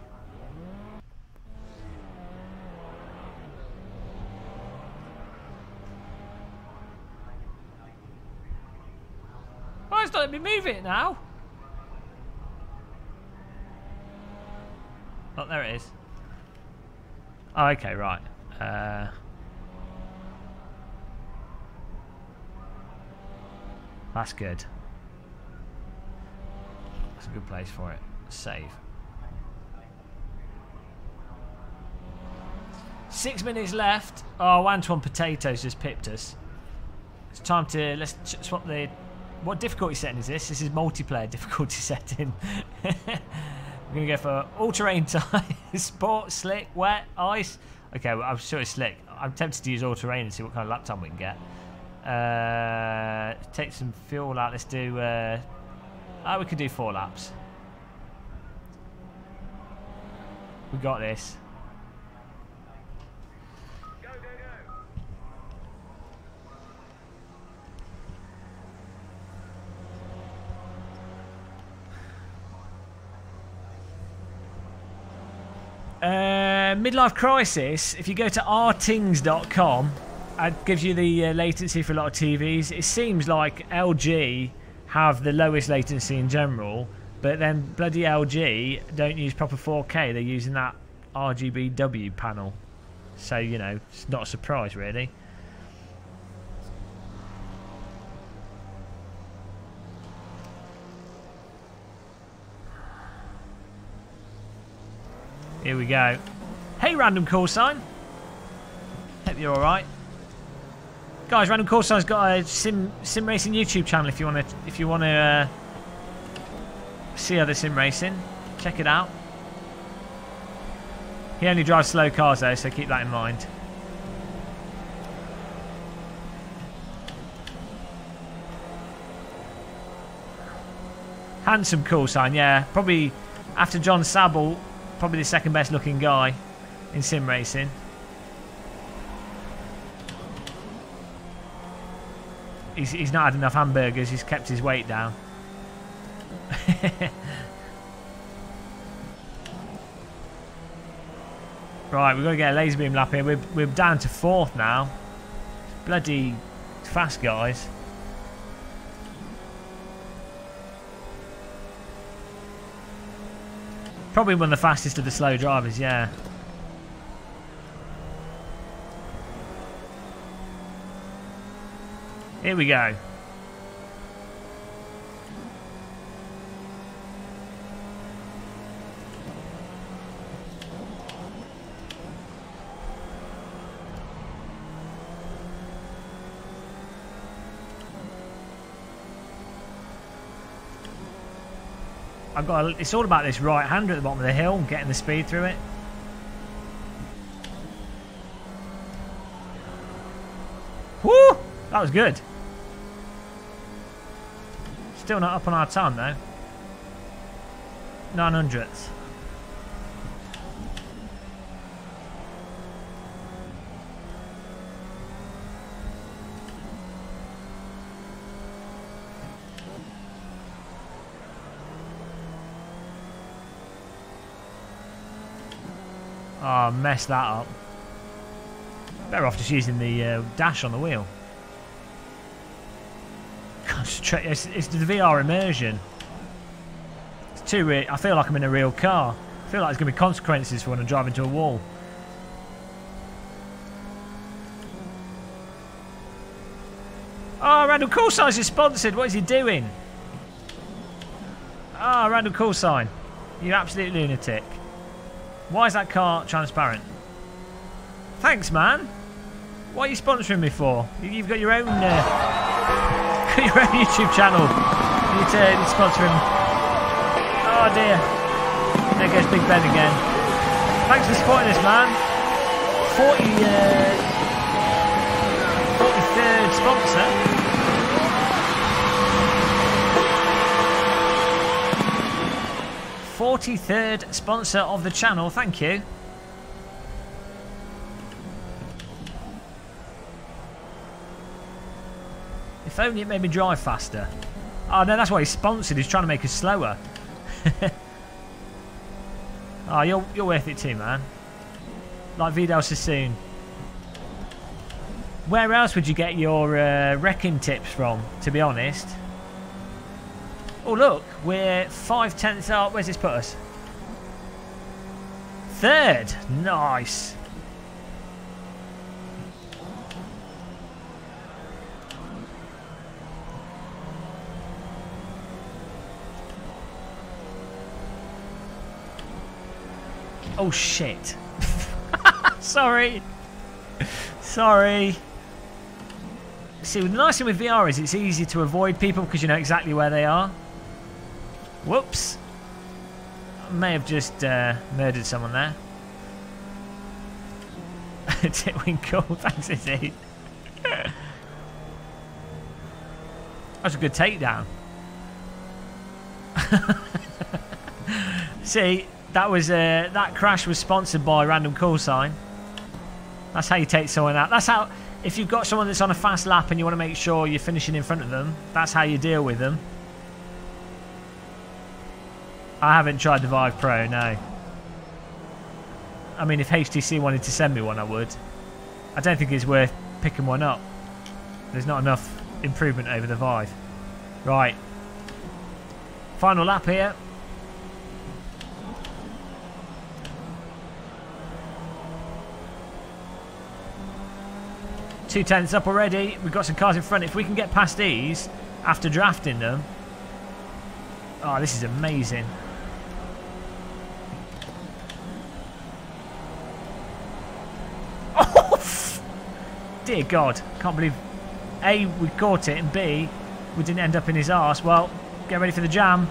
Oh, it's not letting me move it now. Oh, there it is. Oh, okay, right. That's good. That's a good place for it. Save. 6 minutes left. Oh, Antoine Potatoes just pipped us. It's time to let's swap the. What difficulty setting is this? This is multiplayer difficulty setting. We're going to go for all-terrain tyre, sport, slick, wet, ice. Okay, well, I'm sure it's slick. I'm tempted to use all-terrain and see what kind of lap time we can get. Take some fuel out. Let's do... we could do 4 laps. We got this. Go, go, go. Midlife Crisis, if you go to rtings.com, it gives you the latency for a lot of TVs. It seems like LG have the lowest latency in general, but then bloody LG don't use proper 4K. They're using that RGBW panel. So, you know, it's not a surprise, really. Here we go. Hey, random call sign. Hope you're all right, guys. Random call sign's got a sim racing YouTube channel. If you want to see other sim racing, check it out. He only drives slow cars though, so keep that in mind. Handsome call sign, yeah. Probably after John Sabel. Probably the second best looking guy in sim racing. He's not had enough hamburgers, he's kept his weight down. Right, we've got to get a laser beam lap here. We're down to 4th now. Bloody fast, guys. Probably one of the fastest of the slow drivers, yeah. Here we go. It's all about this right hander at the bottom of the hill, getting the speed through it. Woo! That was good. Still not up on our time though. 900ths. Oh, messed that up. Better off just using the dash on the wheel. Concentrate. It's the VR immersion. It's too real. I feel like I'm in a real car. I feel like there's going to be consequences for when I drive into a wall. Oh, Randall Callsign is sponsored. What is he doing? Ah, Randall Callsign. You absolute lunatic. Why is that car transparent? Thanks, man. What are you sponsoring me for? You've got your own, YouTube channel. You need to sponsor him. Oh dear. There goes Big Ben again. Thanks for supporting us, man. 43rd sponsor. 43rd sponsor of the channel. Thank you. If only it made me drive faster. Oh no, that's why he's sponsored. He's trying to make us slower. Oh, you're worth it too, man. Like Vidal Sassoon. Where else would you get your wrecking tips from, to be honest? Oh look, we're 5/10 up. Where's this put us? 3rd. Nice. Oh shit. Sorry. Sorry. See, the nice thing with VR is it's easy to avoid people because you know exactly where they are. Whoops. I may have just murdered someone there. Titwinkle. Thanks, Izzy. That's a good takedown. See, that was that crash was sponsored by Random Callsign. That's how you take someone out. That's how, if you've got someone that's on a fast lap and you want to make sure you're finishing in front of them, that's how you deal with them. I haven't tried the Vive Pro, no. I mean, if HTC wanted to send me one, I would. I don't think it's worth picking one up. There's not enough improvement over the Vive. Right. Final lap here. Two tenths up already. We've got some cars in front. If we can get past these after drafting them. Oh, this is amazing. Oh, dear God. Can't believe A, we caught it, and B, we didn't end up in his arse. Well, get ready for the jam.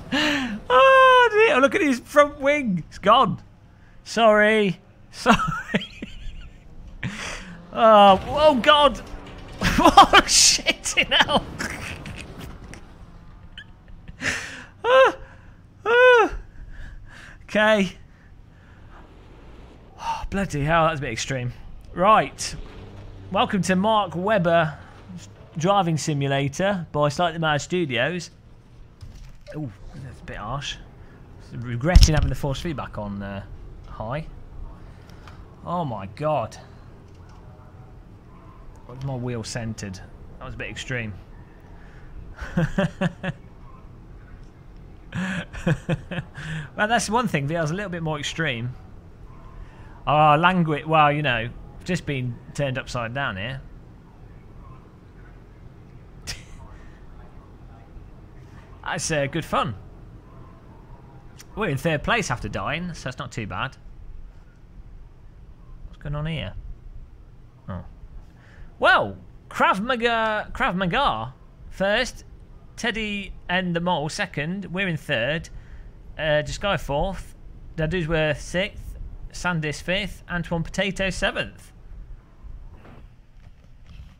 Oh, dear. Look at his front wing. It's gone. Sorry. Sorry. Oh God. Oh, shit, hell. Okay. Oh, bloody hell, that's a bit extreme. Right. Welcome to Mark Webber Driving Simulator by Slightly Mad Studios. Oh, that's a bit harsh. Regretting having the force feedback on high. Oh my God. What's my wheel centered? That was a bit extreme. Well, that's one thing. VR's a little bit more extreme. Oh, language. Well, you know, just been turned upside down here. That's good fun. We're in 3rd place after dying, so it's not too bad. What's going on here? Oh. Well, Krav Maga first, Teddy and the Mole second, we're in 3rd, Jaskai 4th, Dadusworth 6th, Sandis 5th, Antoine Potato 7th.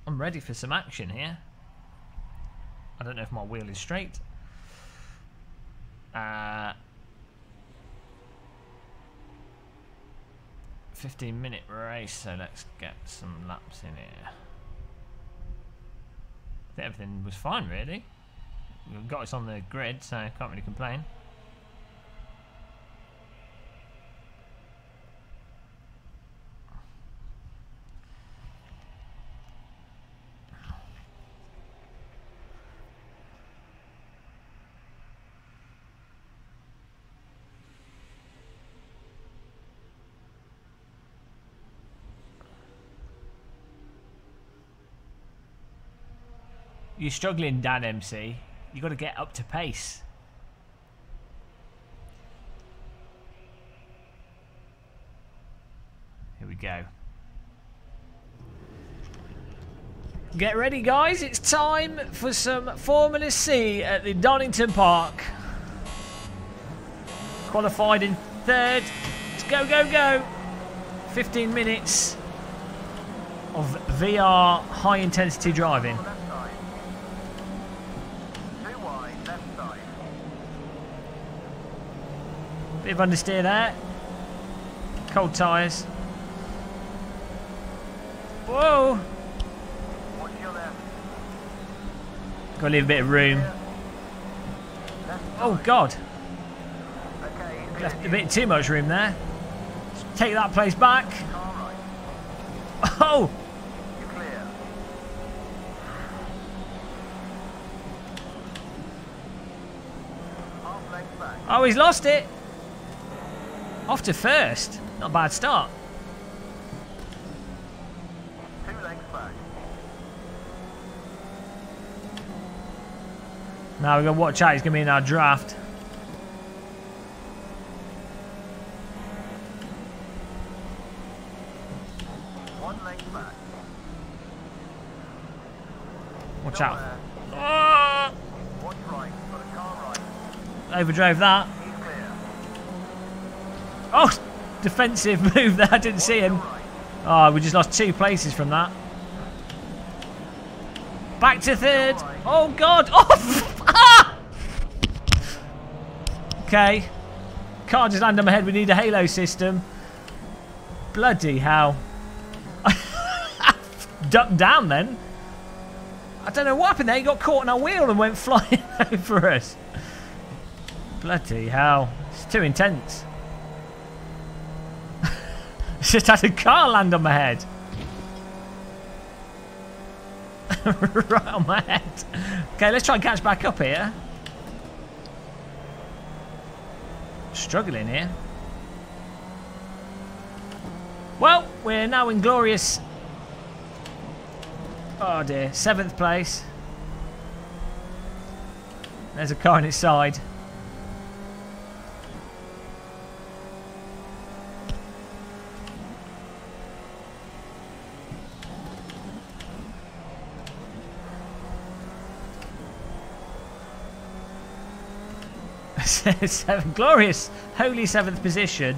I'm ready for some action here. I don't know if my wheel is straight. 15-minute race, so let's get some laps in here. I think everything was fine, really. We've got us on the grid, so I can't really complain. You're struggling, Dan MC. You got to get up to pace. Here we go. Get ready, guys. It's time for some Formula C at the Donington Park. Qualified in third. Let's go, go, go. 15 minutes of VR high-intensity driving. Bit of understeer there. Cold tyres. Whoa! Got to leave a bit of room. Oh God! Left a bit too much room there. Let's take that place back. Oh! Oh, he's lost it. Off to first. Not a bad start. 2 lengths back. Now we've got to watch out. He's going to be in our draft. Watch out. Oh! Overdrove that. Oh! Defensive move there. I didn't see him. Oh, we just lost 2 places from that. Back to third. Oh, God. Oh! Ah! Okay. Can't just land on my head. We need a halo system. Bloody hell. Ducked down then. I don't know what happened there. He got caught on our wheel and went flying over us. Bloody hell. It's too intense. Just had a car land on my head. Right on my head. Okay, let's try and catch back up here. Struggling here. Well, we're now in glorious... Oh dear, 7th place. There's a car on its side. Glorious, holy 7th position.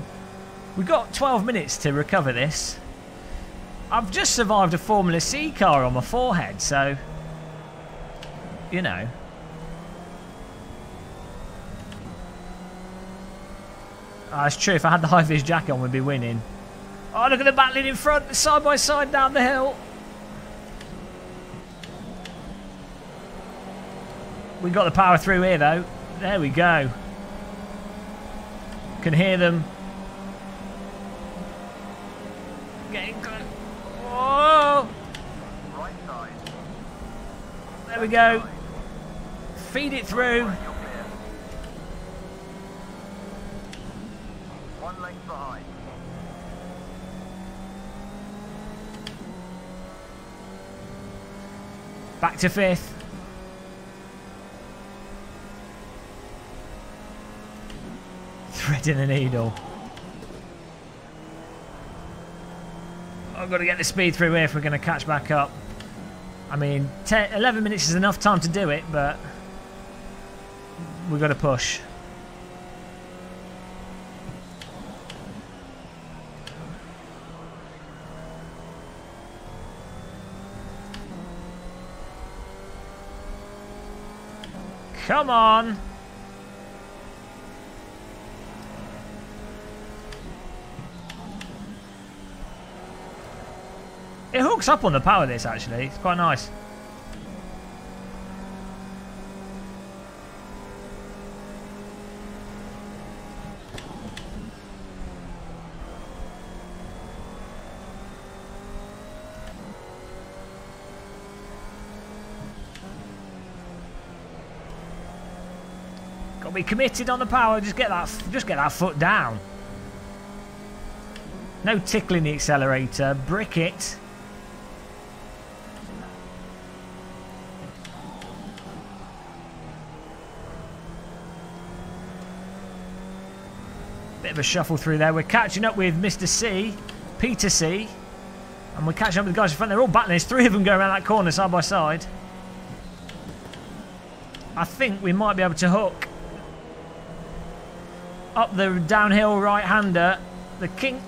We've got 12 minutes to recover this. I've just survived a Formula C car on my forehead, so, you know. Oh, it's true, if I had the high-vis jacket on, we'd be winning. Oh, look at the battling in front, side by side down the hill. We got the power through here, though. There we go. Can hear them. Getting good. Whoa! Right side. There we go. Feed it through. 1 length behind. Back to 5th. Threading the needle. I've got to get the speed through here if we're going to catch back up. I mean, 11 minutes is enough time to do it, but we've got to push. Come on! It hooks up on the power, this, actually. It's quite nice. Got to be committed on the power. Just get that foot down. No tickling the accelerator. Brick it. Bit of a shuffle through there. We're catching up with Mr. C, Peter C. And we're catching up with the guys in front. They're all battling. There's 3 of them going around that corner side by side. I think we might be able to hook up the downhill right-hander, the kink.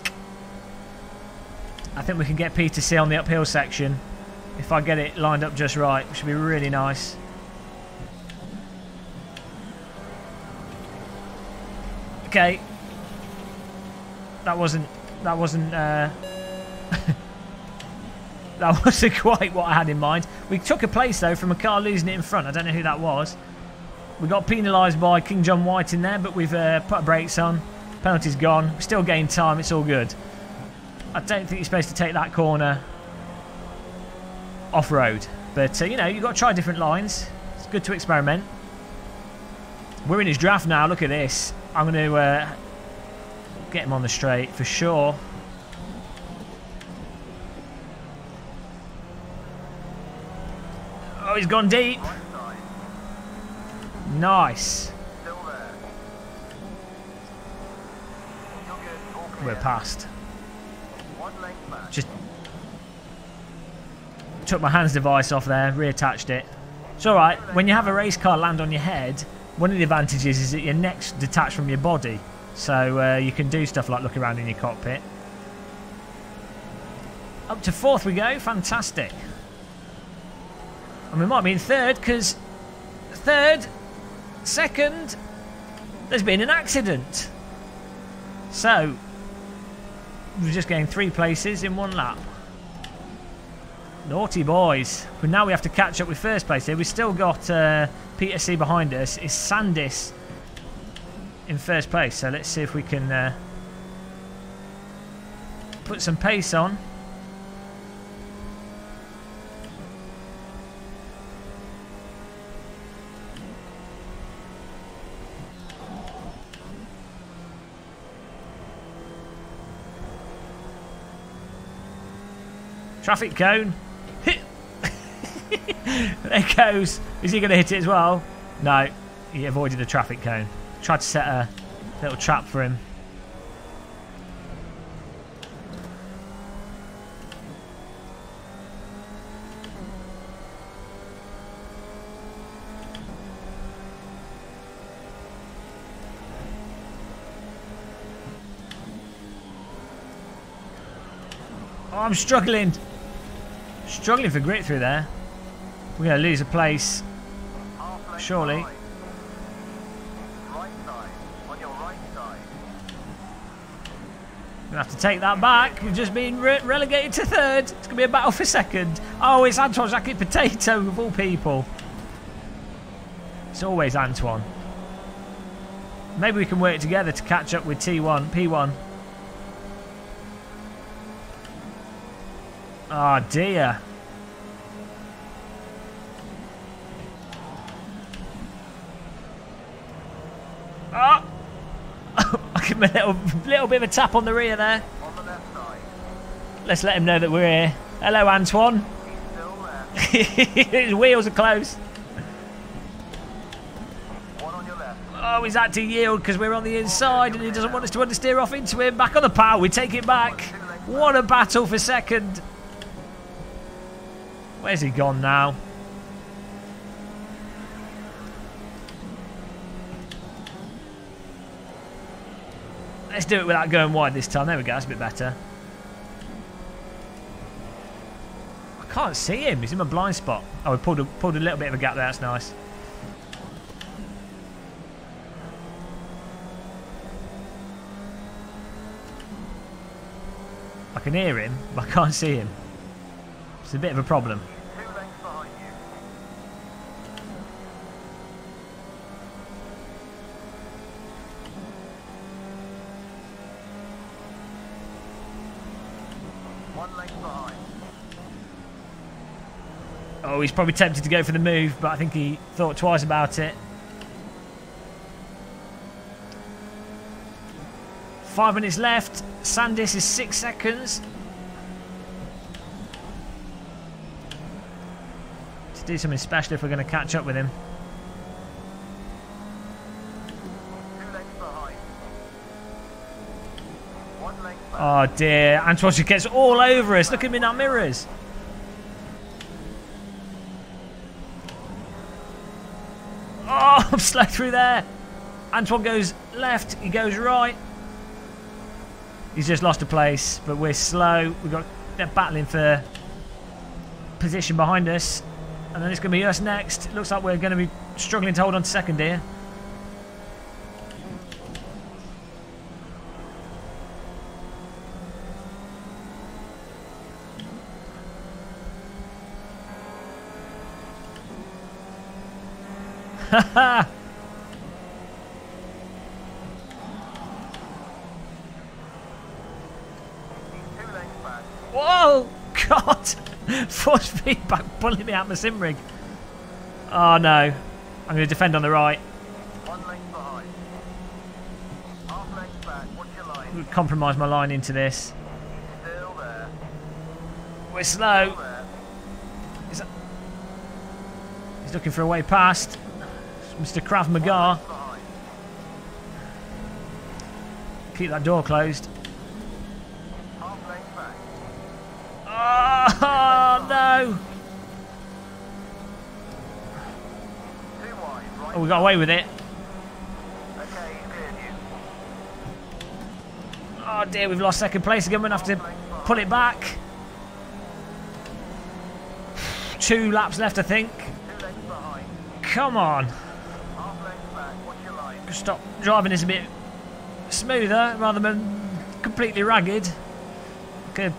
I think we can get Peter C on the uphill section if I get it lined up just right, which should be really nice. Okay, that wasn't that wasn't quite what I had in mind. We took a place though from a car losing it in front. I don't know who that was. We got penalised by King John White in there, but we've put our brakes on. Penalty's gone. We still gained time. It's all good. I don't think you're supposed to take that corner off-road. But, you know, you've got to try different lines. It's good to experiment. We're in his draft now. Look at this. I'm going to get him on the straight for sure. Oh, he's gone deep. Nice. We're past. Just took my hands device off there, reattached it. It's alright, when you have a race car land on your head, one of the advantages is that your neck's detached from your body. So you can do stuff like look around in your cockpit. Up to 4th we go, fantastic. And we might be in 3rd because 3rd, 2nd, there's been an accident. So we're just getting 3 places in 1 lap. Naughty boys. But now we have to catch up with 1st place here. We've still got Peter C behind us. It's Sandis in 1st place. So let's see if we can put some pace on. Traffic cone. There it goes. Is he going to hit it as well? No. He avoided the traffic cone. Tried to set a little trap for him. Oh, I'm struggling. Struggling for grit through there. We're going to lose a place. Surely. Right side. On your right side. We're going to have to take that back. We've just been relegated to 3rd. It's going to be a battle for 2nd. Oh, it's Antoine Jackie Potato of all people. It's always Antoine. Maybe we can work together to catch up with T1, P1. Oh dear. Oh! I give him a little bit of a tap on the rear there. On the left side. Let's let him know that we're here. Hello, Antoine. He's still there. His wheels are close. One on your left. Oh, he's had to yield because we're on the inside and he doesn't want us to understeer off into him. Back on the power, we take it back. What a battle for 2nd. Where's he gone now? Let's do it without going wide this time. There we go, that's a bit better. I can't see him. He's in my blind spot. Oh, we pulled a little bit of a gap there. That's nice. I can hear him, but I can't see him. It's a bit of a problem. 2 lengths behind you. One length behind. Oh, he's probably tempted to go for the move, but I think he thought twice about it. 5 minutes left. Sandis is 6 seconds. To do something special if we're going to catch up with him. 2 lengths behind. Oh dear, Antoine just gets all over us. Look at him in our mirrors. Oh, I'm slow through there. Antoine goes left, he goes right. He's just lost a place, but we're slow. They're battling for position behind us. And then it's going to be us next. It looks like we're going to be struggling to hold on to second here. Haha! Whoa! God! Force feedback pulling me out my sim rig. Oh no. I'm going to defend on the right. 1 length behind. Half length back. What's your line? Compromise my line into this. Still there. We're slow. There. He's looking for a way past. Mr. Krav Maga. Behind. Keep that door closed. Half length back. Oh no! 2 wide. Right. Oh, we got away with it. Okay, he's cleared you. Oh dear, we've lost second place again. We're going to have to pull it back. 2 laps left, I think. 2 lengths behind. Come on. Half length back. What's your line? Stop driving this a bit smoother rather than completely ragged. Like a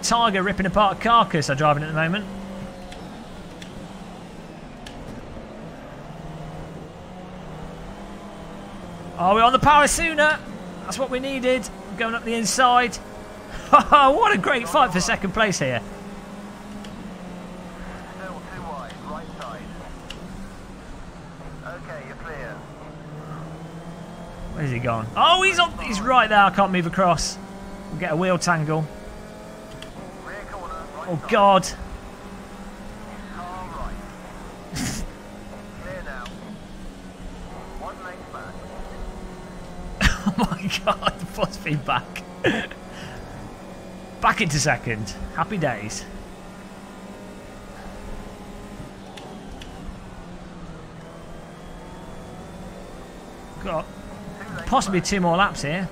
tiger ripping apart a carcass I'm driving at the moment. Oh, we're on the power sooner. That's what we needed. Going up the inside. What a great fight for second place here. Still 2 wide. Right side. Okay, you're clear. Where's he gone? Oh, he's right there. I can't move across. We'll get a wheel tangle. Rear corner. Right Oh, side. God. Car right. Clear now. 1 length back. Oh, my God. The force feedback. Back into second. Happy days. Got possibly 2 more laps here.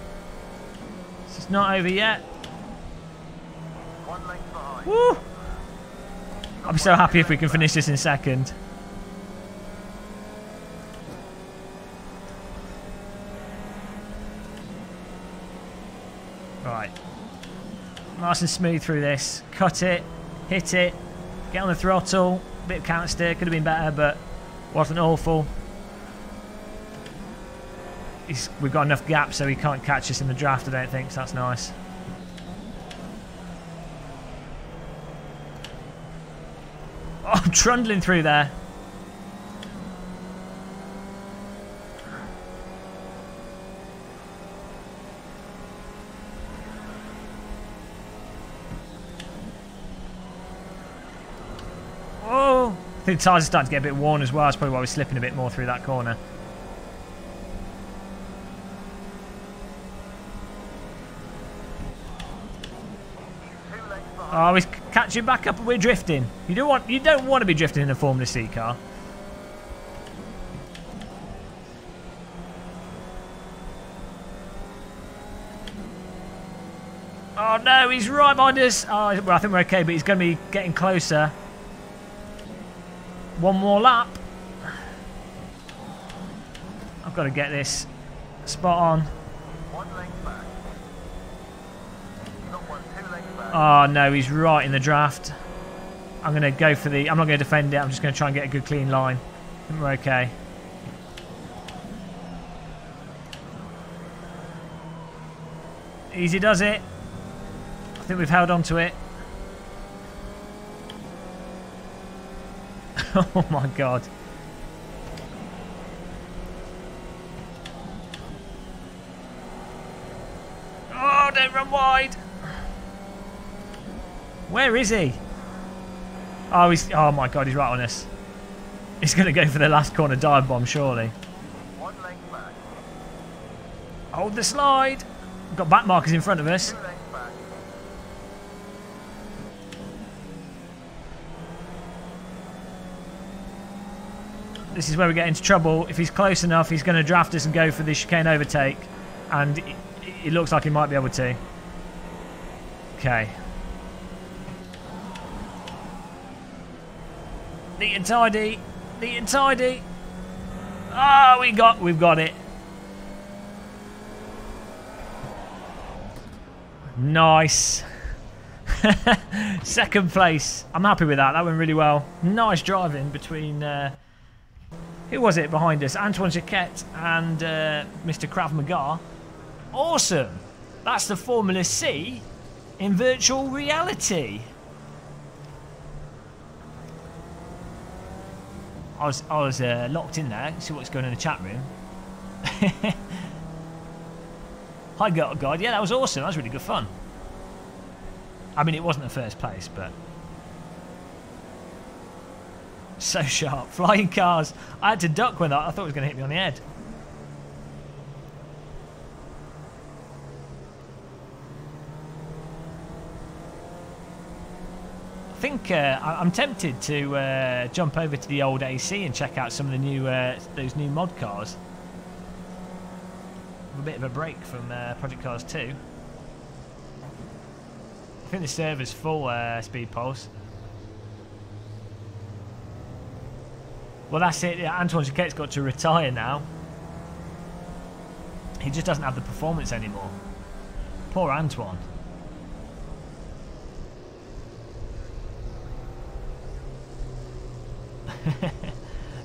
It's not over yet. 1 length behind. Woo! I'll be so happy if we can finish this in second. Right. Nice and smooth through this. Cut it. Hit it. Get on the throttle. Bit of counter steer. Could have been better, but wasn't awful. We've got enough gap so he can't catch us in the draft, I don't think, so that's nice. Oh, I'm trundling through there. Oh, I think the tyres are starting to get a bit worn as well. That's probably why we're slipping a bit more through that corner. Oh, he's catching back up and we're drifting. You don't want to be drifting in a Formula C car. Oh no, he's right behind us. Oh, well, I think we're okay, but he's going to be getting closer. 1 more lap. I've got to get this spot on. 1 length back. Not 1, 2 lengths back. Oh no, he's right in the draft. I'm going to go for the... I'm not going to defend it. I'm just going to try and get a good clean line. I think we're okay. Easy does it. I think we've held on to it. Oh my God. Oh, don't run wide. Where is he? Oh, oh my God, he's right on us. He's going to go for the last corner dive bomb, surely. 1 length back. Hold the slide. Got back markers in front of us. 2 lengths back. This is where we get into trouble. If he's close enough, he's going to draft us and go for the chicane overtake. And it looks like he might be able to. Okay. Neat and tidy. Neat and tidy. Ah, we've got it. Nice. Second place. I'm happy with that. That went really well. Nice driving between... who was it behind us? Antoine Jacquet and Mr. Krav Maga. Awesome. That's the Formula C in virtual reality. I was locked in there. See what's going on in the chat room. Hi, God. Yeah, that was awesome. That was really good fun. I mean, it wasn't the first place, but... So sharp. Flying cars. I had to duck when I thought it was going to hit me on the head. I think I'm tempted to jump over to the old AC and check out some of the new those new mod cars. A bit of a break from Project Cars 2. I think the server's full, Speed Pulse. Well, that's it. Yeah, Antoine Jacquet's got to retire now. He just doesn't have the performance anymore. Poor Antoine.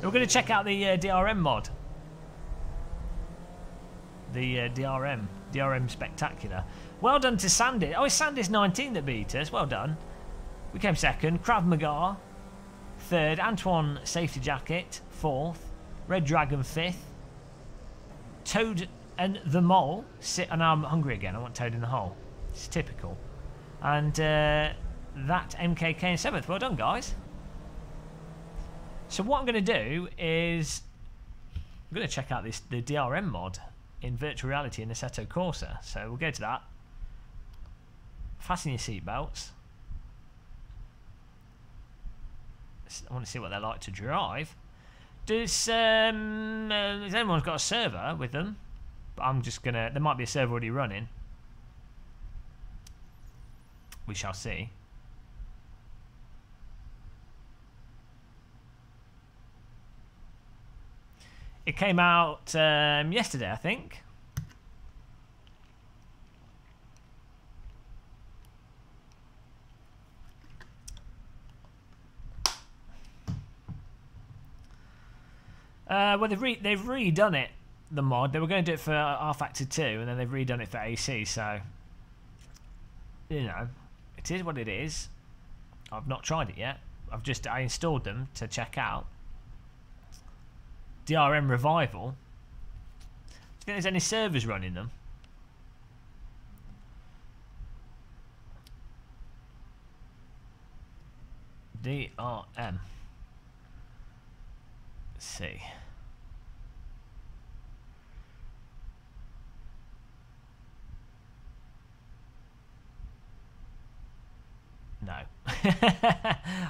We're going to check out the DRM mod. The DRM Spectacular. Well done to Sandy. Oh, it's Sandy's 19 that beat us. Well done. We came second. Krav Maga third. Antoine Safety Jacket fourth. Red Dragon fifth. Toad and the Mole. And now I'm hungry again. I want Toad in the Hole. It's typical. And that MKK in seventh. Well done, guys. So what I'm going to do is I'm going to check out the DRM mod in virtual reality in the Assetto Corsa. So we'll go to that. Fasten your seatbelts. I want to see what they're like to drive. Has anyone's got a server with them? But I'm just gonna. There might be a server already running. We shall see. It came out yesterday, I think. Well, they've redone it, the mod. They were going to do it for R-Factor 2, and then they've redone it for AC, so... You know, it is what it is. I've not tried it yet. I installed them to check out. DRM Revival. Do you think there's any servers running them? DRM. Let's see. No.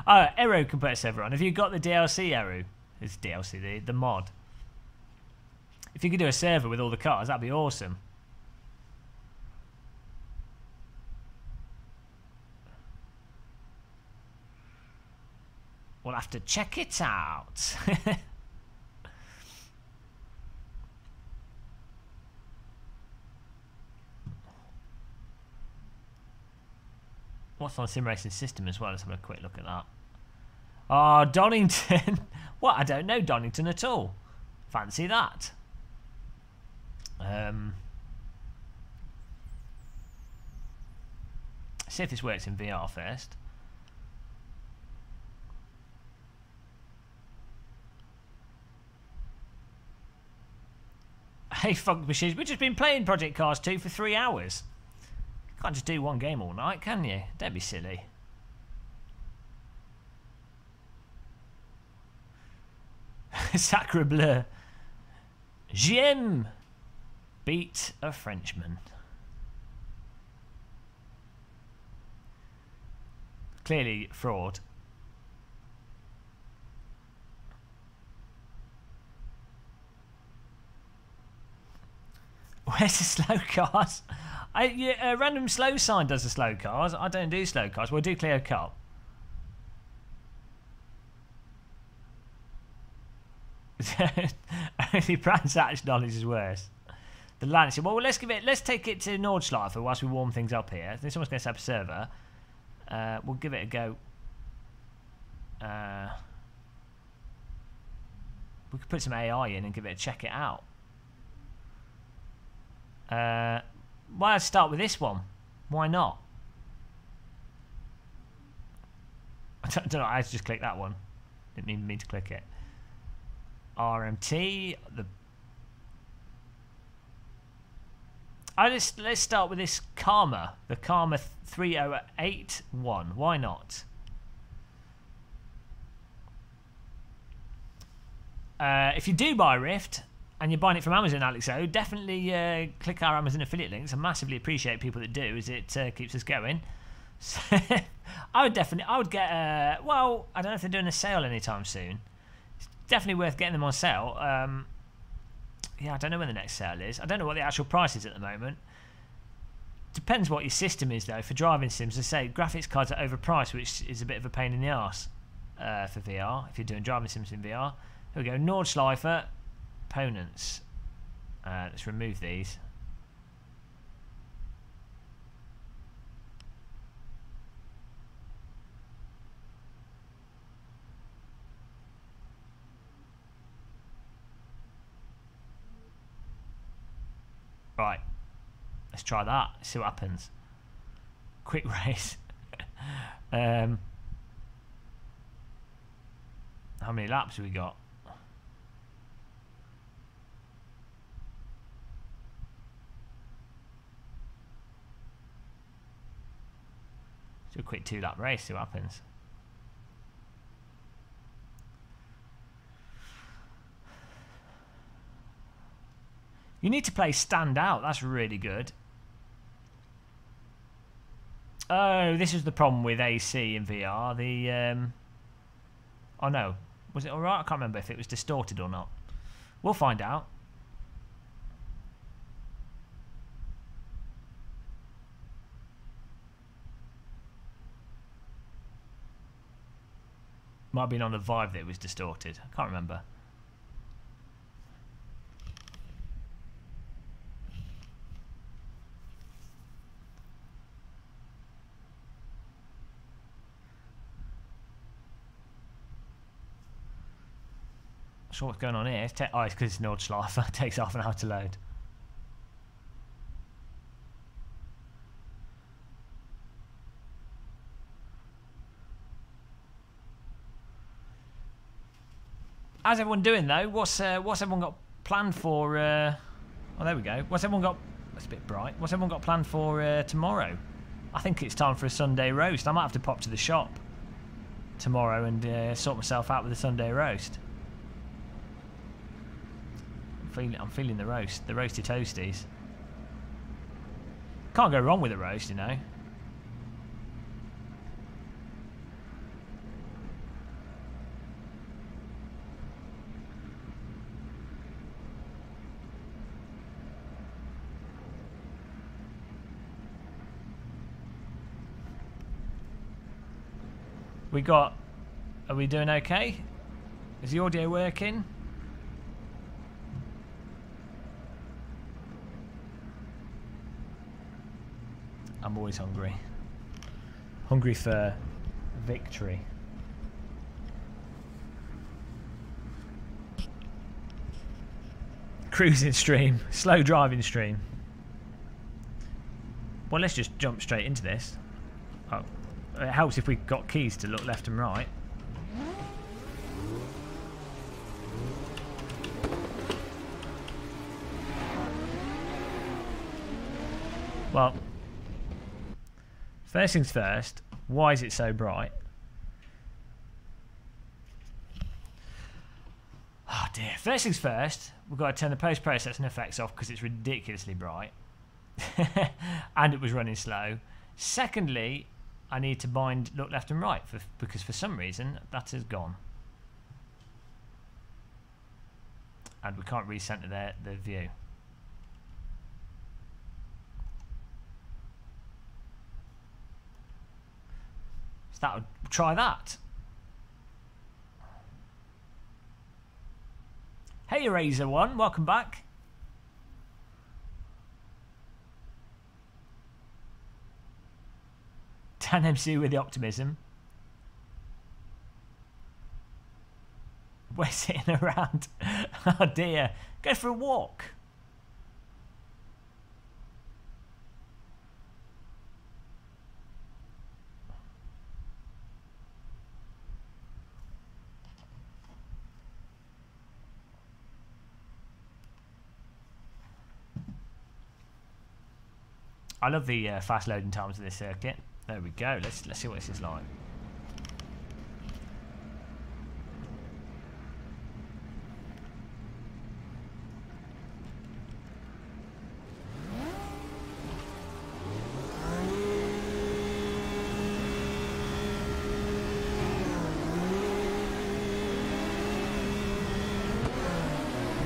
Oh, Aero can put a server on. Have you got the DLC Aero? It's DLC, the mod. If you could do a server with all the cars, that'd be awesome. We'll have to check it out. What's on the sim racing system as well? Let's have a quick look at that. Oh, Donington. What? I don't know Donington at all. Fancy that. See if this works in VR first. Hey, Funk Machines, we've just been playing Project Cars 2 for 3 hours. You can't just do one game all night, can you? Don't be silly. Sacre bleu. J'aime beat a Frenchman. Clearly fraud. Where's the slow cars? Random slow sign does the slow cars. I don't do slow cars. We'll do Cleo Cup. Only Bransack's knowledge is worse. The Lancia. Well, let's take it to Nordschleife whilst we warm things up here. I think someone's going to set up a server. We'll give it a go. We could put some AI in and give it a check it out. Why start with this one? Why not? I don't know. I had to just click that one. Didn't even mean to click it. RMT. Let's start with this Karma. The Karma 3081. Why not? If you do buy a Rift and you're buying it from Amazon, Alexo, definitely click our Amazon affiliate links. I massively appreciate people that do, as it keeps us going. So I would get well, I don't know if they're doing a sale anytime soon. It's definitely worth getting them on sale. Yeah, I don't know when the next sale is. I don't know what the actual price is at the moment. Depends what your system is, though. For driving sims, I say graphics cards are overpriced, which is a bit of a pain in the arse for VR, if you're doing driving sims in VR. Here we go, Nordschleife, opponents. Let's remove these. Right, let's try that, see what happens. Quick race. How many laps have we got? Do a quick 2-lap race, see what happens. You need to play Stand Out. That's really good. Oh, this is the problem with AC in VR. Oh no, was it alright? I can't remember if it was distorted or not. We'll find out. Might have been on the Vive that it was distorted. I can't remember. Not sure what's going on here. It's because it's Nordschleife. It takes half an hour to load. How's everyone doing though? What's everyone got planned for? Oh, there we go. What's everyone got? That's a bit bright. What's everyone got planned for tomorrow? I think it's time for a Sunday roast. I might have to pop to the shop tomorrow and sort myself out with a Sunday roast. I'm feeling the roast, the roasted toasties. Can't go wrong with a roast, you know. Are we doing okay? Is the audio working? I'm always hungry. Hungry for victory. Cruising stream. Slow driving stream. Well, let's just jump straight into this. Oh, it helps if we've got keys to look left and right. Well, first things first, why is it so bright? Oh dear. First things first, we've got to turn the post-processing effects off because it's ridiculously bright. And it was running slow. Secondly, I need to bind look left and right because for some reason that has gone. And we can't recenter the view. So that would try that. Hey Razor1, welcome back. Dan MC with the optimism. We're sitting around. Oh dear. Go for a walk. I love the fast loading times of this circuit. There we go. Let's see what this is like.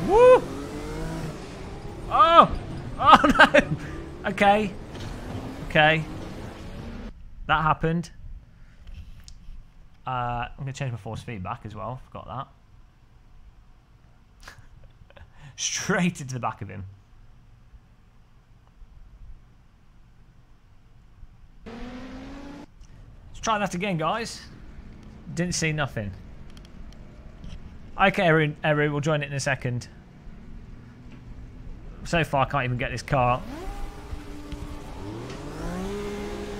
Woo! Oh! Oh no! Okay. Okay. That happened. I'm going to change my force feedback as well. Forgot that. Straight into the back of him. Let's try that again, guys. Didn't see nothing. Okay, Eru, we'll join it in a second. So far, I can't even get this car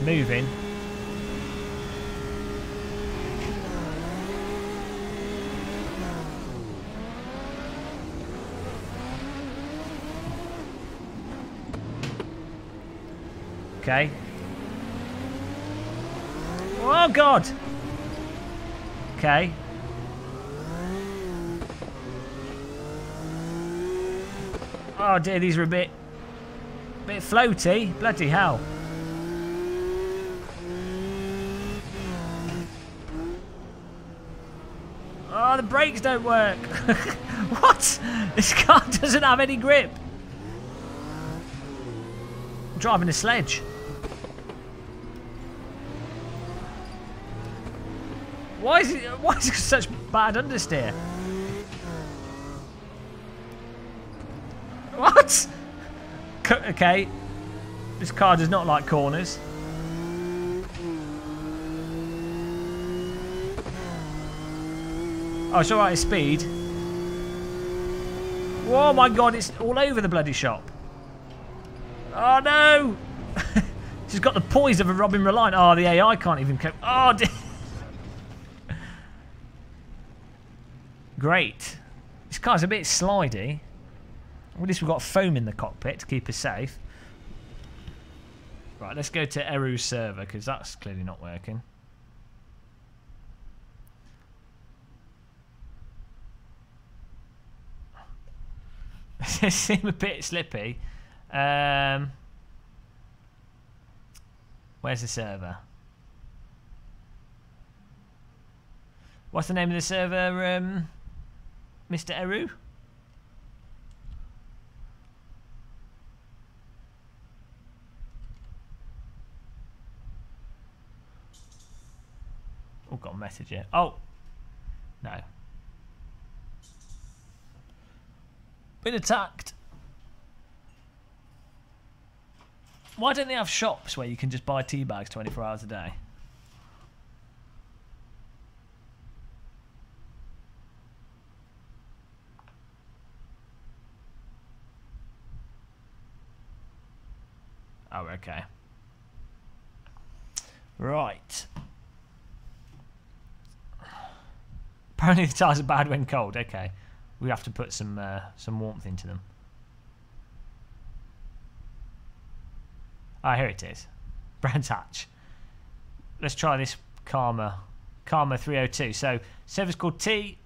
moving. Okay. Oh God. Okay. Oh dear, these are a bit floaty. Bloody hell. Oh, the brakes don't work. What? This car doesn't have any grip. I'm driving a sledge. Why is it such bad understeer? What? Okay. This car does not like corners. Oh, it's alright at speed. Oh my God, it's all over the bloody shop. Oh no! She's got the poise of a Robin Reliant. Oh, the AI can't even cope. Oh, dear. Great. This car's a bit slidey. At least we've got foam in the cockpit to keep us safe. Right, let's go to Eru's server because that's clearly not working. They seem a bit slippy. Where's the server? What's the name of the server, Mr. Eru? Oh, got a message here. Oh, no. Been attacked. Why don't they have shops where you can just buy tea bags 24 hours a day? Oh, okay. Right. Apparently the tyres are bad when cold. Okay. We have to put some warmth into them. Ah, here it is. Brands Hatch. Let's try this Karma 302. So server's called T.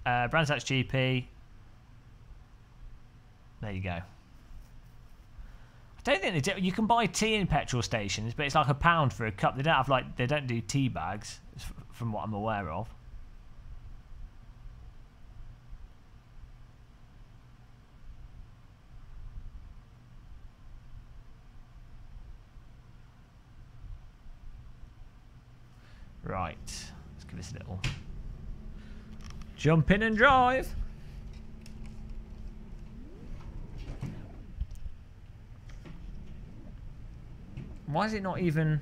Brands Hatch GP. There you go. I I don't think they do. You can buy tea in petrol stations, but it's like £1 for a cup. They don't have like, they don't do tea bags, from what I'm aware of. Right, let's give this a little jump in and drive. Why is it not even...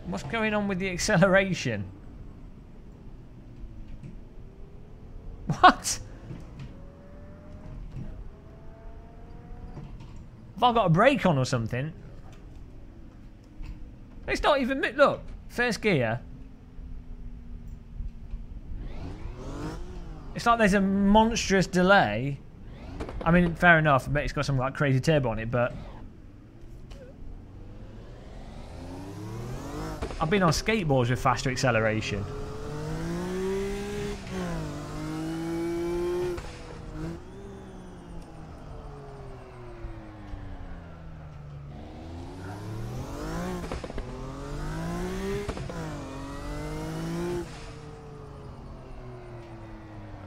What's going on with the acceleration? What? Have I got a brake on or something? It's not even... Look, first gear. It's like there's a monstrous delay. I mean, fair enough, but it's got some like crazy turbo on it, but... I've been on skateboards with faster acceleration.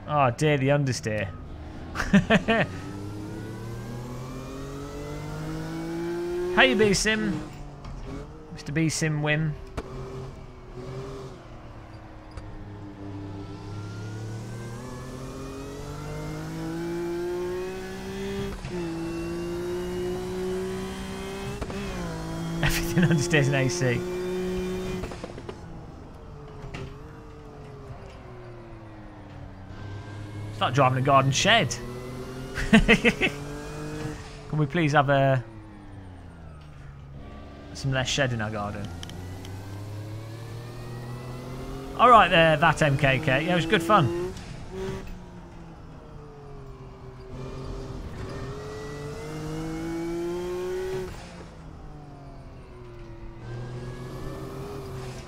Oh dear, the understeer. Hey B-Sim. Mr. B-Sim Wim. Everything understeers in AC. It's like driving a garden shed. Can we please have some less shed in our garden? Alright there, that MKK. Yeah, it was good fun.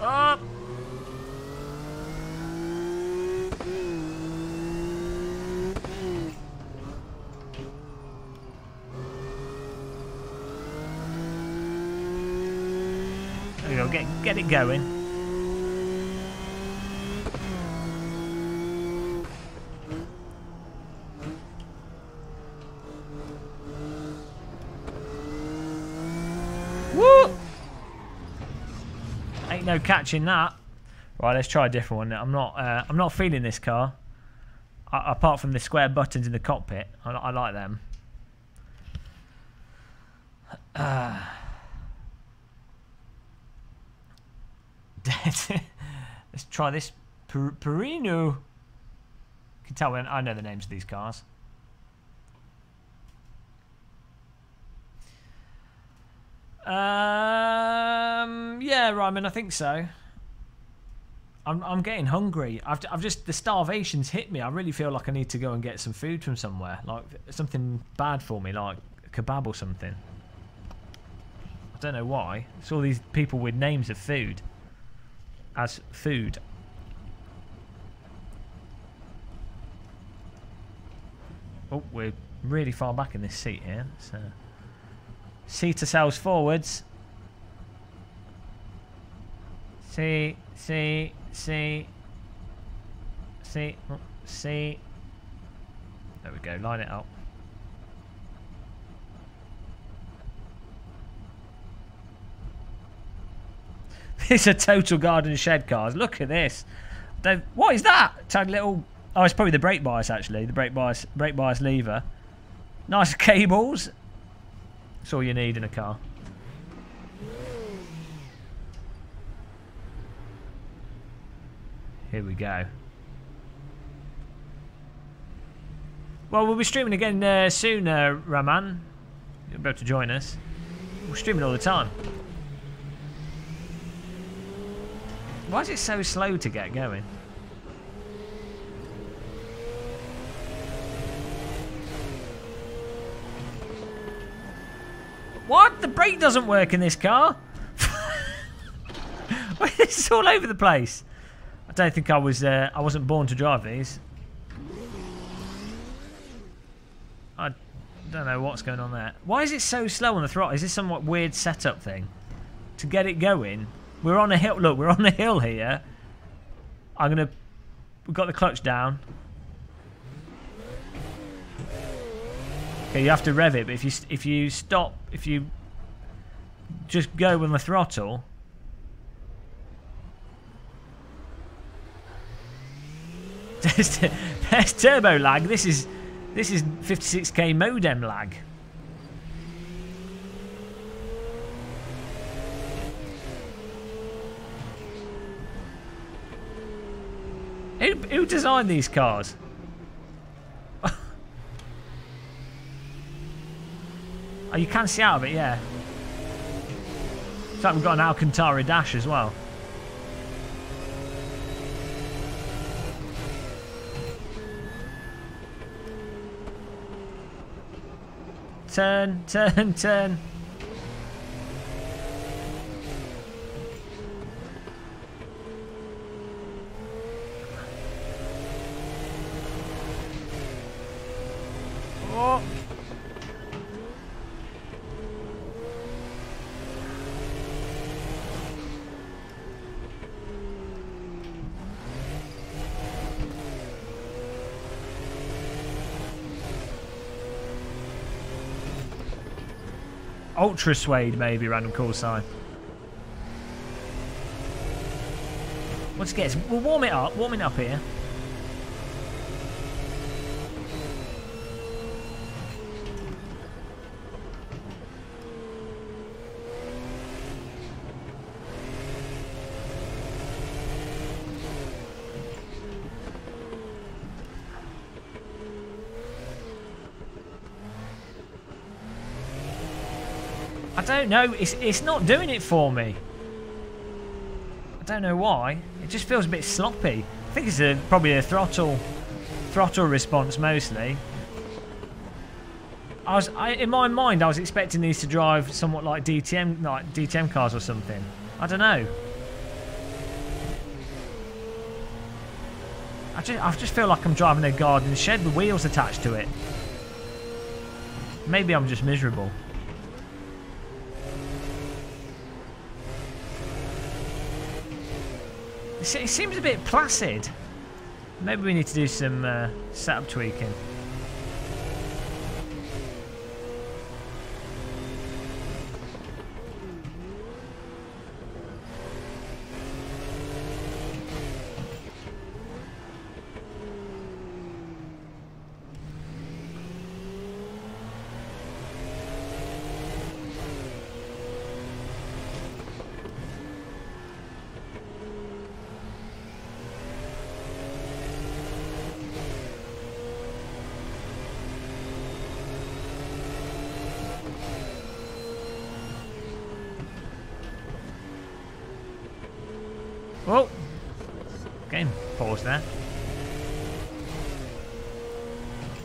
Up. There we go, get it going. Woo! Ain't no catching that. Right, let's try a different one. I'm not feeling this car. Apart from the square buttons in the cockpit, I like them. Let's try this Perino. You can tell when I know the names of these cars. Yeah, Ryman, I think so. I'm getting hungry. I've just, the starvation's hit me. I really feel like I need to go and get some food from somewhere, like something bad for me, like a kebab or something. I don't know why. It's all these people with names of food as food. Oh, we're really far back in this seat here. So seat ourselves forwards. See. There we go, line it up. It's a total garden shed cars. Look at this. What is that? Tag little... Oh, it's probably the brake bias actually. The brake bias lever. Nice cables. That's all you need in a car. Here we go. Well, we'll be streaming again soon, Raman. You'll be able to join us. We're streaming all the time. Why is it so slow to get going? What? The brake doesn't work in this car? It's all over the place. I don't think I wasn't born to drive these. Don't know what's going on there. Why is it so slow on the throttle? Is this some weird setup thing? To get it going, we're on a hill. Look, we're on a hill here. We've got the clutch down. Okay, you have to rev it, but if you stop, if you just go on the throttle. There's turbo lag. This is 56k modem lag. Who designed these cars? Oh, you can see out of it, yeah. In fact, we've got an Alcantara dash as well. Turn, turn, turn. Oh. Ultra suede, maybe, random call sign. Once it gets, we'll warm it up here. I don't know, it's not doing it for me. I don't know why. It just feels a bit sloppy. I think it's probably a throttle response mostly. In my mind I was expecting these to drive somewhat like DTM cars or something. I don't know. I just feel like I'm driving a garden shed with wheels attached to it. Maybe I'm just miserable. It seems a bit placid. Maybe we need to do some setup tweaking. Oh, game pause there.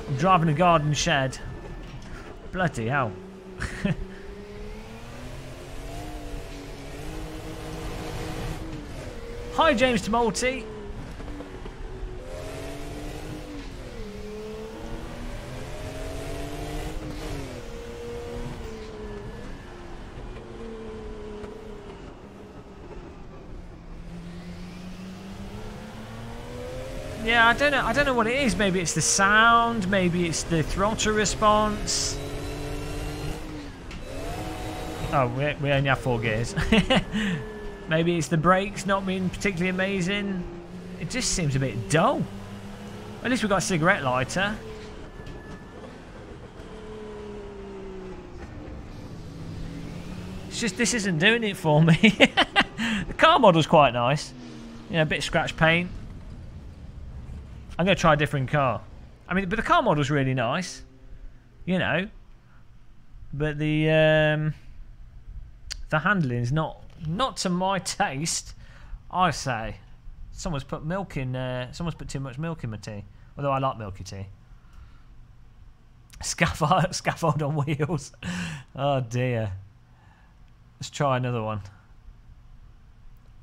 I'm driving a garden shed. Bloody hell. Hi, James Tumulty. Yeah, I don't know what it is. Maybe it's the sound, maybe it's the throttle response. Oh, we only have 4 gears. Maybe it's the brakes not being particularly amazing. It just seems a bit dull. At least we've got a cigarette lighter. It's just this isn't doing it for me. The car model's quite nice. You know, a bit of scratch paint. I'm going to try a different car. I mean, but the car model's really nice, you know. But the handling's not to my taste. I say, someone's put milk in. Someone's put too much milk in my tea. Although I like milky tea. Scaffold on wheels. Oh dear. Let's try another one.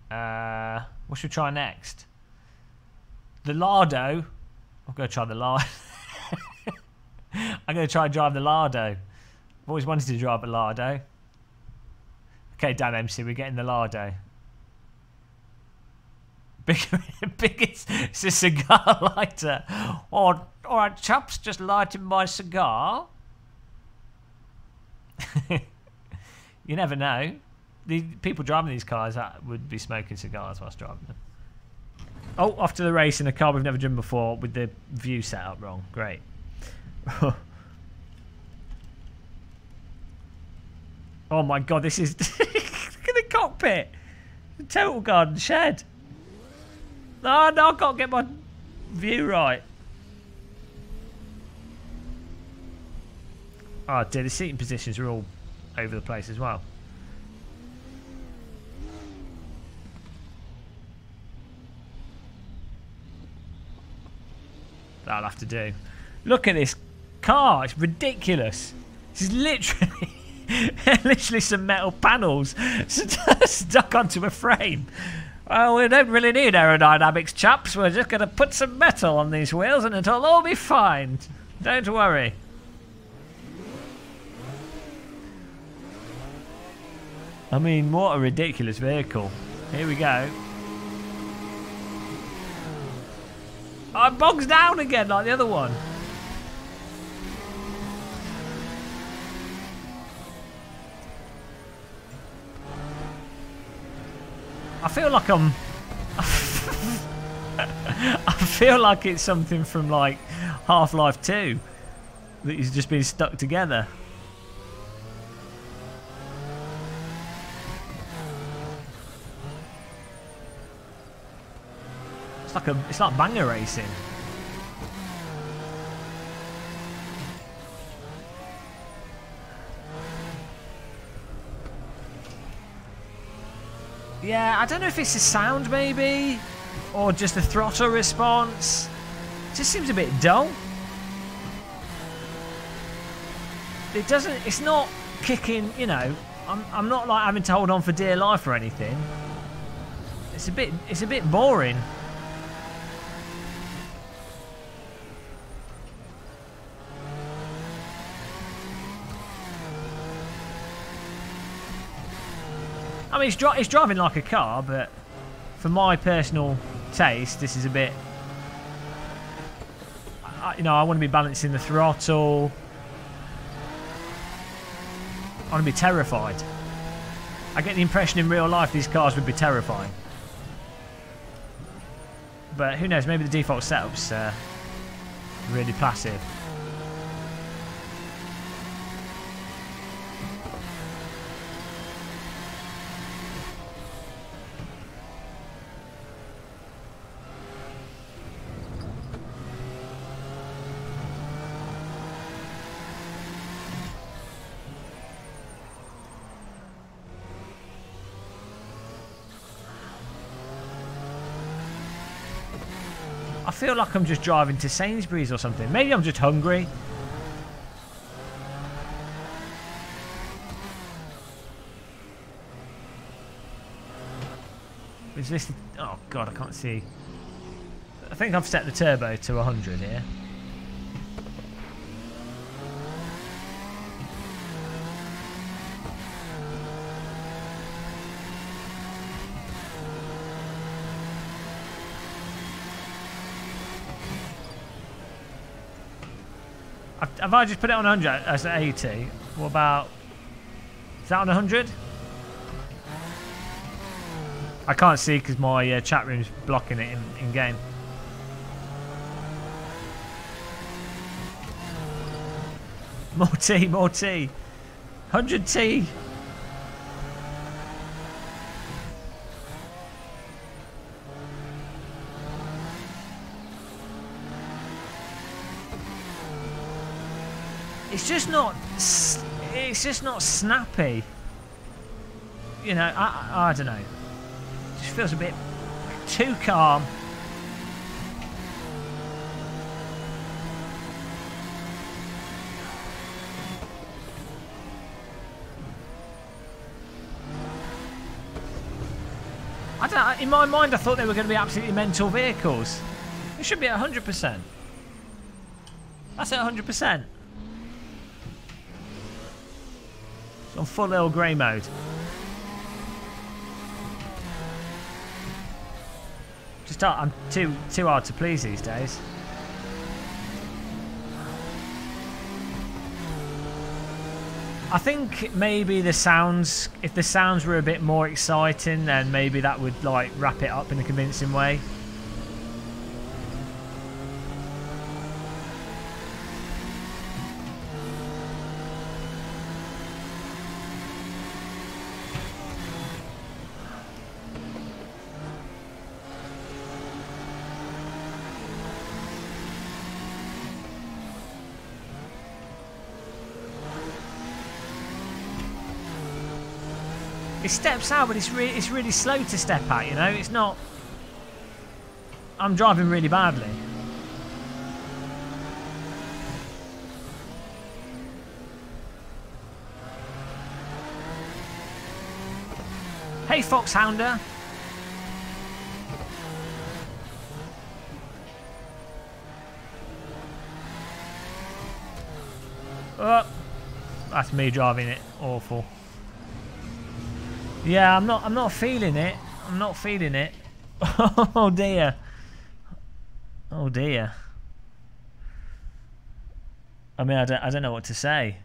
What should we try next? The Lardo. I'm going to try the Lardo. I I'm going to try and drive the Lardo. I've always wanted to drive a Lardo. Okay, Dan MC, we're getting the Lardo. Biggest, it's a cigar lighter. Oh, all right, chaps, just lighting my cigar. You never know. The people driving these cars would be smoking cigars whilst driving them. Oh, off to the race in a car we've never driven before with the view set up wrong. Great. Oh my god, this is... Look at the cockpit. The total garden shed. No, no, I can't get my view right. Oh dear, the seating positions are all over the place as well. That'll have to do. Look at this car, it's ridiculous. This is literally literally some metal panels stuck onto a frame. Well, we don't really need aerodynamics, chaps. We're just going to put some metal on these wheels and it'll all be fine. Don't worry. I mean, what a ridiculous vehicle. Here we go. Oh, it bogs down again like the other one. I feel like I'm... I feel like it's something from like Half-Life 2 that is just being stuck together. It's like banger racing. Yeah, I don't know if it's the sound maybe, or just the throttle response. It just seems a bit dull. It doesn't. It's not kicking. You know, I'm not like having to hold on for dear life or anything. It's a bit boring. I mean, it's driving like a car, but for my personal taste, this is a bit... you know, I want to be balancing the throttle. I want to be terrified. I get the impression in real life these cars would be terrifying. But who knows, maybe the default setup's really passive. I feel like I'm just driving to Sainsbury's or something. Maybe I'm just hungry. Is this... Oh god, I can't see. I think I've set the turbo to 100 here. Have I just put it on 100 as 80? What about... Is that on 100? I can't see because my chat room's blocking it in game. More tea, more tea. 100 tea. It's just not snappy. You know, I don't know. It just feels a bit too calm. I don't know, in my mind I thought they were going to be absolutely mental vehicles. It should be at 100%. That's at 100%. It's on full Earl Grey mode. I'm too hard to please these days. I think maybe the sounds, if the sounds were a bit more exciting, then maybe that would like wrap it up in a convincing way. It steps out, but it's really slow to step out, you know? It's not... I'm driving really badly. Hey, Foxhounder. Oh, that's me driving it. Awful. Yeah, I'm not feeling it. I'm not feeling it. Oh dear. Oh dear. I mean, I don't know what to say.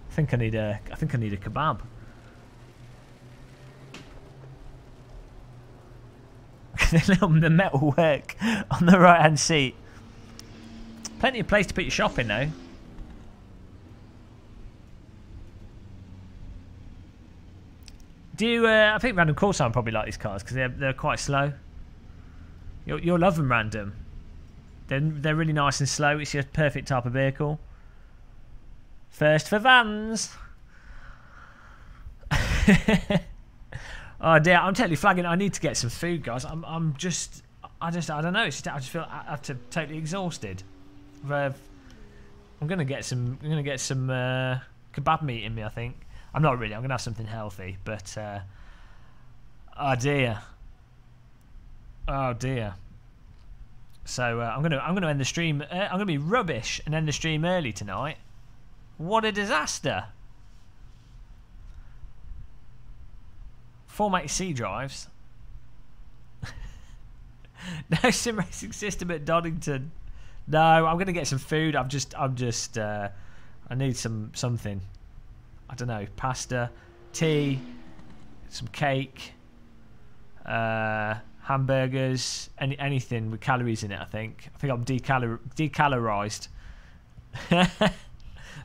I think I need a kebab. The metal work on the right hand seat. Plenty of place to put your shop in though. Do you, I think Random Corsa would probably like these cars because they're quite slow. You'll love them, Random. They're really nice and slow. It's your perfect type of vehicle. First for vans. Oh dear, I'm totally flagging. I need to get some food, guys. I don't know. It's just, I just feel I'm totally exhausted. I'm gonna get some kebab meat in me. I think I'm not really. I'm gonna have something healthy, but oh dear, oh dear. So I'm gonna end the stream. I'm gonna be rubbish and end the stream early tonight. What a disaster. 480C drives. No sim racing system at Donington. No, I'm gonna get some food. I need something. I don't know, pasta, tea, some cake, hamburgers, anything with calories in it. I think I'm decalorized.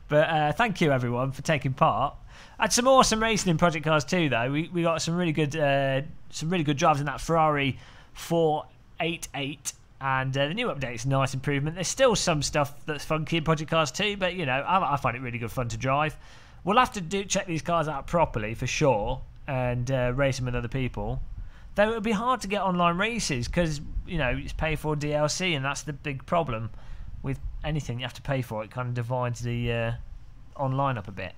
But thank you everyone for taking part. Had some awesome racing in Project Cars 2 though. We got some really good drives in that Ferrari 488, and the new update's a nice improvement. There's still some stuff that's funky in Project Cars 2, but you know, I find it really good fun to drive. We'll have to check these cars out properly for sure, and race them with other people. Though it would be hard to get online races because you know it's pay for DLC, and that's the big problem with anything you have to pay for. It kind of divides the online up a bit.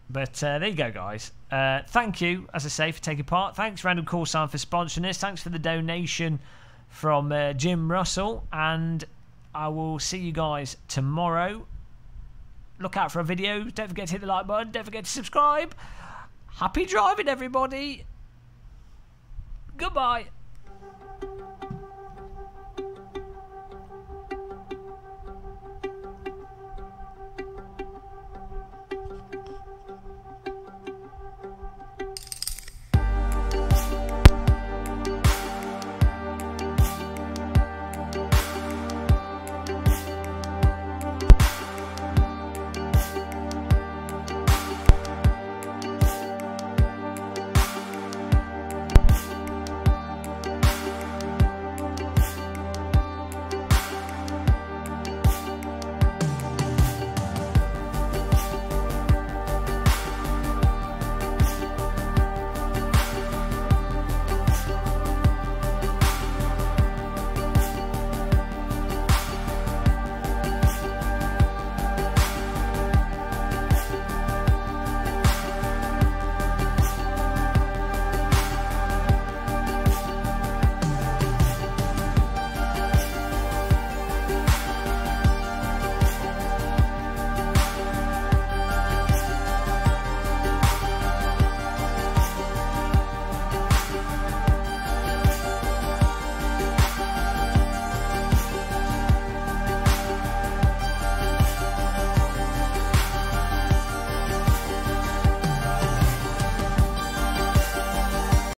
But there you go, guys. Thank you, as I say, for taking part. Thanks, Random Corsa, for sponsoring us. Thanks for the donation from Jim Russell. And I will see you guys tomorrow. Look out for a video. Don't forget to hit the like button. Don't forget to subscribe. Happy driving, everybody. Goodbye.